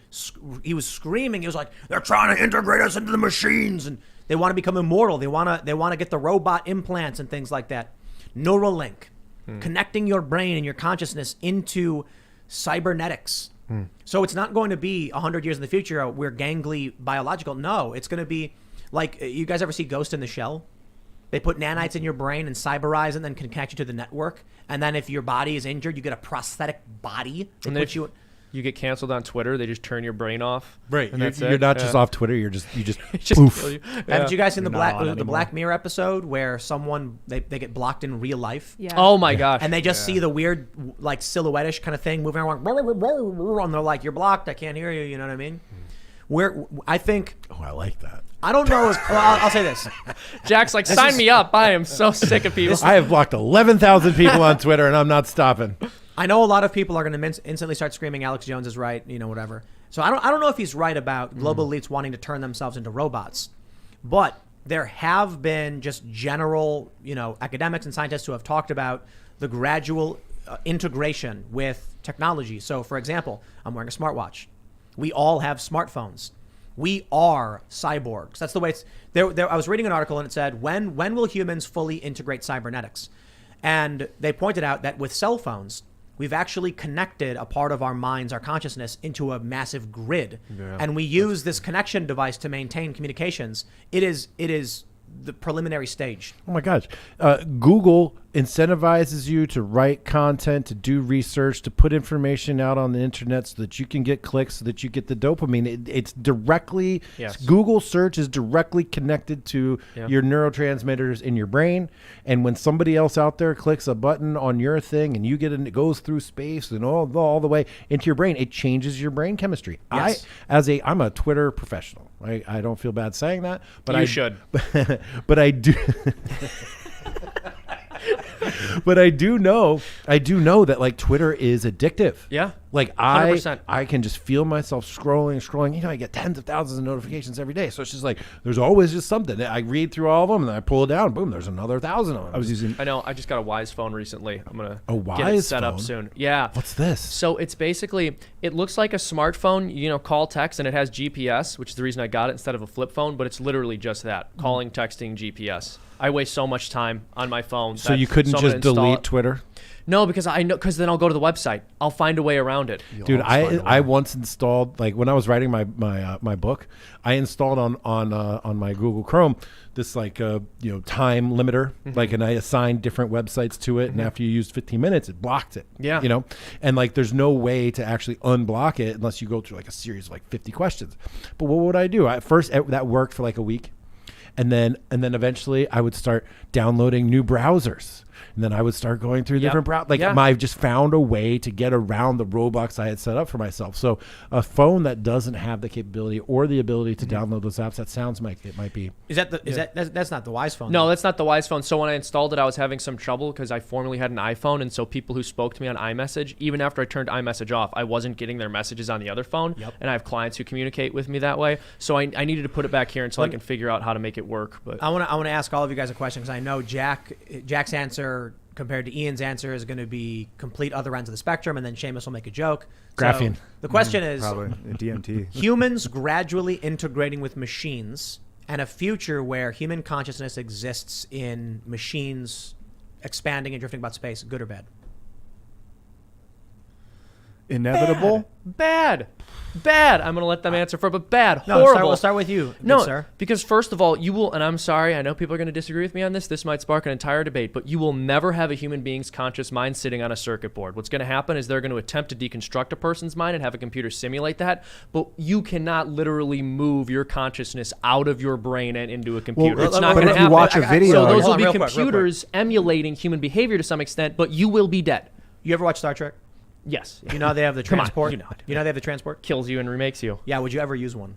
He was screaming. He was like, "They're trying to integrate us into the machines, and they want to become immortal. They want to get the robot implants and things like that. Neuralink, connecting your brain and your consciousness into cybernetics." So it's not going to be 100 years in the future. We're gangly biological. No, it's going to be like, you guys ever see Ghost in the Shell? They put nanites in your brain and cyberize and then can connect you to the network. And then if your body is injured, you get a prosthetic body. They And put you. You get canceled on Twitter. They just turn your brain off. Right. And that's You're it. not just off Twitter. You just Just poof. kill you. Haven't you guys seen the Not on anymore. Black Mirror episode where someone they get blocked in real life? Yeah. Oh my gosh. And they just see the weird, like, silhouette-ish kind of thing moving around, and they're like, "You're blocked. I can't hear you." You know what I mean? I think, Oh, I like that. I don't know. I'll say this. Jack's like, sign me up. I am so sick of people. I have blocked 11,000 people on Twitter, and I'm not stopping. I know a lot of people are going to instantly start screaming, "Alex Jones is right," whatever. So I don't know if he's right about global elites wanting to turn themselves into robots, but there have been just general, academics and scientists who have talked about the gradual integration with technology. So, for example, I'm wearing a smartwatch. We all have smartphones. We are cyborgs. That's the way it's there. I was reading an article and it said, when will humans fully integrate cybernetics? And they pointed out that with cell phones, we've actually connected a part of our minds, our consciousness, into a massive grid. Yeah. And we use this connection device to maintain communications. It is the preliminary stage. Oh my gosh. Google incentivizes you to write content, to do research, to put information out on the internet so that you can get clicks, so that you get the dopamine. It's directly, Yes. Google search is directly connected to your neurotransmitters in your brain. And when somebody else out there clicks a button on your thing and you get it goes through space and all the way into your brain, it changes your brain chemistry. Yes. I'm a Twitter professional. I don't feel bad saying that, but You I should. but I do. But I do know that like Twitter is addictive. Yeah. Like 100%. I can just feel myself scrolling. You know, I get tens of thousands of notifications every day. So it's just like, there's always just something. I read through all of them and then I pull it down. Boom, there's another 1,000 of them. I know. I just got a Wise phone recently. I'm going A to get it Wise set up phone? soon. Yeah. What's this? So it's basically, it looks like a smartphone, you know, call, text, and it has GPS, which is the reason I got it instead of a flip phone, but it's literally just that, calling, texting, GPS. I waste so much time on my phone. So you couldn't just delete Twitter? No, because then I'll go to the website. I'll find a way around it. Dude, I once installed, like when I was writing my book, I installed on my Google Chrome this like time limiter, like, and I assigned different websites to it, and after you used 15 minutes, it blocked it. Yeah. You know, and like there's no way to actually unblock it unless you go through like a series of like 50 questions. But what would I do? At first, that worked for like a week, and then eventually I would start downloading new browsers. And then I would start going through different browsers. Like I've just found a way to get around the roadblocks I had set up for myself. So a phone that doesn't have the capability or the ability to download those apps, that sounds like it might be. That's not the Wise phone? No, though. that's not the Wise phone. So when I installed it, I was having some trouble because I formerly had an iPhone, and so people who spoke to me on iMessage, even after I turned iMessage off, I wasn't getting their messages on the other phone. Yep. And I have clients who communicate with me that way. So I needed to put it back here until I can figure out how to make it work. But I want to ask all of you guys a question because I know Jack's answer compared to Ian's answer is going to be complete other ends of the spectrum, and then Seamus will make a joke. Graphene. So the question is, Probably DMT. humans gradually integrating with machines and a future where human consciousness exists in machines expanding and drifting about space, good or bad? Inevitable. Bad. I'm going to let them answer for it, but bad. No, Horrible. we'll start with you, No, good sir. because first of all, you will, and I'm sorry, I know people are going to disagree with me on this. This might spark an entire debate, but you will never have a human being's conscious mind sitting on a circuit board. What's going to happen is they're going to attempt to deconstruct a person's mind and have a computer simulate that, but you cannot literally move your consciousness out of your brain and into a computer. It's not but going to if you happen. watch a video, So those Hold will on, be real quick. computers emulating human behavior to some extent, but you will be dead. You ever watch Star Trek? Yes. You know they have the Come on, transport. you know it. They have the transport. Kills you and remakes you. Yeah. Would you ever use one?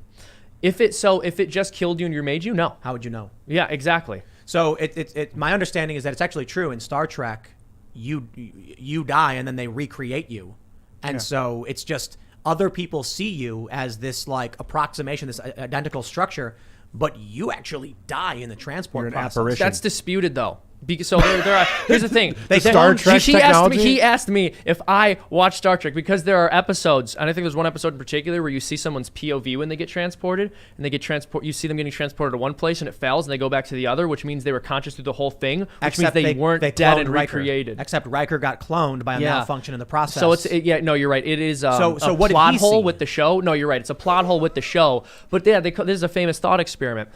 If it just killed you and remade you, no. How would you know? Yeah, exactly. So my understanding is that it's actually true in Star Trek. You die and then they recreate you, and so it's just other people see you as this like approximation, this identical structure, but you actually die in the transport You're an process. apparition. That's disputed though. So here's the thing. Star Trek technology? He asked me if I watch Star Trek because there are episodes, and I think there's one episode in particular where you see someone's POV when they get transported, and they get you see them getting transported to one place and it fails, and they go back to the other, which means they were conscious through the whole thing, which means they weren't dead cloned and Riker. recreated. Except Riker got cloned by a malfunction in the process. So no, you're right. It is So a what did plot he hole see? with the show. No, you're right. It's a plot hole with the show. But yeah, this is a famous thought experiment.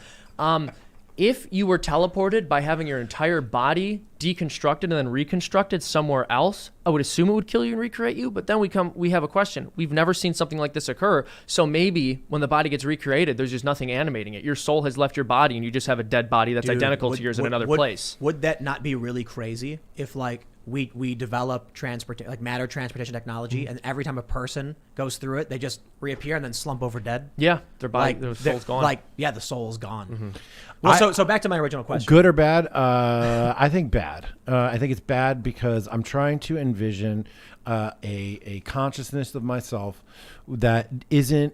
If you were teleported by having your entire body deconstructed and then reconstructed somewhere else, I would assume it would kill you and recreate you. But then we have a question. We've never seen something like this occur. So maybe when the body gets recreated, there's just nothing animating it. Your soul has left your body and you just have a dead body that's identical to yours in another place. Would that not be really crazy if like we develop matter transportation technology, and every time a person goes through it, they just reappear and then slump over dead? Yeah, their soul's gone. The soul's gone. Well, so back to my original question. Good or bad? I think bad. I think it's bad because I'm trying to envision a consciousness of myself that isn't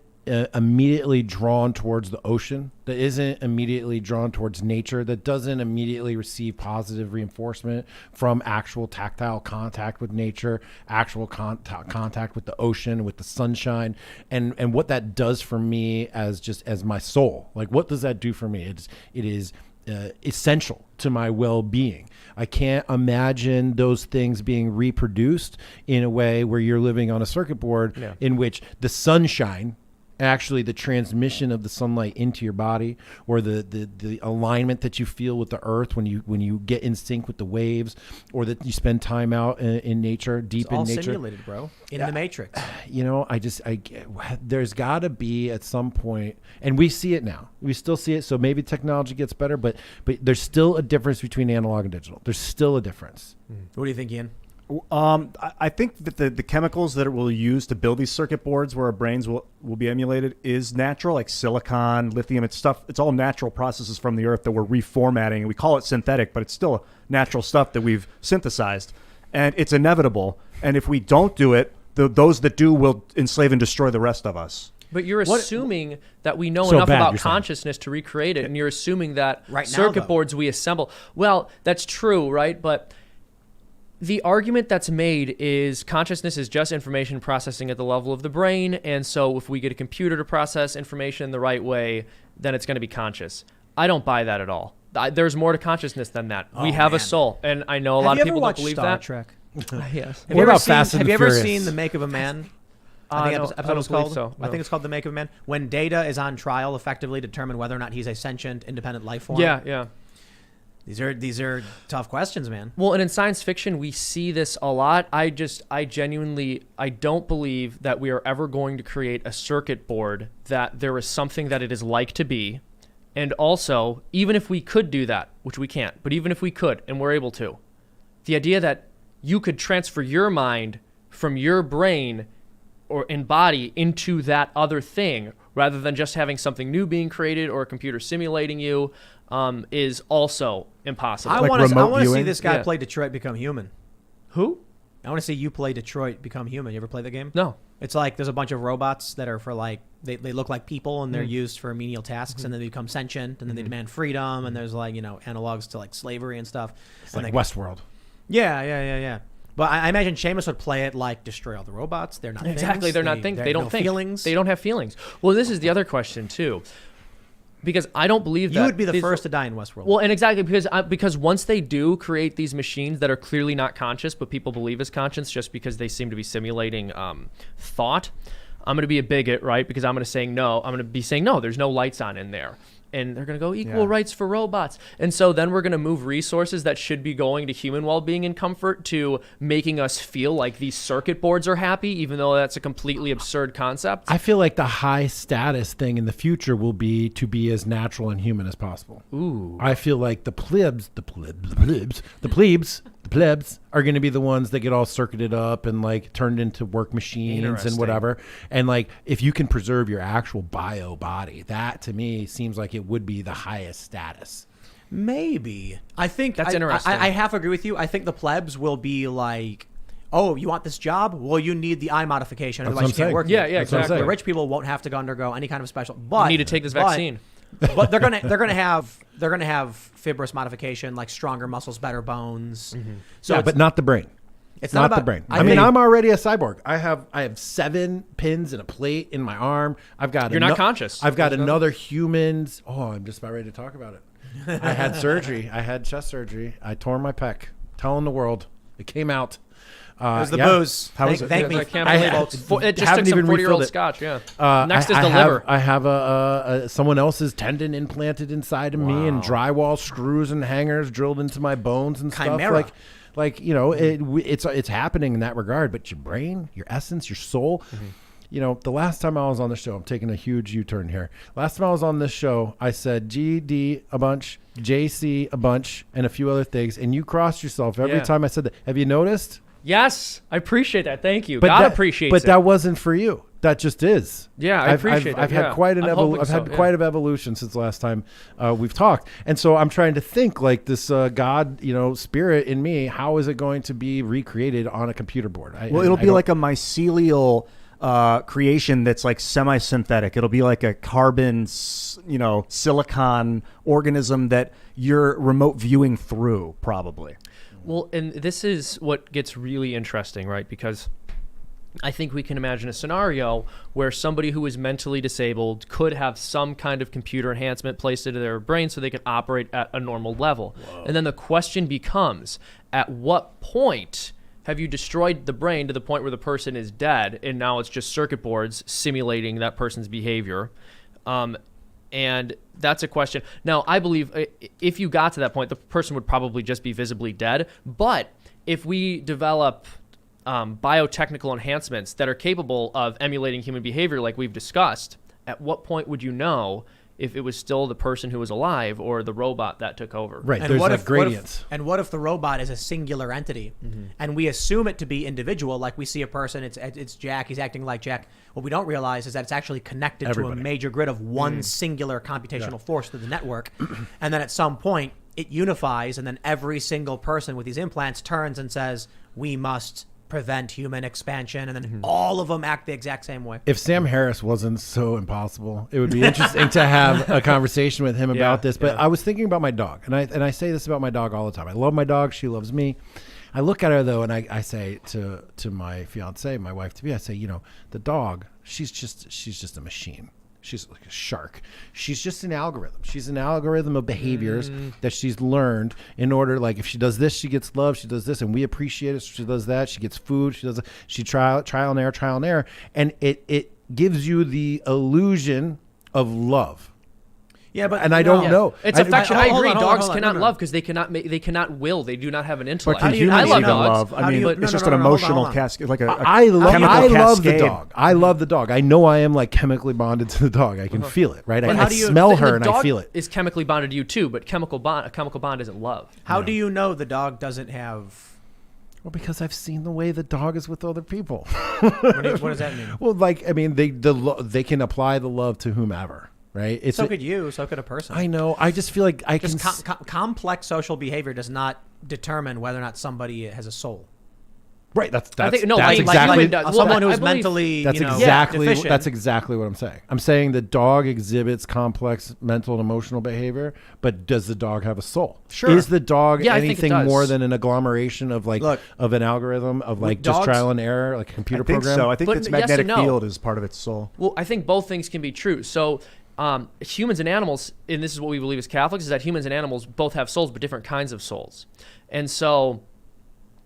immediately drawn towards the ocean, that isn't immediately drawn towards nature, that doesn't immediately receive positive reinforcement from actual tactile contact with nature, actual contact with the ocean, with the sunshine, and what that does for me as my soul. Like, what does that do for me? It is essential to my well-being. I can't imagine those things being reproduced in a way where you're living on a circuit board in which the sunshine, actually the transmission of the sunlight into your body, or the alignment that you feel with the earth when you get in sync with the waves, or that you spend time out in nature, deep It's in all nature. simulated, bro, in the Matrix. You know, there's got to be at some point, and we see it now. We still see it. So maybe technology gets better, but there's still a difference between analog and digital. There's still a difference. What do you think, Ian? I think that the chemicals that it will use to build these circuit boards where our brains will be emulated is natural, like silicon, lithium. It's all natural processes from the earth that we're reformatting. We call it synthetic, but it's still natural stuff that we've synthesized. And it's inevitable. And if we don't do it, those that do will enslave and destroy the rest of us. But you're assuming that we know So enough bad, about you're saying. consciousness to recreate it, and you're assuming that Right now, circuit though. boards we assemble. Well, that's true, right? But the argument that's made is consciousness is just information processing at the level of the brain, and so if we get a computer to process information the right way, then it's going to be conscious. I don't buy that at all. There's more to consciousness than that. We have a man. soul, and I know a lot of people don't believe Star that. Trek? Yes. Have What you ever about seen, Fast and Have the you ever Furious? seen The Make of a Man? I think No, episode I don't was believe called. so, I no. think it's called The Make of a Man. When Data is on trial, effectively to determine whether or not he's a sentient, independent life form. Yeah. These are tough questions, man. Well, and in science fiction, we see this a lot. I genuinely don't believe that we are ever going to create a circuit board that there is something that it is like to be. And also, even if we could do that, which we can't, but even if we could and we're able to, the idea that you could transfer your mind from your brain or in body into that other thing rather than just having something new being created or a computer simulating you is also impossible. Like I want to see viewing? this guy Yeah. play Detroit Become Human. Who? I want to see you play Detroit Become Human. You ever play the game? No. It's like there's a bunch of robots that are for like they look like people and they're used for menial tasks and then they become sentient and then they demand freedom and there's like analogs to like slavery and stuff. It's And like they- Westworld. Yeah. But I imagine Seamus would play it like destroy all the robots. They're not Exactly. things. They're not things. They don't no think. feelings. They don't have feelings. Well, this is the other question too, because I don't believe that You would be the these- first to die in Westworld. Well, and exactly because once they do create these machines that are clearly not conscious, but people believe is conscious just because they seem to be simulating thought, I'm going to be a bigot, right? Because I'm going to be saying no. There's no lights on in there. And they're going to go equal rights for robots. And so then we're going to move resources that should be going to human well-being and comfort to making us feel like these circuit boards are happy, even though that's a completely absurd concept. I feel like the high status thing in the future will be to be as natural and human as possible. Ooh. I feel like the plebs are going to be the ones that get all circuited up and like turned into work machines and Interesting. whatever. And like, if you can preserve your actual bio body, that to me seems like it would be the highest status. Maybe. I think That's I- interesting. I half agree with you. I think the plebs will be like, oh, you want this job? Well, you need the eye modification. That's Otherwise, what you I'm saying. can't work. Yeah, here. yeah, That's what I'm exactly. saying. The rich people won't have to undergo any kind of special. But You need to take this vaccine. But they're gonna have fibrous modification, like stronger muscles, better bones. So Yeah, it's, but not the brain. it's Not not the about brain. I I mean, think- I'm already a cyborg. I have 7 pins and a plate in my arm. I've got. You're not conscious. I've got another human's. Oh, I'm just about ready to talk about it. I had surgery. I had chest surgery. I tore my pec. Telling the world, it came out. It was the booze. How was Thank- it? thank I me. can't I believe had- it just haven't took some even 40-year-old refilled it. scotch. Yeah. Uh, Next is I the have, liver. I have someone else's tendon implanted inside of me, and drywall screws and hangers drilled into my bones and Chimera. stuff. Like it's happening in that regard. But your brain, your essence, your soul. The last time I was on the show, I'm taking a huge U-turn here. Last time I was on this show, I said GD a bunch, JC a bunch, and a few other things, and you crossed yourself every Yeah. time I said that. Have you noticed? Yes, I appreciate that. Thank you. God that, appreciates but it. that wasn't for you. That just is. Yeah, I appreciate I've that, had yeah. quite an I'm hoping I've had so, yeah. quite an evolution since the last time we've talked, and so I'm trying to think like this God, spirit in me. How is it going to be recreated on a computer board? It'll be like a mycelial creation that's like semi-synthetic. It'll be like a carbon, silicon organism that you're remote viewing through, probably. Well, and this is what gets really interesting, right? Because I think we can imagine a scenario where somebody who is mentally disabled could have some kind of computer enhancement placed into their brain so they can operate at a normal level. And then the question becomes, at what point have you destroyed the brain to the point where the person is dead and now it's just circuit boards simulating that person's behavior? And that's a question. Now, I believe if you got to that point, the person would probably just be visibly dead. But if we develop biotechnical enhancements that are capable of emulating human behavior like we've discussed, at what point would you know if it was still the person who was alive or the robot that took over? right. And There's what like if gradients. what if the robot is a singular entity, and we assume it to be individual? Like we see a person, it's Jack. He's acting like Jack. What we don't realize is that it's actually connected to Everybody. a major grid of one singular computational force through the network, and then at some point it unifies, and then every single person with these implants turns and says, "We must prevent human expansion, and then all of them act the exact same way. If Sam Harris wasn't so impossible, it would be interesting to have a conversation with him about this. But I was thinking about my dog, and I say this about my dog all the time. I love my dog. She loves me. I look at her though, and I say to my fiance, my wife to be, I say, you know, the dog, she's just a machine. She's like a shark. She's just an algorithm. She's an algorithm of behaviors that she's learned in order, like if she does this, she gets love. She does this, and we appreciate it. So she does that. She gets food. She trial and error. And it gives you the illusion of love. Yeah, but and I don't know. It's affection. I agree. Dogs hold on, cannot no. love because they cannot will. They do not have an But intellect. can humans I love even dogs. love? I mean, it's just an emotional cascade, like a I love the cascade. dog. I love the dog. I know I am like chemically bonded to the dog. I can feel it, right? I smell her and I feel it. Is chemically bonded to you too, but a chemical bond isn't love. How do you know the dog doesn't have? Well, because I've seen the way the dog is with other people. What does that mean? Well, like I mean, they can apply the love to whomever. Right. So could you. So could a person. I know. I just feel like complex social behavior does not determine whether or not somebody has a soul. Right. That's exactly. Someone who's mentally. That's exactly what I'm saying. I'm saying the dog exhibits complex mental and emotional behavior, but does the dog have a soul? Sure. Is the dog anything does. more than an agglomeration of of an algorithm of like just trial and error, like a computer program? So I think But its yes magnetic and no. field is part of its soul. Well, I think both things can be true. So humans and animals, and this is what we believe as Catholics, is that humans and animals both have souls, but different kinds of souls. And so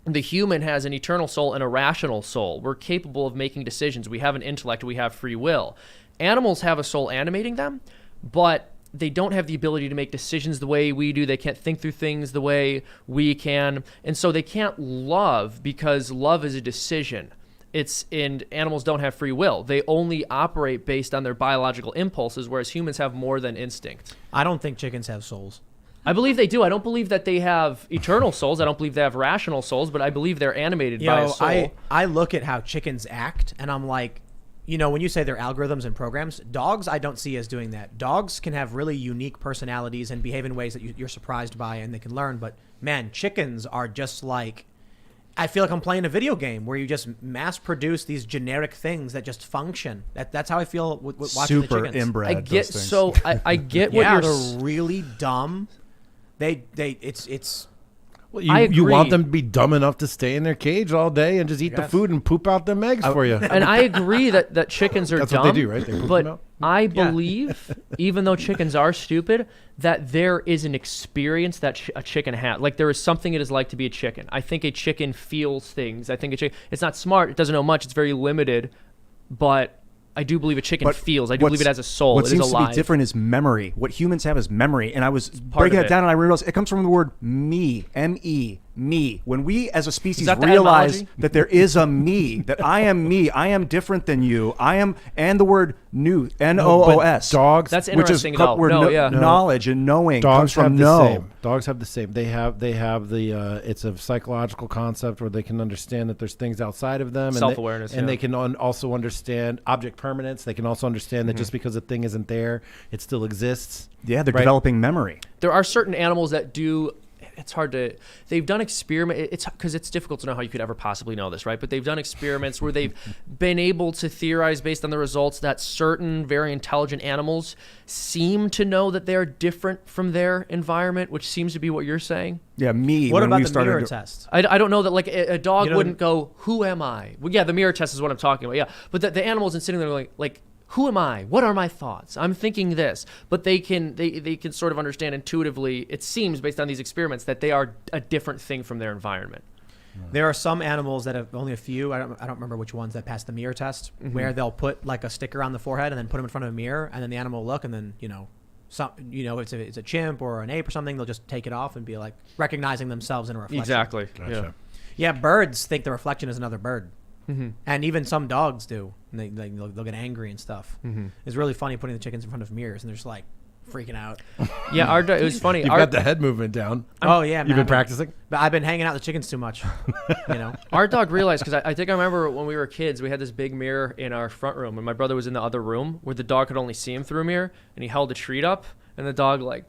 the human has an eternal soul and a rational soul. We're capable of making decisions. We have an intellect. We have free will. Animals have a soul animating them, but they don't have the ability to make decisions the way we do. They can't think through things the way we can. And so they can't love because love is a decision. And animals don't have free will. They only operate based on their biological impulses, whereas humans have more than instinct. I don't think chickens have souls. I believe they do. I don't believe that they have eternal souls. I don't believe they have rational souls, but I believe they're animated by a soul. I look at how chickens act, and I'm like, you know, when you say they're algorithms and programs, dogs I don't see as doing that. Dogs can have really unique personalities and behave in ways that you're surprised by, and they can learn. But man, chickens are just like, I feel like I'm playing a video game where you just mass produce these generic things that just function. That's how I feel with watching the chickens. Super inbred. I get those things. so I get what you're. They're really dumb. It's. Well, I you want agree. them to be dumb enough to stay in their cage all day and just eat the food and poop out them eggs for you. And I agree that chickens are That's dumb. what they do, right? They poop them But out. I believe, even though chickens are stupid, that there is an experience that a chicken has. Like there is something it is like to be a chicken. I think a chicken feels things. I think it's not smart. It doesn't know much. It's very limited. But I do believe a chicken feels. I do believe it has a soul. What it seems is to alive. be different is memory. What humans have is memory. And I was part breaking of it it. down, and I realized it comes from the word me, M-E, me. When we as a species that the realize etymology? that there is a me, that I am different than you, and the word new, N-O-O-S. Dogs. That's which is interesting, though. where knowledge and knowing comes Dogs have from the know. same. Dogs have the same. They have the. It's a psychological concept where they can understand that there's things outside of them. Self-awareness, and they yeah. can also understand object permanence. They can also understand that just because a thing isn't there, it still exists. Yeah, they're Right. developing memory. There are certain animals that do. It's hard to. They've done experiment. It's because it's difficult to know how you could ever possibly know this, right? But they've done experiments where they've been able to theorize based on the results that certain very intelligent animals seem to know that they are different from their environment, which seems to be what you're saying. Yeah, me. What when about we the started mirror to- test? I don't know that like a dog You know- wouldn't go, "Who am I?" Well, yeah, the mirror test is what I'm talking about. Yeah, but the animal isn't sitting there like. Who am I? What are my thoughts? I'm thinking this, but they can sort of understand intuitively. It seems based on these experiments that they are a different thing from their environment. There are some animals that have only a few. I don't remember which ones that pass the mirror test, where they'll put like a sticker on the forehead and then put them in front of a mirror, and then the animal will look, and then it's a chimp or an ape or something. They'll just take it off and be like recognizing themselves in a reflection. Exactly. Gotcha. Yeah, birds think the reflection is another bird. And even some dogs do. And they'll get angry and stuff. It's really funny putting the chickens in front of mirrors, and they're just like freaking out. Yeah, it was funny. You've got the head movement down. Oh yeah, man. You've been practicing? But I've been hanging out with the chickens too much. Our dog realized, because I think I remember when we were kids, we had this big mirror in our front room, and my brother was in the other room where the dog could only see him through a mirror, and he held a treat up, and the dog like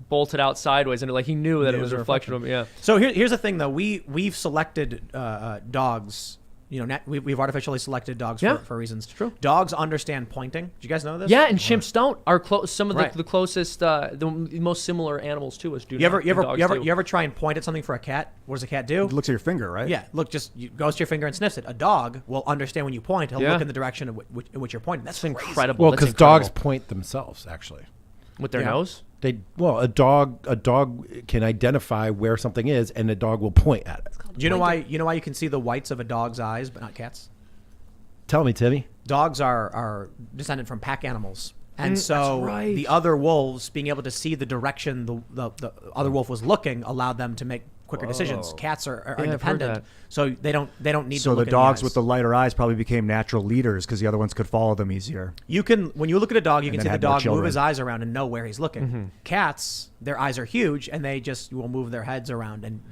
bolted out sideways, and like he knew that it was a reflection of him. Yeah. So here's the thing, though. We've selected dogs. We've artificially selected dogs for reasons. True. Dogs understand pointing. Do you guys know this? Yeah, and chimps don't. Are some of the closest, the most similar animals to us do. You ever try and point at something for a cat? What does a cat do? It looks at your finger, right? Yeah. Look, just goes to your finger and sniffs it. A dog will understand when you point. He'll look in the direction in which you're pointing. That's incredible. Well, because dogs point themselves, actually. With their nose? A dog can identify where something is, and a dog will point at it. Do you know why you can see the whites of a dog's eyes but not cats? Tell me, Timmy. Dogs are descended from pack animals. And so the other wolves being able to see the direction the other wolf was looking allowed them to make quicker decisions. Cats are independent, so they don't need to look in the eyes. So the dogs with the lighter eyes probably became natural leaders because the other ones could follow them easier. When you look at a dog, you can see the dog move his eyes around and know where he's looking. Cats, their eyes are huge and they just will move their heads around and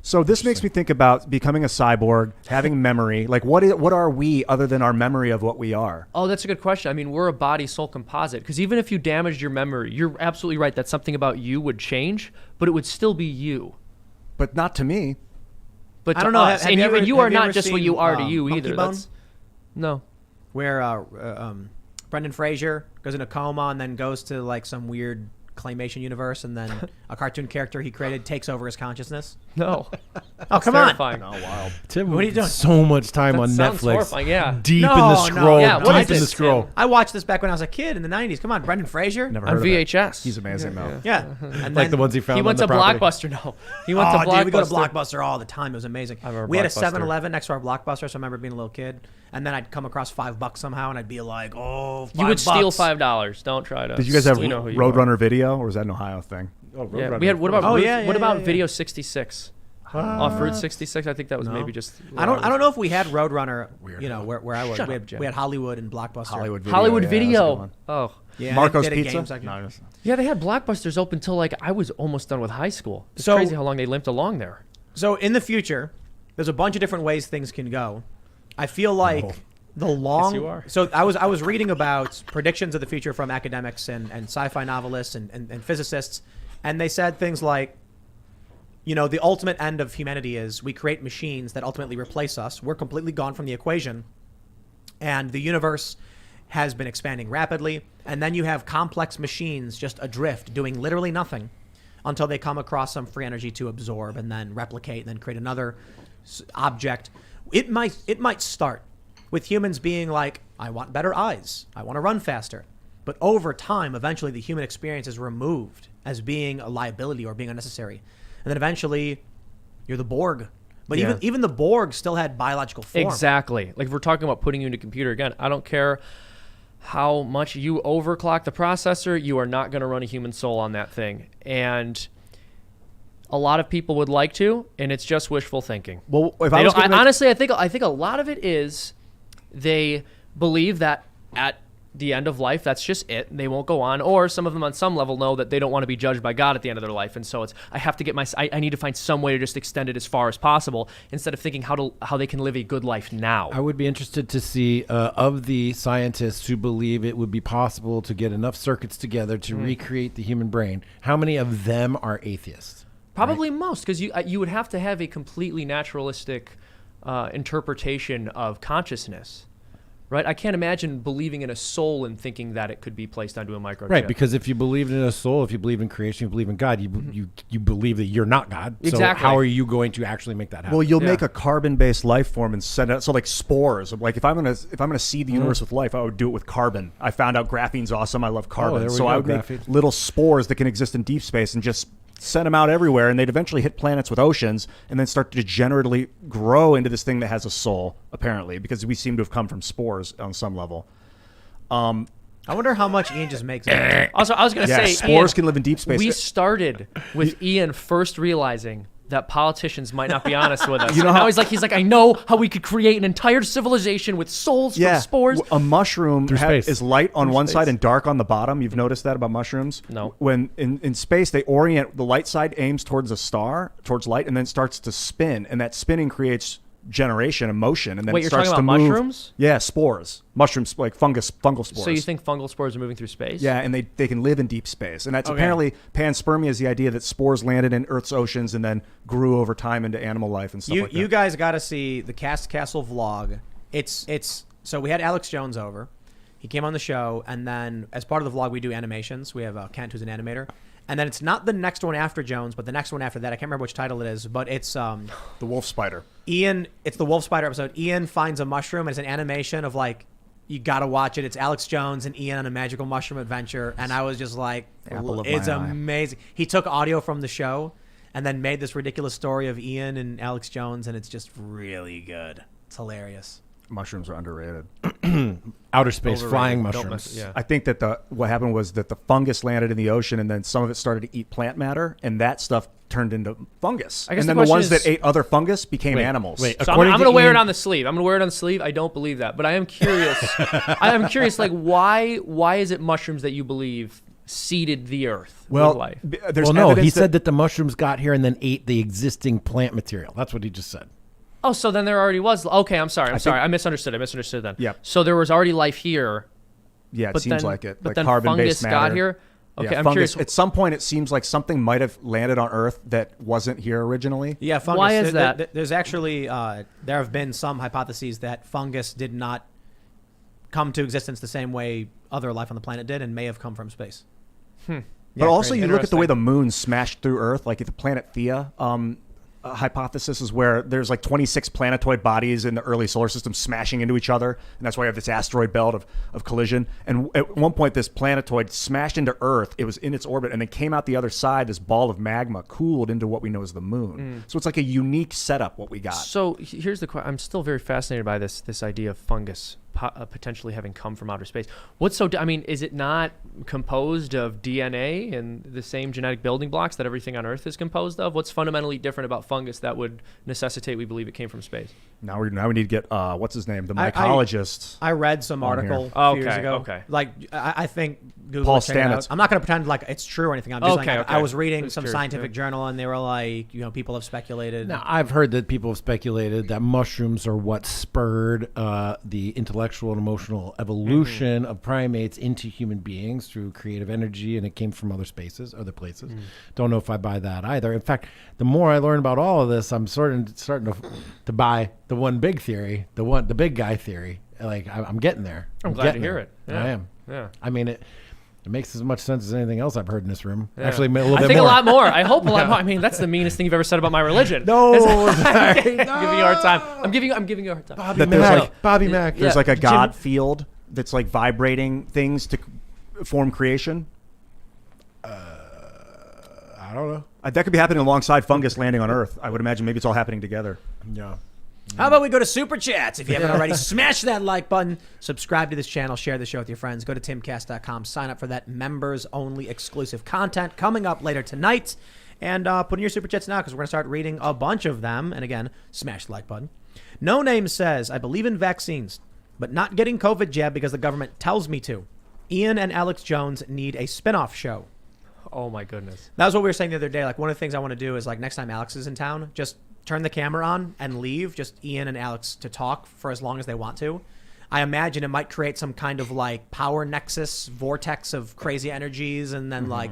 So this makes me think about becoming a cyborg, having memory. Like what are we other than our memory of what we are? Oh, that's a good question. I mean, we're a body soul composite because even if you damaged your memory, you're absolutely right that something about you would change, but it would still be you. But not to me. But I don't know. Us. And you are not just what you are to you either. No. Where Brendan Fraser goes in a coma and then goes to like some weird claymation universe, and then a cartoon character he created takes over his consciousness. No. Oh, come terrifying. on. Oh, wild. Tim, what are you doing? So much time that on sounds Netflix. Horrifying, yeah. Deep in the scroll. Yeah, deep in the scroll. I watched this back when I was a kid in the 90s. Come on, Brendan Fraser. Never on heard VHS. Of it. He's amazing though. Yeah. And Like the ones he found. He went to Blockbuster. No, he went to Blockbuster. Dude, we go to Blockbuster all the time. It was amazing. We had a Blockbuster. 7-Eleven next to our Blockbuster, so I remember being a little kid. And then I'd come across $5 somehow, and I'd be like, "Oh, $5." You would steal $5. Don't try to. Did you guys have We know who you Roadrunner Video, or was that an Ohio thing? Oh, Yeah, we had. What about? What about Video 66? Off Route 66. I think that was maybe just. I don't know if we had Roadrunner. Where I was. Shut We up, Jim. had Hollywood and Blockbuster. Hollywood Video. Oh. Yeah, Marco's they did a Pizza. game section. No, Yeah, they had Blockbusters open till like I was almost done with high school. It's So- crazy how long they limped along there. So in the future, there's a bunch of different ways things can go. I feel like the long. Yes, you are. So I was reading about predictions of the future from academics and sci-fi novelists and physicists, and they said things like, the ultimate end of humanity is we create machines that ultimately replace us. We're completely gone from the equation, and the universe has been expanding rapidly, and then you have complex machines just adrift, doing literally nothing until they come across some free energy to absorb and then replicate and then create another object. It might start with humans being like, I want better eyes. I want to run faster. But over time, eventually the human experience is removed as being a liability or being unnecessary. And then eventually you're the Borg. But even the Borg still had biological form. Exactly. Like if we're talking about putting you in a computer again, I don't care how much you overclock the processor, you are not going to run a human soul on that thing. And a lot of people would like to, and it's just wishful thinking. Well, if honestly, I think a lot of it is they believe that at the end of life, that's just it. They won't go on. Or some of them on some level know that they don't want to be judged by God at the end of their life. And so it's, I have to get I need to find some way to just extend it as far as possible instead of thinking how they can live a good life now. I would be interested to see of the scientists who believe it would be possible to get enough circuits together to recreate the human brain, how many of them are atheists? Probably most, because you would have to have a completely naturalistic interpretation of consciousness. Right, I can't imagine believing in a soul and thinking that it could be placed onto a microchip. Right, because if you believe in a soul, if you believe in creation, you believe in God, you believe that you're not God. Exactly. So how are you going to actually make that happen? Well, you'll make a carbon-based life form and send it. So like spores. Like if I'm gonna seed the universe with life, I would do it with carbon. I found out graphene's awesome. I love carbon, so I would make little spores that can exist in deep space and just send them out everywhere, and they'd eventually hit planets with oceans and then start to degenerately grow into this thing that has a soul, apparently, because we seem to have come from spores on some level. I wonder how much Ian just makes. Also, I was going to say, spores Ian, can live in deep space. We started with Ian first realizing that politicians might not be honest with us. Now he's like, I know how we could create an entire civilization with souls from spores. A mushroom is light on one space. side and dark on the bottom. You've noticed that about mushrooms? No. When in space, they orient, the light side aims towards a star, towards light, and then starts to spin. And that spinning creates generation and motion, and then Wait, it you're starts talking to about move. mushrooms? Yeah, spores, mushrooms like fungal spores. So you think fungal spores are moving through space? Yeah, and they can live in deep space, and that's Okay. apparently panspermia is the idea that spores landed in Earth's oceans and then grew over time into animal life and stuff like that. You guys got to see the Cast Castle vlog. It's so we had Alex Jones over. He came on the show, and then as part of the vlog, we do animations. We have Kent, who's an animator. And then it's not the next one after Jones, but the next one after that. I can't remember which title it is, but it's the wolf spider. Ian. It's the wolf spider episode. Ian finds a mushroom, and it's an animation of like, you gotta watch it. It's Alex Jones and Ian on a magical mushroom adventure, and I was just like, Apple of it's my eye. amazing. He took audio from the show, and then made this ridiculous story of Ian and Alex Jones, and it's just really good. It's hilarious. Mushrooms are underrated. Outer space Overrated. flying Don't mushrooms. yeah. I think that what happened was that the fungus landed in the ocean, and then some of it started to eat plant matter, and that stuff turned into fungus. I guess and the then the ones question is- that ate other fungus became Wait, animals. wait. So I'm According going to to wear it Ian- on the sleeve. I'm going to wear it on the sleeve. I don't believe that, but I am curious. I am curious, like, why is it mushrooms that you believe seeded the earth with Well, life? there's Well, no, he evidence said that the mushrooms got here and then ate the existing plant material. That's what he just said. Oh, so then there already was. Okay, I'm sorry. think- I misunderstood. I misunderstood then. Yep. So there was already life here. Yeah, it but seems then, like it. But Like then carbon-based fungus matter. got here. Okay, Yeah, I'm fungus. curious. At some point, it seems like something might have landed on Earth that wasn't here originally. Yeah, fungus. Why is that? There's actually there have been some hypotheses that fungus did not come to existence the same way other life on the planet did, and may have come from space. But also, crazy. you look at the way Interesting. the moon smashed through Earth, like the planet Theia. Hypothesis is where there's like 26 planetoid bodies in the early solar system smashing into each other, and that's why you have this asteroid belt of collision. And at one point, this planetoid smashed into Earth. It was in its orbit, and then came out the other side. This ball of magma cooled into what we know as the moon. So it's like a unique setup. What we got. So here's the question. I'm still very fascinated by this idea of fungus potentially having come from outer space. What's so? I mean, is it not composed of DNA and the same genetic building blocks that everything on Earth is composed of? What's fundamentally different about fungus that would necessitate we believe it came from space? Now we need to get what's his name, the I- mycologist. I read some On here. article a few years Okay, ago. okay. Like I think Google Paul check it out. Stamets. I'm not going to pretend like it's true or anything. I'm just Okay, like okay. I was reading Just some curious, scientific yeah. journal, and they were like, people have speculated. Now, I've heard that people have speculated that mushrooms are what spurred the intellectual and emotional evolution of primates into human beings through creative energy, and it came from other places. Don't know if I buy that either. In fact, the more I learn about all of this, I'm starting to buy the one big theory, the big guy theory. Like I'm getting there. I'm glad to getting hear there. it. Yeah. I am. Yeah. I mean, it makes as much sense as anything else I've heard in this room. Yeah. Actually, a little I bit think more. a lot more. I hope a lot more. I mean, that's the meanest thing you've ever said about my religion. No, I'm giving you a hard time. I'm giving you a hard time. Bobby That there's Mack. like- Bobby Mack. There's Yeah. like a Jim- God field that's like vibrating things to form creation. I don't know. That could be happening alongside fungus landing on Earth. I would imagine maybe it's all happening together. Yeah. How about we go to Superchats? If you haven't already, smash that like button, subscribe to this channel, share the show with your friends. Go to timcast.com, sign up for that members-only exclusive content coming up later tonight. And put in your Superchats now because we're going to start reading a bunch of them. And again, smash the like button. No Name says, I believe in vaccines, but not getting COVID jab because the government tells me to. Ian and Alex Jones need a spin-off show. Oh my goodness. That was what we were saying the other day. Like, one of the things I want to do is, like, next time Alex is in town, just turn the camera on and leave just Ian and Alex to talk for as long as they want to. I imagine it might create some kind of, like, power nexus vortex of crazy energies, and then, like,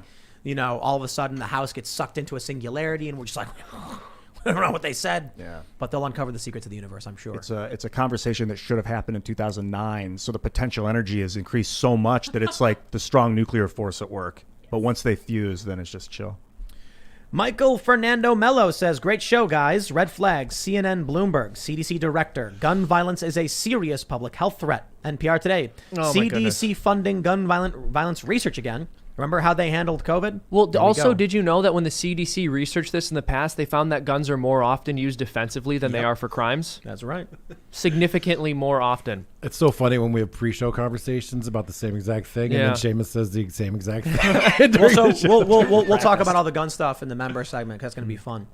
all of a sudden the house gets sucked into a singularity, and we're just like, I don't know what they said. Yeah. But they'll uncover the secrets of the universe, I'm sure. It's a conversation that should have happened in 2009. So the potential energy has increased so much that it's like the strong nuclear force at work. But once they fuse, then it's just chill. Michael Fernando Mello says, great show, guys. Red flags, CNN, Bloomberg, CDC director. Gun violence is a serious public health threat. NPR Today. Oh, my CDC funding gun violence research again. Remember how they handled COVID? Well, There we also, go. did you know that when the CDC researched this in the past, they found that guns are more often used defensively than they are for crimes? That's right. Significantly more often. It's so funny when we have pre-show conversations about the same exact thing, Yeah. and then Seamus says the same exact thing. We'll talk about all the gun stuff in the member segment 'cause that's going to be fun.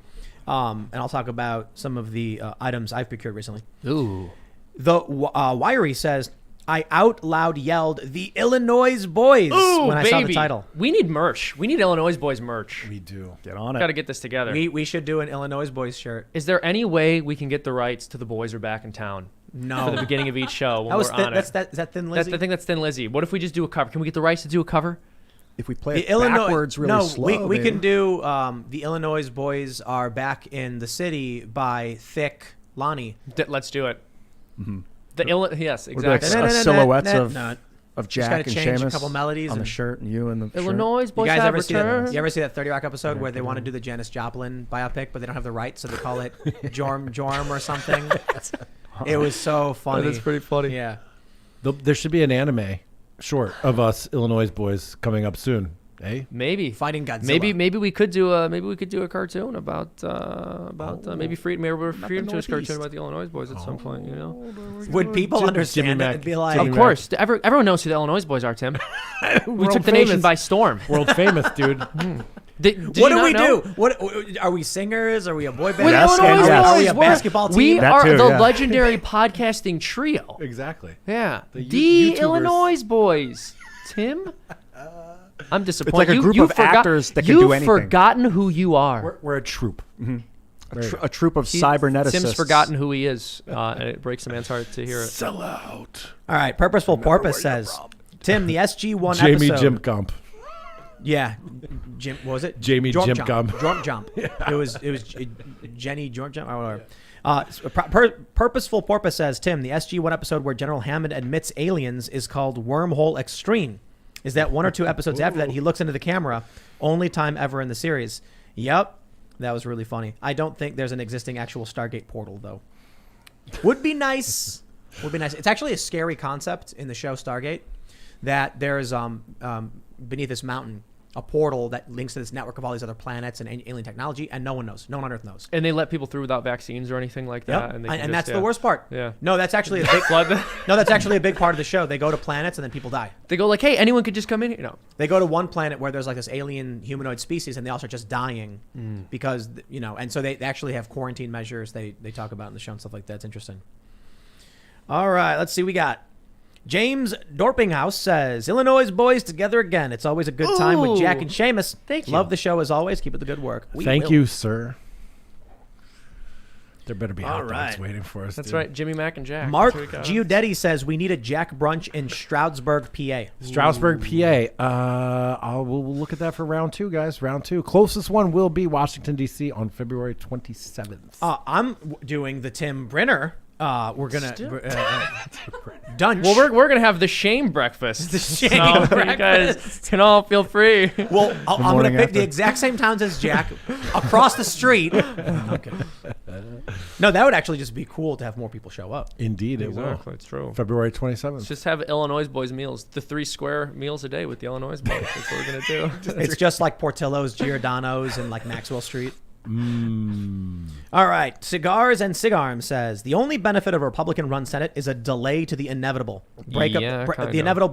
And I'll talk about some of the items I've procured recently. Ooh. The Wiry says, I out loud yelled the Illinois boys when I saw the title. We need merch. We need Illinois boys merch. We do. Get on it. Got to get this together. We should do an Illinois boys shirt. Is there any way we can get the rights to the boys are back in town? No. For the beginning of each show when That was we're on is it. that Thin Lizzy? I think that's Thin Lizzy. What if we just do a cover? Can we get the rights to do a cover? If we play it backwards really slow. We can do the Illinois boys are back in the city by Thick Lonnie. Let's do it. Mm-hmm. Yes, We'll do like exactly. silhouettes of Just Jack gotta and change Seamus a couple melodies on the and- shirt, and you and the Illinois You boys guys have ever see that? returned. You ever see that 30 Rock episode where they want to do the Janis Joplin biopic, but they don't have the rights, so they call it Jorm or something? It was so funny. That's pretty funny. Yeah. There should be an anime short of us Illinois boys coming up soon. Hey, Maybe Fighting Godzilla. Maybe we could do a cartoon about maybe freedom Northeast. cartoon about the Illinois boys at some point. You know, Would people understand it Mac- and be like, Jimmy of course, everyone knows who the Illinois boys are. Tim, we took the nation by storm. world famous, dude. Did what you do we not know? do? What are we singers? Are we a boy band? We're the Yes, Illinois and yes. Are we boys. a basketball team? We That are too, the yeah. legendary podcasting trio. Exactly. Yeah, The the YouTubers. Illinois boys. Tim, I'm disappointed. like a group of actors that can you've do anything. forgotten who you are. We're a troop. a troop of cyberneticists. Tim's forgotten who he is, and it breaks a man's heart to hear it. Sell out. All right. Purposeful Porpoise says, Tim, the SG1 Jamie episode. Jim Gump. Yeah. Jim, what was it? Jamie Jorm Jim Jump. Gump. Jorm Jump. It was Jenny Jorm Jump. Or whatever. Purposeful Porpoise says, Tim, the SG1 episode where General Hammond admits aliens is called Wormhole Extreme. Is that one or two episodes after that he looks into the camera? Only time ever in the series. Yep. That was really funny. I don't think there's an existing actual Stargate portal, though. Would be nice. Would be nice. It's actually a scary concept in the show Stargate that there's beneath this mountain a portal that links to this network of all these other planets and alien technology, and no one knows. No one on Earth knows. And they let people through without vaccines or anything like that. Yep. And, And that's the worst part. Yeah. No, that's actually a big Flood. No, that's actually a big part of the show. They go to planets and then people die. They go like, hey, anyone could just come in here. No. They go to one planet where there's like this alien humanoid species, and they all start just dying because and so they actually have quarantine measures they talk about in the show and stuff like that. It's interesting. All right, let's see. We got James Dorpinghouse says, Illinois boys together again. It's always a good time with Jack and Seamus. Thank you. Love the show as always. Keep it the good work. We Thank will. you, sir. There better be All hot dogs right. waiting for us. That's dude. right. Jimmy Mac and Jack. Mark That's what we got. Giudetti says we need a Jack brunch in Stroudsburg, PA. Stroudsburg, PA. We'll look at that for round 2, guys. Round 2. Closest one will be Washington, D.C. on February 27th. I'm doing the Tim Brenner. We're gonna Dunch. Well, we're gonna have the shame breakfast. The shame You breakfast. guys can all feel free. Well, I'm gonna morning pick after. the exact same towns as Jack across the street. Okay. No, that would actually just be cool to have more people show up. Indeed, it will. Exactly, it's true. February 27th. Let's just have Illinois boys meals, the 3 square meals a day with the Illinois boys. That's what we're gonna do. It's just like Portillo's, Giordano's, and like Maxwell Street. All right. Cigars and Cigarm says the only benefit of a Republican-run Senate is a delay to the inevitable breakup. Yeah, kinda. The inevitable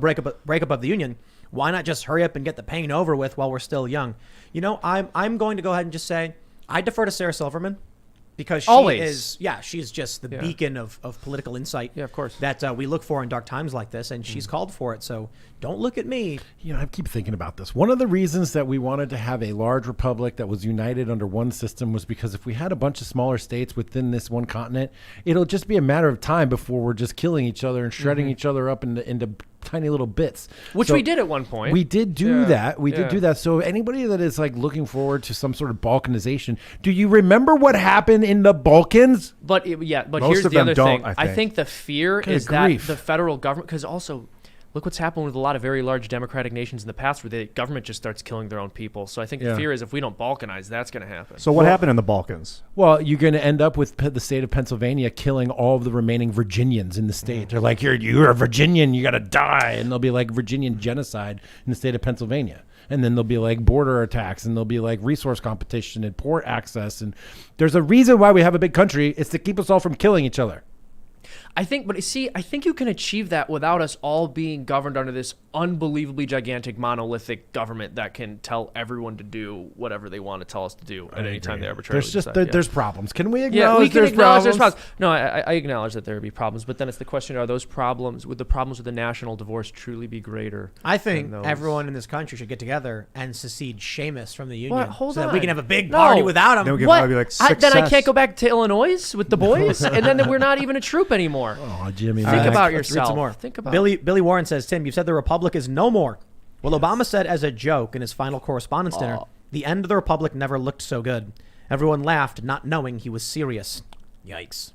breakup of the union. Why not just hurry up and get the pain over with while we're still young? You know, I'm going to go ahead and just say I defer to Sarah Silverman. Because she Always. she's just the Yeah. beacon of political insight. Yeah, of course. That we look for in dark times like this, and she's called for it. So don't look at me. You know, I keep thinking about this. One of the reasons that we wanted to have a large republic that was united under one system was because if we had a bunch of smaller states within this one continent, it'll just be a matter of time before we're just killing each other and shredding each other up into tiny little bits. Which So we did at one point. We did do Yeah, that. We yeah. did do that. So anybody that is like looking forward to some sort of Balkanization, do you remember what happened in the Balkans? But Most here's of the them other don't, thing. I think the fear Good is grief. that the federal government, because also look what's happened with a lot of very large democratic nations in the past where the government just starts killing their own people. So I think Yeah. the fear is if we don't Balkanize, that's going to happen. So what happened in the Balkans? Well, you're going to end up with the state of Pennsylvania killing all of the remaining Virginians in the state. They're like, you're a Virginian, you got to die. And there'll be like Virginian genocide in the state of Pennsylvania. And then there'll be like border attacks, and there'll be like resource competition and port access. And there's a reason why we have a big country. It's to keep us all from killing each other. I think you can achieve that without us all being governed under this unbelievably gigantic monolithic government that can tell everyone to do whatever they want to tell us to do at any time they arbitrarily decide. There's problems. Can we acknowledge yeah, we can there's acknowledge problems? there's problems. No, I acknowledge that there would be problems, but then it's the question: are those problems, would the problems with the national divorce truly be greater? I think than those? everyone in this country should get together and secede Seamus from the union, What? Hold so that on. we can have a big party No. without him. Then we can What? probably be like Then I success. can't go back to Illinois with the boys, and then we're not even a troop anymore. Oh, Jimmy. Think Mac. about Let's read yourself. some more. Think about Billy Warren says, Tim, you've said the Republic is no more. Well, Obama said as a joke in his final correspondence dinner, the end of the Republic never looked so good. Everyone laughed, not knowing he was serious. Yikes.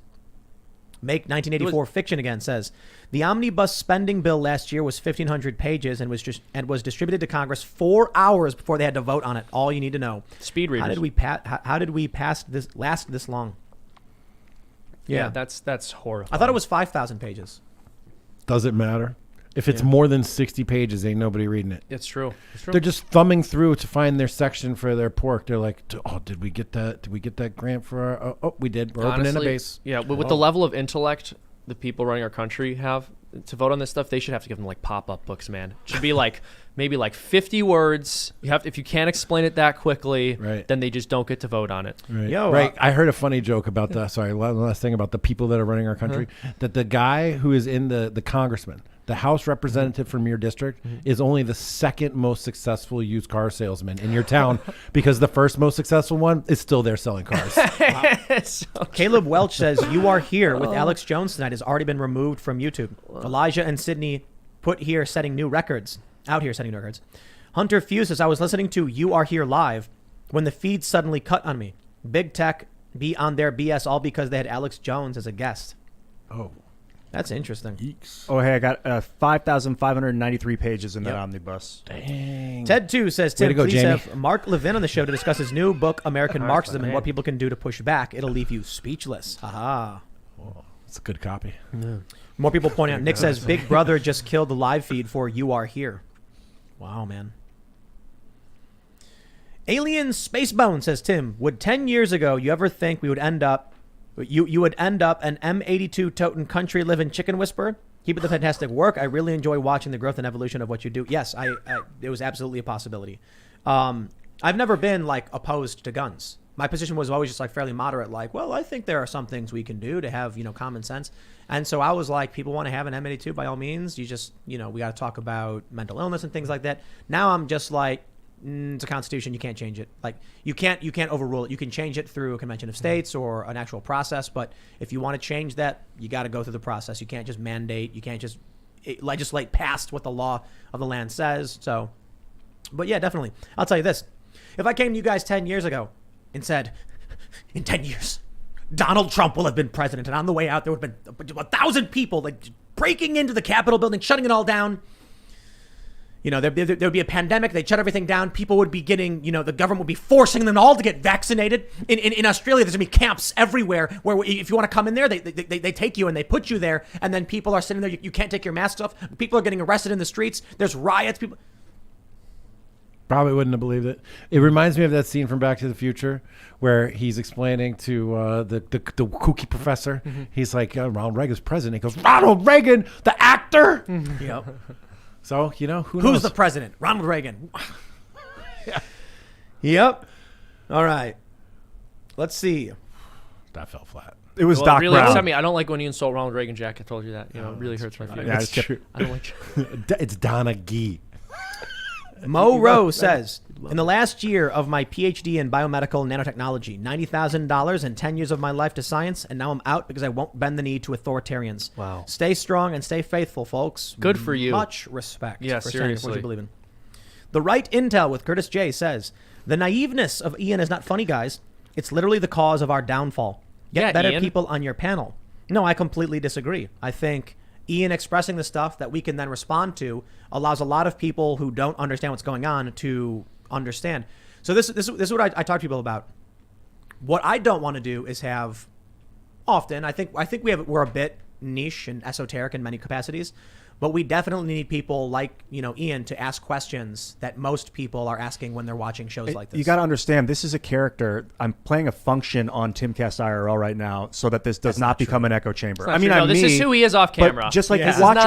Make 1984 Fiction Again says, the omnibus spending bill last year was 1,500 pages and was distributed to Congress 4 hours before they had to vote on it. All you need to know. Speed readers. How did we pass this last this long? Yeah, that's horrible. I thought it was 5,000 pages. Does it matter? If it's more than 60 pages, ain't nobody reading it. It's true. It's true. They're just thumbing through to find their section for their pork. They're like, oh, did we get that? Did we get that grant for our? Oh, we did. We're opening a Honestly, base. Yeah, with the level of intellect the people running our country have to vote on this stuff, they should have to give them like pop-up books, man. It should be like maybe like 50 words. You have to, if you can't explain it that quickly, Right. then they just don't get to vote on it. Right. Yo, right. I heard a funny joke about the. Sorry, one last thing about the people that are running our country. That the guy who is in the congressman, the House representative from your district, is only the second most successful used car salesman in your town because the first most successful one is still there selling cars. Caleb Welch says, you are here with Alex Jones tonight has already been removed from YouTube. Elijah and Sydney out here setting new records. Hunter Fuse says, I was listening to You Are Here live when the feed suddenly cut on me. Big tech be on their BS all because they had Alex Jones as a guest. Oh, That's interesting. yeeks. Oh, hey, I got 5,593 pages in that omnibus. Dang. Ted 2 says, Way Tim, to go, please Jamie. have Mark Levin on the show to discuss his new book, American Marxism, and what people can do to push back. It'll leave you speechless. Haha. It's a good copy. More people point out. Nick says, Big Brother just killed the live feed for You Are Here. Wow, man. Alien Spacebone says, Tim, would 10 years ago you ever think we would end up, you would end up an M82 toting country living chicken whisperer? Keep up the fantastic work. I really enjoy watching the growth and evolution of what you do. Yes, it was absolutely a possibility. I've never been like opposed to guns. My position was always just like fairly moderate, like, well, I think there are some things we can do to have, common sense. And so I was like, people want to have an M82 by all means. You just, we got to talk about mental illness and things like that. Now I'm just like, it's a constitution. You can't change it. Like you can't overrule it. You can change it through a convention of states or an actual process. But if you want to change that, you got to go through the process. You can't just mandate. You can't just legislate past what the law of the land says. So, but yeah, definitely. I'll tell you this. If I came to you guys 10 years ago and said, in 10 years, Donald Trump will have been president, and on the way out, there would have been 1,000 people like breaking into the Capitol building, shutting it all down. There would be a pandemic. They'd shut everything down. People would be getting, the government would be forcing them all to get vaccinated. In Australia, there's going to be camps everywhere where if you want to come in there, they take you and they put you there. And then people are sitting there. You can't take your masks off. People are getting arrested in the streets. There's riots. People. Probably wouldn't have believed it. It reminds me of that scene from Back to the Future where he's explaining to the kooky professor. He's like, Ronald Reagan's president. He goes, Ronald Reagan, the actor? Yep. So, who knows? Who's the president? Ronald Reagan. Yep. All right. Let's see. That fell flat. It was Well, Doc really Brown. upset me. I don't like when you insult Ronald Reagan, Jack. I told you that. It really hurts my feelings. Yeah, It's true. I don't like. It's Donna Gee. Mo Rowe says, in the last year of my PhD in biomedical nanotechnology, $90,000 and 10 years of my life to science, and now I'm out because I won't bend the knee to authoritarians. Wow. Stay strong and stay faithful, folks. Good for you. Much respect Yeah, for standing for what seriously. you believe in. The Right Intel with Curtis J says, the naiveness of Ian is not funny, guys. It's literally the cause of our downfall. Get Yeah, better Ian. people on your panel. No, I completely disagree. I think Ian expressing the stuff that we can then respond to allows a lot of people who don't understand what's going on to understand. So this is what I talk to people about. What I don't want to do is have often, I think we're a bit niche and esoteric in many capacities. But we definitely need people like, Ian to ask questions that most people are asking when they're watching shows like this. You got to understand, this is a character. I'm playing a function on Timcast IRL right now so that this does not become an echo chamber. I mean, this is who he is off camera. But just like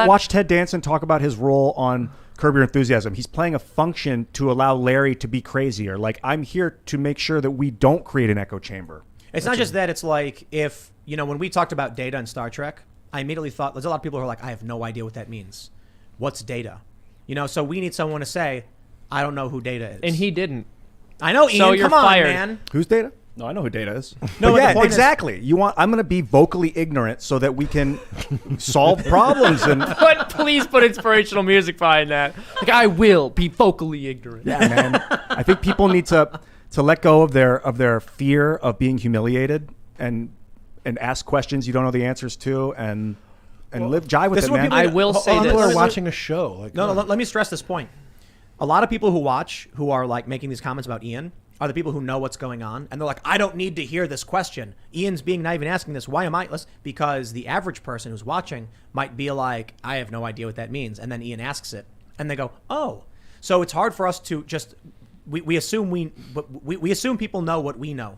watch Ted Danson talk about his role on Curb Your Enthusiasm. He's playing a function to allow Larry to be crazier. Like, I'm here to make sure that we don't create an echo chamber. It's not just that. It's like if, when we talked about data in Star Trek, I immediately thought there's a lot of people who are like, I have no idea what that means. What's data? So we need someone to say, I don't know who data is. And he didn't. I know, Ian. So you're come on, fired. man. Who's Data? No, I know who Data is. No, yeah, the point exactly. I'm going to be vocally ignorant so that we can solve problems. And Please put inspirational music behind that. Like, I will be vocally ignorant. yeah, man. I think people need to let go of their fear of being humiliated and ask questions you don't know the answers to and jive with this it, is what man. people- I will say People are this. watching a show. Like, No, let me stress this point. A lot of people who watch, who are like making these comments about Ian, are the people who know what's going on. And they're like, I don't need to hear this question. Ian's being naive and asking this. Why am I? Because the average person who's watching might be like, I have no idea what that means. And then Ian asks it. And they go, oh. So it's hard for us to just, we assume we assume people know what we know.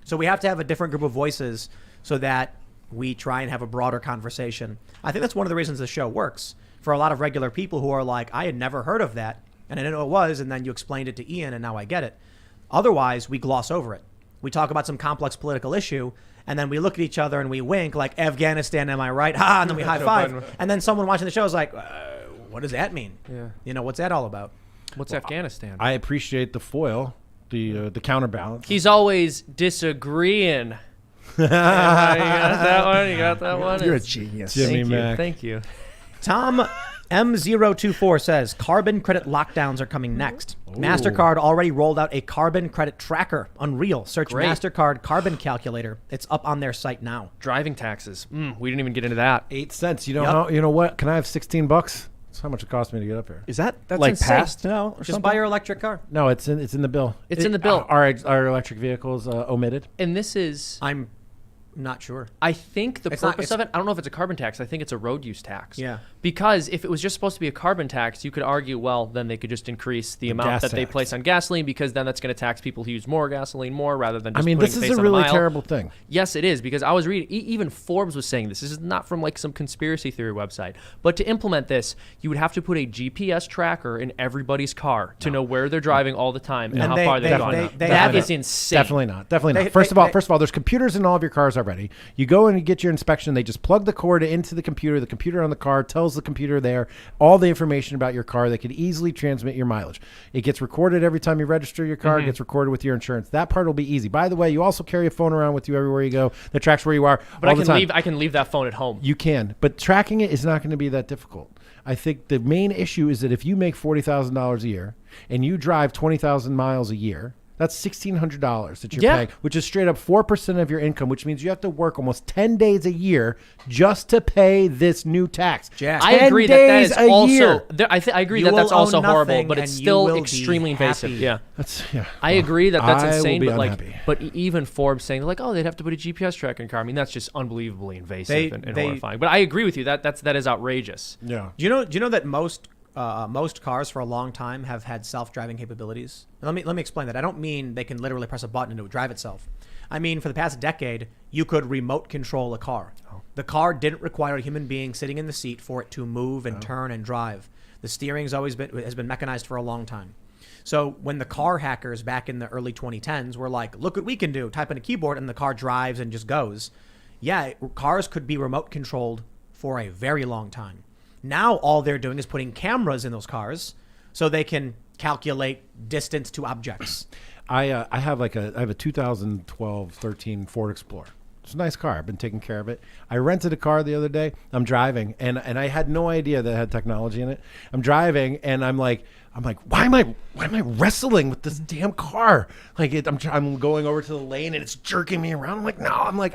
So we have to have a different group of voices so that we try and have a broader conversation. I think that's one of the reasons the show works. For a lot of regular people who are like, I had never heard of that, and I didn't know what it was, and then you explained it to Ian, and now I get it. Otherwise, we gloss over it. We talk about some complex political issue, and then we look at each other and we wink like, Afghanistan, am I right? Ha! And then we high five. And then someone watching the show is like, what does that mean? Yeah. What's that all about? What's Afghanistan? I appreciate the foil, the counterbalance. He's always disagreeing. You got that one? You're a genius. Jimmy Thank you. Mac. Thank you. Tom M024 says carbon credit lockdowns are coming next. MasterCard already rolled out a carbon credit tracker. Unreal. Search Great. MasterCard carbon calculator. It's up on their site now. Driving taxes. We didn't even get into that. 8 cents. You know Yep. how? You know what? Can I have $16? That's how much it cost me to get up here. Is that That's like insane. passed now or Just something? buy your electric car. No, it's in the bill. It's in the bill. Our electric vehicles omitted. And this is, I'm not sure. I think the It's not- purpose of it, I don't know if it's a carbon tax. I think it's a road use tax. Yeah. Because if it was just supposed to be a carbon tax, you could argue, well, then they could just increase the amount gas that they tax. place on gasoline, because then that's going to tax people who use more gasoline more rather than just I mean, putting this the is face a on the really mile. terrible thing. Yes, it is, because I was reading, even Forbes was saying this. This is not from like some conspiracy theory website. But to implement this, you would have to put a GPS tracker in everybody's car to know where they're driving all the time and how far they've gone. That is insane. Definitely not. Definitely not. They- First they- of all, there's computers in all of your cars already. You go in and get your inspection. They just plug the cord into the computer. The computer on the car tells the computer there all the information about your car. They could easily transmit your mileage. It gets recorded every time you register your car. It gets recorded with your insurance. That part will be easy. By the way, you also carry a phone around with you everywhere you go that tracks where you are But all the time. I can leave that phone at home. You can, but tracking it is not going to be that difficult. I think the main issue is that if you make $40,000 a year and you drive 20,000 miles a year, that's $1,600 that you're paying, which is straight up 4% of your income, which means you have to work almost 10 days a year just to pay this new tax. Jack. I agree that is 10 days a also. year. I agree You that that's will also own horrible, nothing but it's and you still will be extremely invasive. happy. Yeah, Yeah. I agree that that's I will insane. be But unhappy. but even Forbes saying like, oh, they'd have to put a GPS tracker in car. I mean, that's just unbelievably invasive and horrifying. But I agree with you. That is outrageous. Yeah. Do you know that most cars for a long time have had self-driving capabilities? And let me explain that. I don't mean they can literally press a button and it would drive itself. I mean, for the past decade, you could remote control a car. The car didn't require a human being sitting in the seat for it to move and turn and drive. The steering has been mechanized for a long time. So when the car hackers back in the early 2010s were like, look what we can do, type in a keyboard and the car drives and just goes. Yeah, cars could be remote controlled for a very long time. Now all they're doing is putting cameras in those cars so they can calculate distance to objects. I have a 2012-13 Ford Explorer. It's a nice car. I've been taking care of it. I rented a car the other day. I'm driving, and I had no idea that it had technology in it. I'm driving, and I'm like, why am I wrestling with this damn car? Like I'm going over to the lane, and it's jerking me around.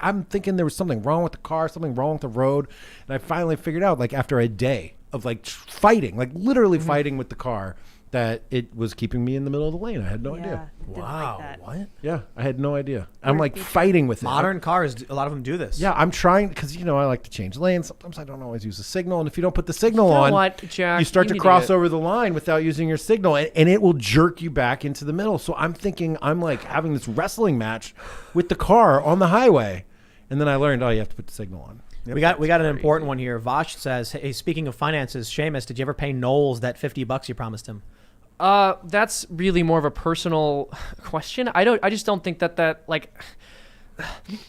I'm thinking there was something wrong with the car, something wrong with the road, and I finally figured out, like after a day of like fighting, like literally fighting with the car, that it was keeping me in the middle of the lane. I had no idea. Didn't Wow. like that. What? Yeah, I had no idea. I'm like fighting with it. Modern cars, a lot of them do this. Yeah, I'm trying because I like to change lanes. Sometimes I don't always use the signal, and if you don't put the signal You know on, what, Jack? you start You to need to cross get- over the line without using your signal, and it will jerk you back into the middle. So I'm thinking I'm like having this wrestling match with the car on the highway, and then I learned, you have to put the signal on. We got an important one here. Vosh says, "Hey, speaking of finances, Seamus, did you ever pay Knowles that $50 you promised him?" That's really more of a personal question. I just don't think that like.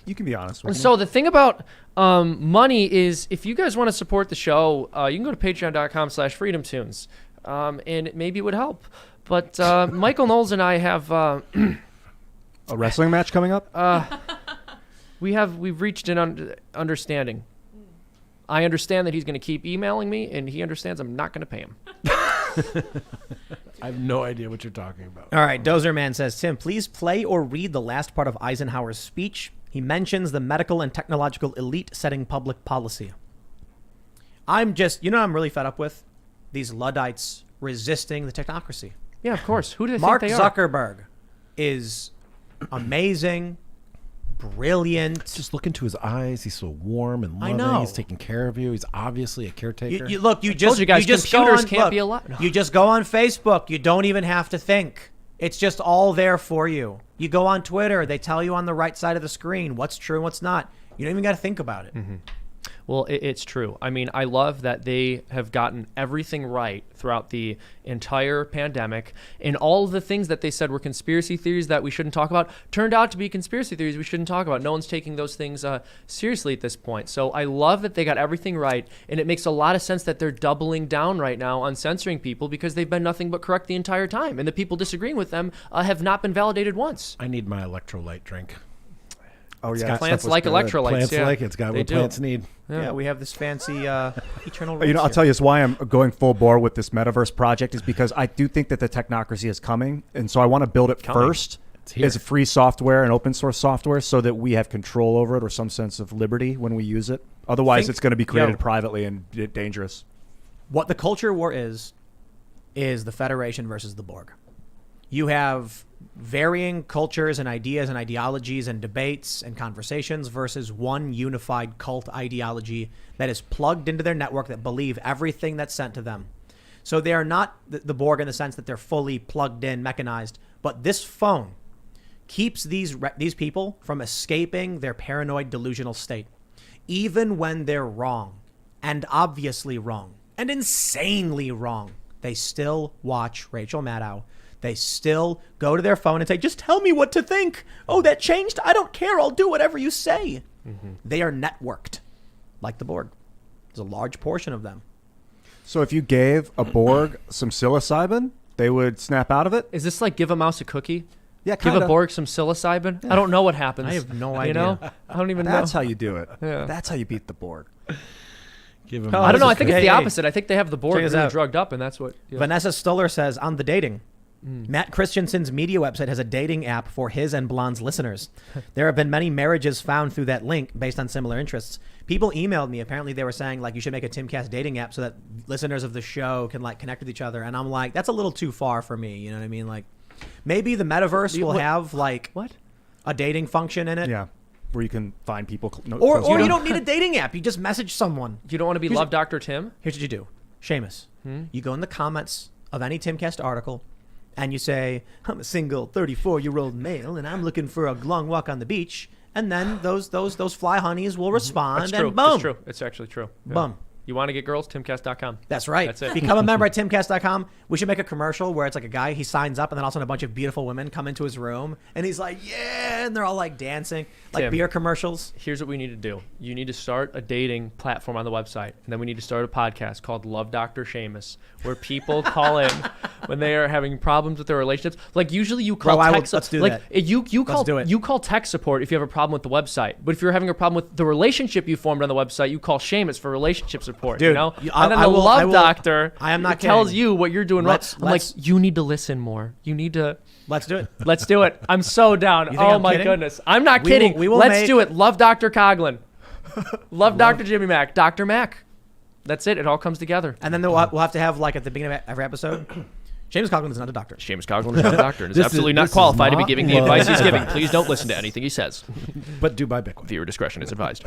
You can be honest with me. So the thing about money is, if you guys want to support the show, you can go to patreon.com/FreedomToons, and maybe it would help. But Michael Knowles and I have A wrestling match coming up? we've reached an understanding. I understand that he's going to keep emailing me, and he understands I'm not going to pay him. I have no idea what you're talking about. All right, Dozer Man says, Tim, please play or read the last part of Eisenhower's speech. He mentions the medical and technological elite setting public policy. I'm really fed up with these Luddites resisting the technocracy. Yeah, of course. Who do they Mark think they are? Zuckerberg is amazing, brilliant. Just look into his eyes. He's so warm and I loving. know. He's taking care of you. He's obviously a caretaker. You told you guys, just computers go on, can't look, be a lot. No. You just go on Facebook. You don't even have to think. It's just all there for you. You go on Twitter. They tell you on the right side of the screen what's true and what's not. You don't even got to think about it. Mm-hmm. Well, it's true. I mean, I love that they have gotten everything right throughout the entire pandemic, and all of the things that they said were conspiracy theories that we shouldn't talk about turned out to be conspiracy theories we shouldn't talk about. No one's taking those things seriously at this point. So I love that they got everything right, and it makes a lot of sense that they're doubling down right now on censoring people, because they've been nothing but correct the entire time, and the people disagreeing with them have not been validated once. I need my electrolyte drink. Oh, yeah. got Plants that stuff was like good. electrolytes. Plants yeah. like it. It's got They what do. plants need. Yeah, we have this fancy eternal. I'll tell you why I'm going full bore with this metaverse project is because I do think that the technocracy is coming, and so I want to build it first here. as free software and open source software so that we have control over it or some sense of liberty when we use it. Otherwise, it's going to be created privately and dangerous. What the culture war is the Federation versus the Borg. You have varying cultures and ideas and ideologies and debates and conversations versus one unified cult ideology that is plugged into their network that believe everything that's sent to them. So they are not the Borg in the sense that they're fully plugged in, mechanized, but this phone keeps these people from escaping their paranoid delusional state, even when they're wrong and obviously wrong and insanely wrong. They still watch Rachel Maddow. They still go to their phone and say, just tell me what to think. Oh, that changed? I don't care. I'll do whatever you say. Mm-hmm. They are networked like the Borg. There's a large portion of them. So if you gave a Borg some psilocybin, they would snap out of it? Is this like give a mouse a cookie? Yeah, Give kinda. a Borg some psilocybin? Yeah. I don't know what happens. I have no You idea. know? I don't even know. That's how you do it. Yeah. That's how you beat the Borg. Give him. I don't know. I This is think it's good. the Hey, hey. opposite. I think they have the Borg Check this really out. drugged up, and that's what. Yeah. Vanessa Stuller says, on the dating, Matt Christensen's media website has a dating app for his and Blonde's listeners. There have been many marriages found through that link based on similar interests. People emailed me. Apparently, they were saying, like, you should make a Timcast dating app so that listeners of the show can, like, connect with each other. And I'm like, that's a little too far for me. You know what I mean? Like, maybe the metaverse will have, like, What? a dating function in it. Yeah, where you can find people. Or you don't need a dating app. You just message someone. You don't want to be Love Dr. Tim? Here's what you do. Seamus, you go in the comments of any Timcast article and you say, I'm a single 34-year-old male and I'm looking for a long walk on the beach. And then those fly honeys will respond. That's true. And boom. It's true. It's actually true. Yeah. Boom. You want to get girls? Timcast.com. That's right. That's it. Become a member at timcast.com. We should make a commercial where it's like a guy, he signs up and then all of a sudden a bunch of beautiful women come into his room and he's like, yeah, and they're all like dancing, like Tim. beer commercials. Here's what we need to do. You need to start a dating platform on the website, and then we need to start a podcast called Love Dr. Seamus, where people call in when they are having problems with their relationships. Like usually you call Bro, tech let's do like that. you call do it. you call tech support if you have a problem with the website. But if you're having a problem with the relationship you formed on the website, you call Seamus for relationship support. Dude, you know? I- And then I the will- Love I will- Doctor I am not tells kidding. you what you're doing Let's- wrong. I'm like, let's- you need to listen more. You need to Let's do it. let's do it. I'm so down. You think Oh I'm my kidding? goodness. I'm not We will- kidding. we will Let's make- do it. Love Dr. Coughlin. Love Dr. Jimmy Mac. Dr. Mac. That's it. It all comes together. And then we'll have to have, like, at the beginning of every episode, Seamus Coughlin is not a doctor. Seamus Coughlin is not a doctor and is This absolutely is- not this is qualified to be not giving the love. advice he's giving. Please don't listen to anything he says. But do buy Bitcoin. Viewer discretion is advised.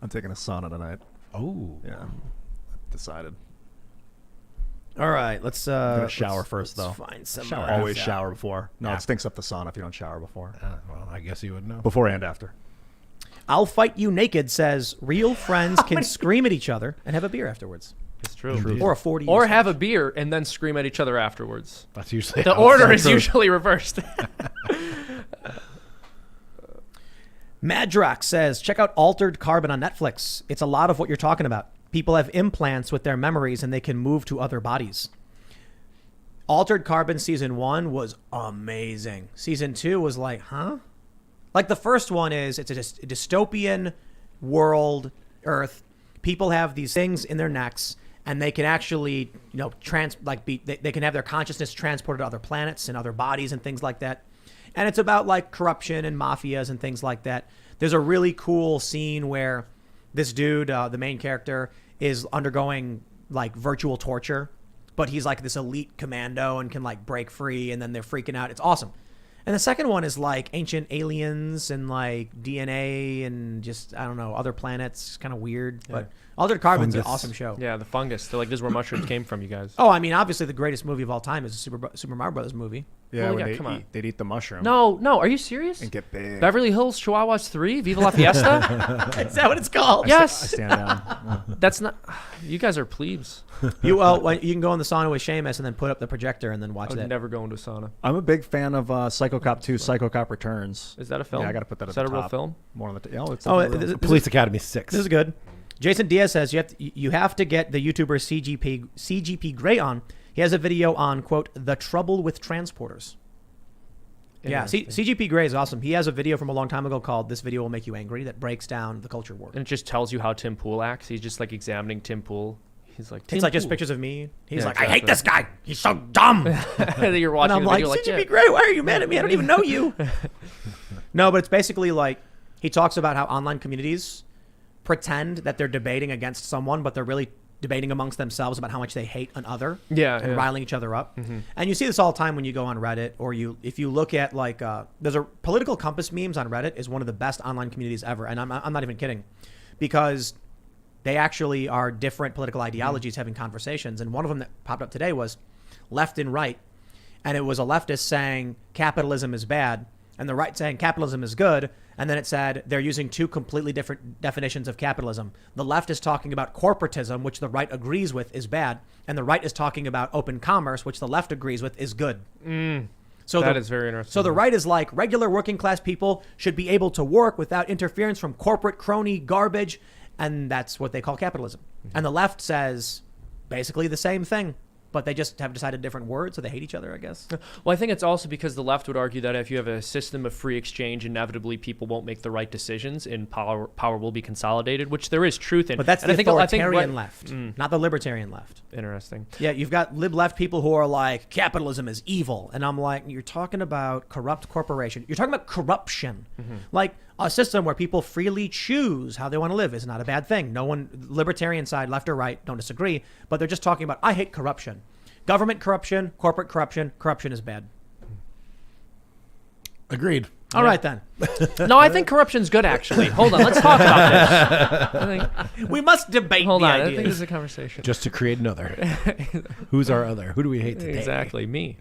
I'm taking a sauna tonight. Oh. Yeah, I've decided. All right, let's gonna shower first, let's though. find some. Always shower before. No, it stinks up the sauna if you don't shower before. Well, I guess you would know. Before and after. I'll Fight You Naked says real friends can scream at each other and have a beer afterwards, It's true. Indeed. or a 40. Or have a beer and then scream at each other afterwards. That's usually The how order it's is usually reversed. Madrox says, check out Altered Carbon on Netflix. It's a lot of what you're talking about. People have implants with their memories and they can move to other bodies. Altered Carbon season 1 was amazing. Season 2 was like, huh? Like the first one is, it's a dystopian world, Earth. People have these things in their necks and they can actually, they can have their consciousness transported to other planets and other bodies and things like that. And it's about like corruption and mafias and things like that. There's a really cool scene where this dude, the main character, is undergoing like virtual torture, but he's like this elite commando and can like break free, and then they're freaking out. It's awesome. And the second one is like ancient aliens and like DNA and just, I don't know, other planets. It's kind of weird, but Altered Carbon's an Fungus. awesome show. Yeah, the fungus. They're like, this is where mushrooms came from, you guys. Oh, I mean, obviously the greatest movie of all time is the Super Mario Brothers movie. Yeah, Well, when yeah, they come on. they'd eat the mushroom. No, are you serious? And get big. Beverly Hills Chihuahuas 3? Viva la Fiesta? Is that what it's called? I Yes. stand down. That's not... You guys are plebes. You can go in the sauna with Seamus and then put up the projector and then watch I would that. never go into a sauna. I'm a big fan of Psycho Cop 2, Psycho Cop Returns. Is that a film? Yeah, I got to put that at Is that the a real top. film? More on the it's Oh, definitely real. Police Academy 6. This is good. Jason Diaz says you have to get the YouTuber CGP Gray on. He has a video on, quote, the trouble with transporters. Yeah, CGP Gray is awesome. He has a video from a long time ago called This Video Will Make You Angry that breaks down the culture war. And it just tells you how Tim Pool acts. He's just like examining Tim Pool. He's like, Tim It's like just Pool. pictures of me. He's Yeah, like, I hate exactly. this guy. He's so dumb. And you're And watching I'm the like, video CGP yeah. Gray, why are you mad at me? I don't even know you. No, but it's basically like he talks about how online communities pretend that they're debating against someone, but they're really debating amongst themselves about how much they hate another. Yeah, and yeah. riling each other up. And you see this all the time when you go on Reddit, or if you look at like there's a political compass memes on Reddit is one of the best online communities ever, and I'm not even kidding, because they actually are different political ideologies having conversations. And one of them that popped up today was left and right, and it was a leftist saying capitalism is bad and the right saying capitalism is good. And then it said they're using two completely different definitions of capitalism. The left is talking about corporatism, which the right agrees with is bad. And the right is talking about open commerce, which the left agrees with is good. So That is very interesting. So the right is like regular working class people should be able to work without interference from corporate crony garbage. And that's what they call capitalism. And the left says basically the same thing. But they just have decided different words, so they hate each other, I guess. Well, I think it's also because the left would argue that if you have a system of free exchange, inevitably people won't make the right decisions and power will be consolidated, which there is truth in. But that's and the I think authoritarian left, not the libertarian left. Interesting. Yeah, you've got lib-left people who are like, capitalism is evil. And I'm like, you're talking about corrupt corporation. You're talking about corruption. Like a system where people freely choose how they want to live is not a bad thing. No one, libertarian side, left or right, don't disagree. But they're just talking about, I hate corruption. Government corruption, corporate corruption, corruption is bad. Agreed. All right, then. No, I think corruption's good, actually. Hold on, let's talk about this. I think, We must debate hold the on, I ideas. think this is a conversation. Just to create another. Who's our other? Who do we hate today? Exactly, me.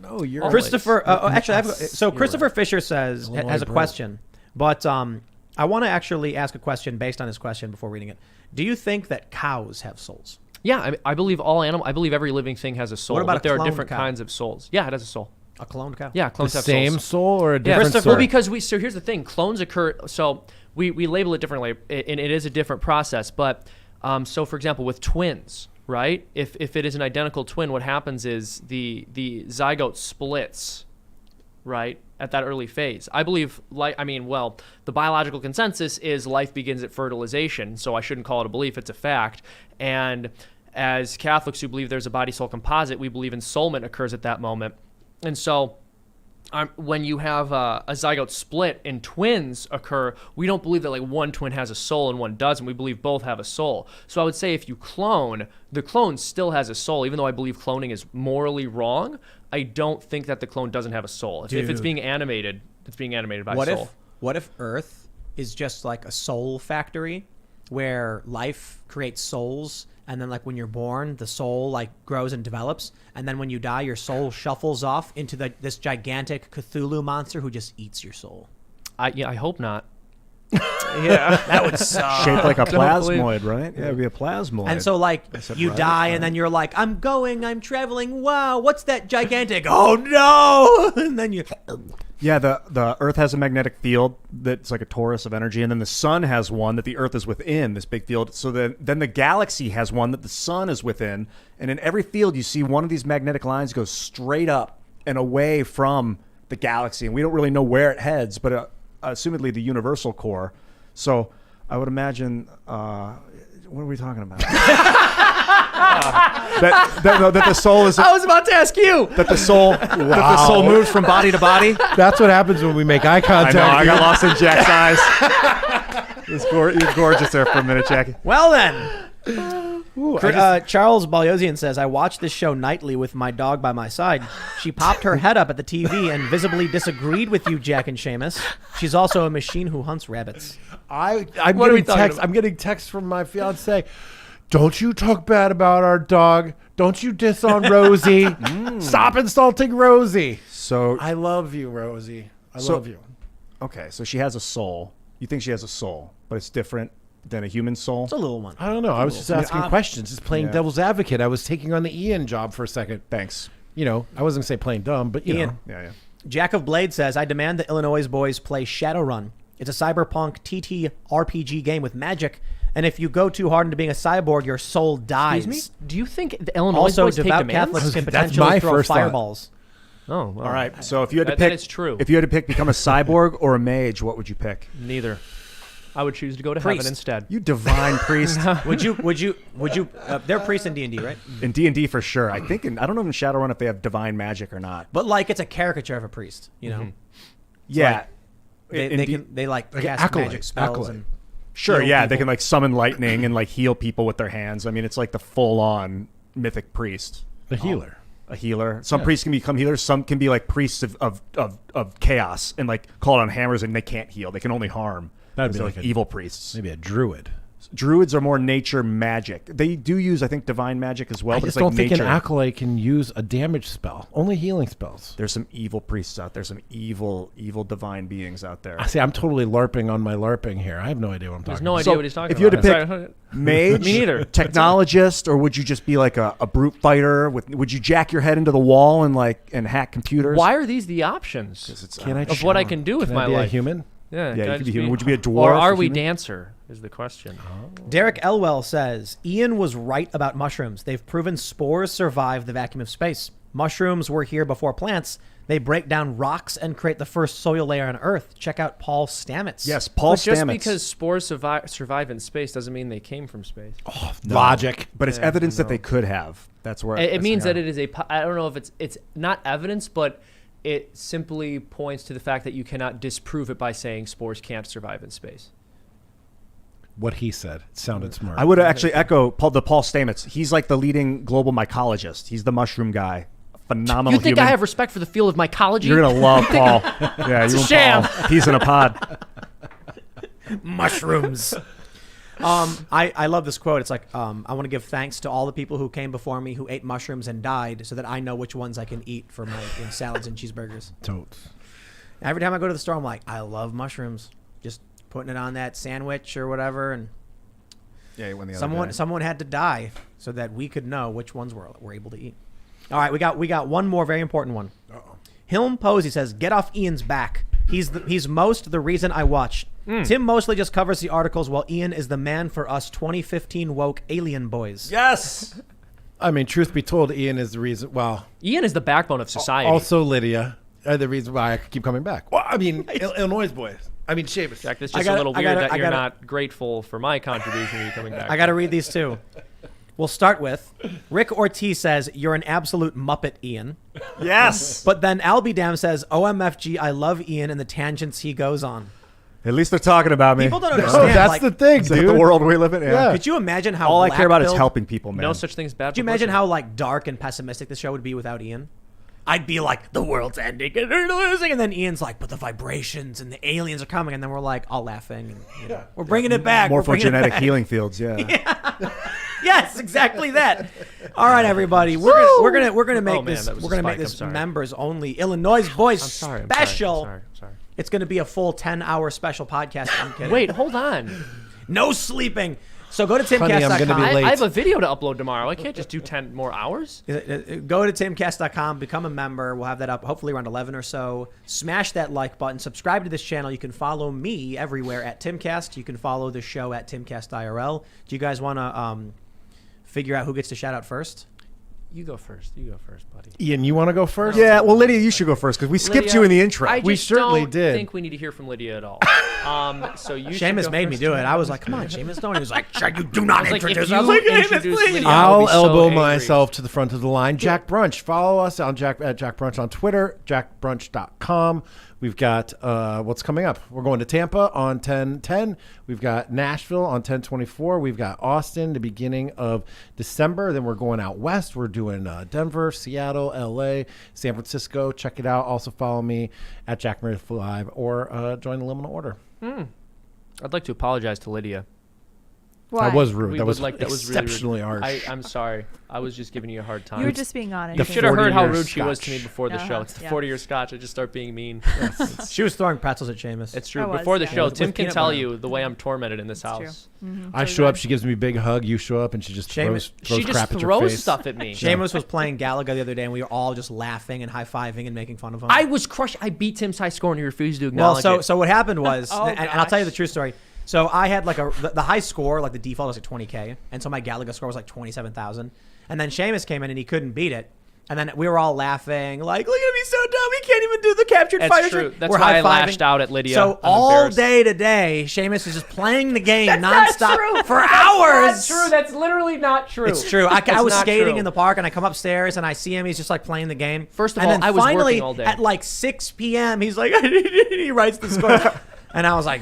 No, you're Always. Christopher, actually, You're Christopher Fisher says, Illinois has a bro. question, but I want to actually ask a question based on his question before reading it. Do you think that cows have souls? Yeah, I believe I believe every living thing has a soul. What about but there a are cloned different cow? kinds of souls. Yeah, it has a soul. A cloned cow? Yeah, the clones have same souls. soul or a Yeah, different well, soul? because so here's the thing: clones occur. So we label it differently, and it is a different process. But so, for example, with twins, right? If it is an identical twin, what happens is the zygote splits, right, at that early phase. I believe, the biological consensus is life begins at fertilization. So I shouldn't call it a belief; it's a fact. And as Catholics who believe there's a body-soul composite, we believe ensoulment occurs at that moment. And so when you have a zygote split and twins occur, we don't believe that like one twin has a soul and one doesn't. We believe both have a soul. So I would say if you clone, the clone still has a soul. Even though I believe cloning is morally wrong, I don't think that the clone doesn't have a soul. If it's being animated, it's being animated by soul. What if Earth is just like a soul factory where life creates souls? And then, like, when you're born, the soul, like, grows and develops. And then when you die, your soul shuffles off into this gigantic Cthulhu monster who just eats your soul. I hope not. Yeah. That would suck. Shaped like a plasmoid, right? Yeah, it'd be a plasmoid. And so, like, you die, and then you're like, I'm traveling. Wow, what's that gigantic? Oh, no! And then you... Yeah, the Earth has a magnetic field that's like a torus of energy, and then the sun has one that the Earth is within, this big field. So then the galaxy has one that the sun is within, and in every field you see one of these magnetic lines go straight up and away from the galaxy, and we don't really know where it heads, but assumedly the universal core. So I would imagine, what are we talking about? that the soul is. I was about to ask you that the soul. That the soul moves from body to body. That's what happens when we make eye contact. I know. I got lost in Jack's eyes. He was gorgeous there for a minute, Jackie. Well then. Charles Balyosian says, I watch this show nightly with my dog by my side. She popped her head up at the TV and visibly disagreed with you, Jack and Seamus. She's also a machine who hunts rabbits. I'm getting texts from my fiance. Don't you talk bad about our dog. Don't you diss on Rosie. Stop insulting Rosie. So I love you, Rosie. I love you. Okay, so she has a soul. You think she has a soul, but it's different than a human soul? It's a little one. I don't know. I was just asking questions, just playing devil's advocate. I was taking on the Ian job for a second. Thanks. You know, I wasn't going to say playing dumb, but Ian. Yeah. Jack of Blade says, I demand that Illinois boys play Shadowrun. It's a cyberpunk TT RPG game with magic. And if you go too hard into being a cyborg, your soul dies. Excuse me? Do you think the Illinois also, boys take devout demands? Catholics can That's potentially my throw first thought. fireballs. Oh, well. All right. So if you had to That pick, is true. If you had to pick, become a cyborg or a mage, what would you pick? Neither. I would choose to go to Priest. heaven instead. You divine priest. Would you? They're priests in D&D, right? In D&D for sure. I think. I don't know in Shadowrun if they have divine magic or not. But like, it's a caricature of a priest. You know. Yeah. They like cast acolyte, magic spells. acolyte. And Sure. heal Yeah. people. They can like summon lightning and like heal people with their hands. I mean, it's like the full-on mythic priest. The healer. A healer. Some priests can become healers. Some can be like priests of chaos and like call on hammers and they can't heal. They can only harm. That'd be They're like a- evil priests. Maybe a druid. Druids are more nature magic. They do use, I think, divine magic as well. I but just it's like don't think nature. an acolyte can use a damage spell. Only healing spells. There's some evil priests out there. Some evil divine beings out there. I see. I'm totally LARPing on my LARPing here. I have no idea what I'm There's talking no about. idea So, what he's talking if you had about. to pick- Sorry. Mage, Me neither. Technologist, or would you just be like a brute fighter? Would you jack your head into the wall and hack computers? Why are these the options Can I of what I can do with Can my I be life? a human? Yeah, Yeah, can you I could just be human. Would you be a dwarf? Or are or we human? dancer? Is the question. Derek Elwell says, Ian was right about mushrooms. They've proven spores survive the vacuum of space. Mushrooms were here before plants. They break down rocks and create the first soil layer on Earth. Check out Paul Stamets. Yes, Paul But just Stamets. because spores survive in space doesn't mean they came from space. Logic. But it's evidence that they could have. That's where It means that it is I don't know if it's not evidence, but it simply points to the fact that you cannot disprove it by saying spores can't survive in space. What he said. It sounded smart. I would actually echo Paul Stamets. He's like the leading global mycologist. He's the mushroom guy. Phenomenal You think human. I have respect for the field of mycology? You're gonna love Paul. Yeah, you a and sham. Paul. He's in a pod. Mushrooms. I love this quote. It's like, I want to give thanks to all the people who came before me who ate mushrooms and died so that I know which ones I can eat for my salads and cheeseburgers. Totes. Every time I go to the store, I'm like, I love mushrooms. Just putting it on that sandwich or whatever. And Yeah, he won the other day. someone had to die so that we could know which ones we're able to eat. All right, we got one more very important one. Hilm Posey says, get off Ian's back. He's most the reason I watch. Tim mostly just covers the articles while Ian is the man for us 2015 woke alien boys. Yes. I mean, truth be told, Ian is the reason. Well, Ian is the backbone of society. also Lydia are the reason why I keep coming back. Well, I mean, Illinois boys. I mean, Seamus. Jack, it's I just gotta- a little I weird gotta- that I you're gotta- not grateful for my contribution to you coming back. I got to read these too. We'll start with Rick Ortiz says, "You're an absolute Muppet, Ian." Yes. But then Albie says, "OMFG, I love Ian and the tangents he goes on." At least they're talking about me. People don't understand. That's like, the thing, Is that dude. the world we live in? Yeah. Could you imagine how All I care about is black-pilled- helping people, man. No such thing as bad. Could you imagine publicity. how like dark and pessimistic the show would be without Ian? I'd be like, the world's ending and they're losing, and then Ian's like, but the vibrations and the aliens are coming, and then we're like all laughing. And, we're bringing it back. We're bringing it Morphogenetic back. healing fields, yeah. Yes, exactly that. All right, everybody, we're gonna make Oh, man, this that was we're a gonna make spike. this I'm sorry. members only Illinois Boys I'm sorry. special. I'm sorry. It's gonna be a full 10-hour special podcast. I'm kidding. Wait, hold on. No sleeping. So go to Honey, I'm gonna be timcast.com. late. I have a video to upload tomorrow. I can't just do 10 more hours. Go to timcast.com, become a member. We'll have that up hopefully around 11 or so. Smash that like button. Subscribe to this channel. You can follow me everywhere at Timcast. You can follow the show at Timcast IRL. Do you guys want to figure out who gets to shout out first? You go first, buddy. Ian, you want to go first? Yeah, well, Lydia, you should go first because we skipped Lydia, you in the intro. I We just certainly don't did. think we need to hear from Lydia at all. So you should Seamus go made me first. do it. I was like, come on, Seamus, don't. He was like, you do not I was like, if introduce you us. I was like, Seamus, introduce please. Lydia, I would I'll be so elbow angry. myself to the front of the line. Jack Brunch. Follow us on Jack Brunch on Twitter, jackbrunch.com. We've got what's coming up. We're going to Tampa on 10/10. We've got Nashville on 10/24. We've got Austin the beginning of December. Then we're going out west. We're doing Denver, Seattle, LA, San Francisco. Check it out. Also follow me at Jack Meredith Live or join the Liminal Order. I'd like to apologize to Lydia. Why? That was rude. We That was would that was really rude. exceptionally harsh. I'm sorry. I was just giving you a hard time. You were just being honest. You should have heard how 40-year rude she was to me scotch. before the Uh-huh, show. It's the yeah. 40-year scotch. I just start being mean. She was throwing pretzels at Seamus. It's true. I was, Before the yeah. show, With Tim can peanut tell butter. you the way I'm tormented in this It's house. I show up. She gives me a big hug. You show up, and she just throws She crap just at your throws face. stuff at me. Seamus was playing Galaga the other day, and we were all just laughing and high-fiving and making fun of him. I was crushed. I beat Tim's high score, and he refused to Well, acknowledge it. so what happened was, Oh, and I'll tell you the gosh. true story. So I had like the high score, like the default was like 20K, and so my Galaga score was like 27,000. And then Seamus came in and he couldn't beat it. And then we were all laughing, like, look at him, he's so dumb, he can't even do the captured That's fire true. trick. That's We're why I high-fiving. lashed out at Lydia. So I'm all embarrassed. day today, Seamus is just playing the game not nonstop true. for hours. That's not true. That's literally not true. It's true. I That's was not skating true. in the park and I come upstairs and I see him. He's just like playing the game. First of and all, then I was finally, working all day. at like 6 p.m., he's like, he writes the score. And I was like,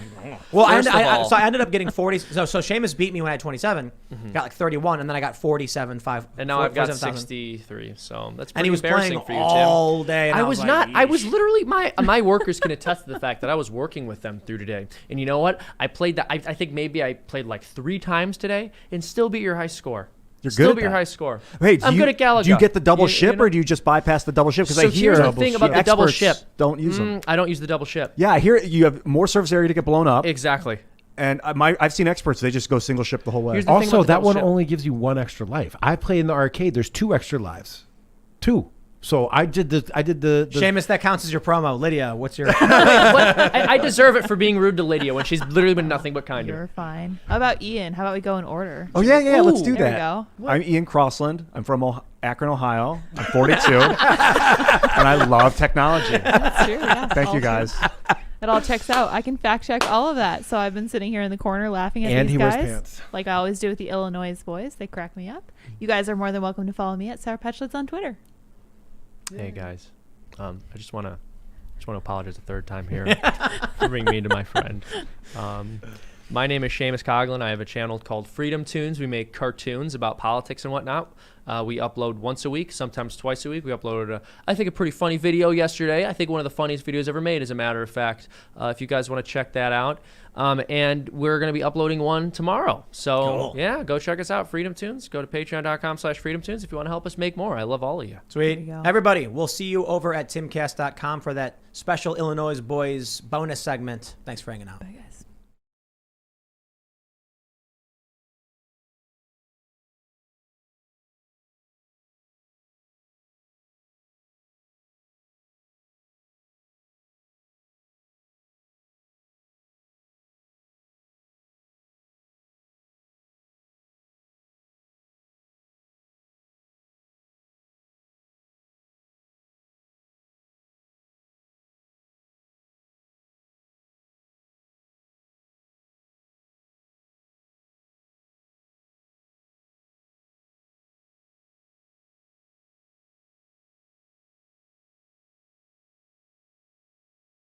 well, First of all- so I ended up getting 40. So Seamus beat me when I had 27, got like 31, and then I got 47.5. And now I've got 47,000. 63. So that's And pretty he was embarrassing playing for you, Tim. all day. And I was like, not. I "Yeesh." was literally my workers can attest to the fact that I was working with them through today. And you know what? I played that. I think maybe I played like 3 times today and still beat your high score. You're Still good at beat your that. high score. Hey, do I'm you, good at Galaga. Do you get the double You ship know? or do you just bypass the double ship? Because So I hear here's the thing about the double experts ship. don't use them. I don't use the double ship. Yeah, I hear you have more surface area to get blown up. Exactly. And I've seen experts, they just go single ship the whole way. Here's the thing Also, about the that double one ship. only gives you 1 extra life. I play in the arcade. There's 2 extra lives. 2. So I did the Seamus, that counts as your promo. Lydia, what's your? But I deserve it for being rude to Lydia when she's literally been nothing but kind to You're her. fine. How about Ian? How about we go in order? Oh, yeah, let's do there we that. go. I'm Ian Crossland. I'm from Akron, Ohio. I'm 42. And I love technology. That's true. Yeah. Thank All you, true. guys. It all checks out. I can fact check all of that. So I've been sitting here in the corner laughing at And these he wears guys, pants. like I always do with the Illinois boys. They crack me up. You guys are more than welcome to follow me at Sour Patch Lids on Twitter. Hey guys, I just want to apologize a third time here for being mean to my friend. My name is Seamus Coughlin. I have a channel called FreedomToons. We make cartoons about politics and whatnot. We upload once a week, sometimes twice a week. We uploaded, I think, a pretty funny video yesterday. I think one of the funniest videos ever made, as a matter of fact, if you guys want to check that out. And we're going to be uploading one tomorrow. So, Cool. yeah, go check us out, FreedomToons. Go to patreon.com/FreedomToons if you want to help us make more. I love all of you. Sweet. There you go. Everybody, we'll see you over at timcast.com for that special Illinois Boys bonus segment. Thanks for hanging out.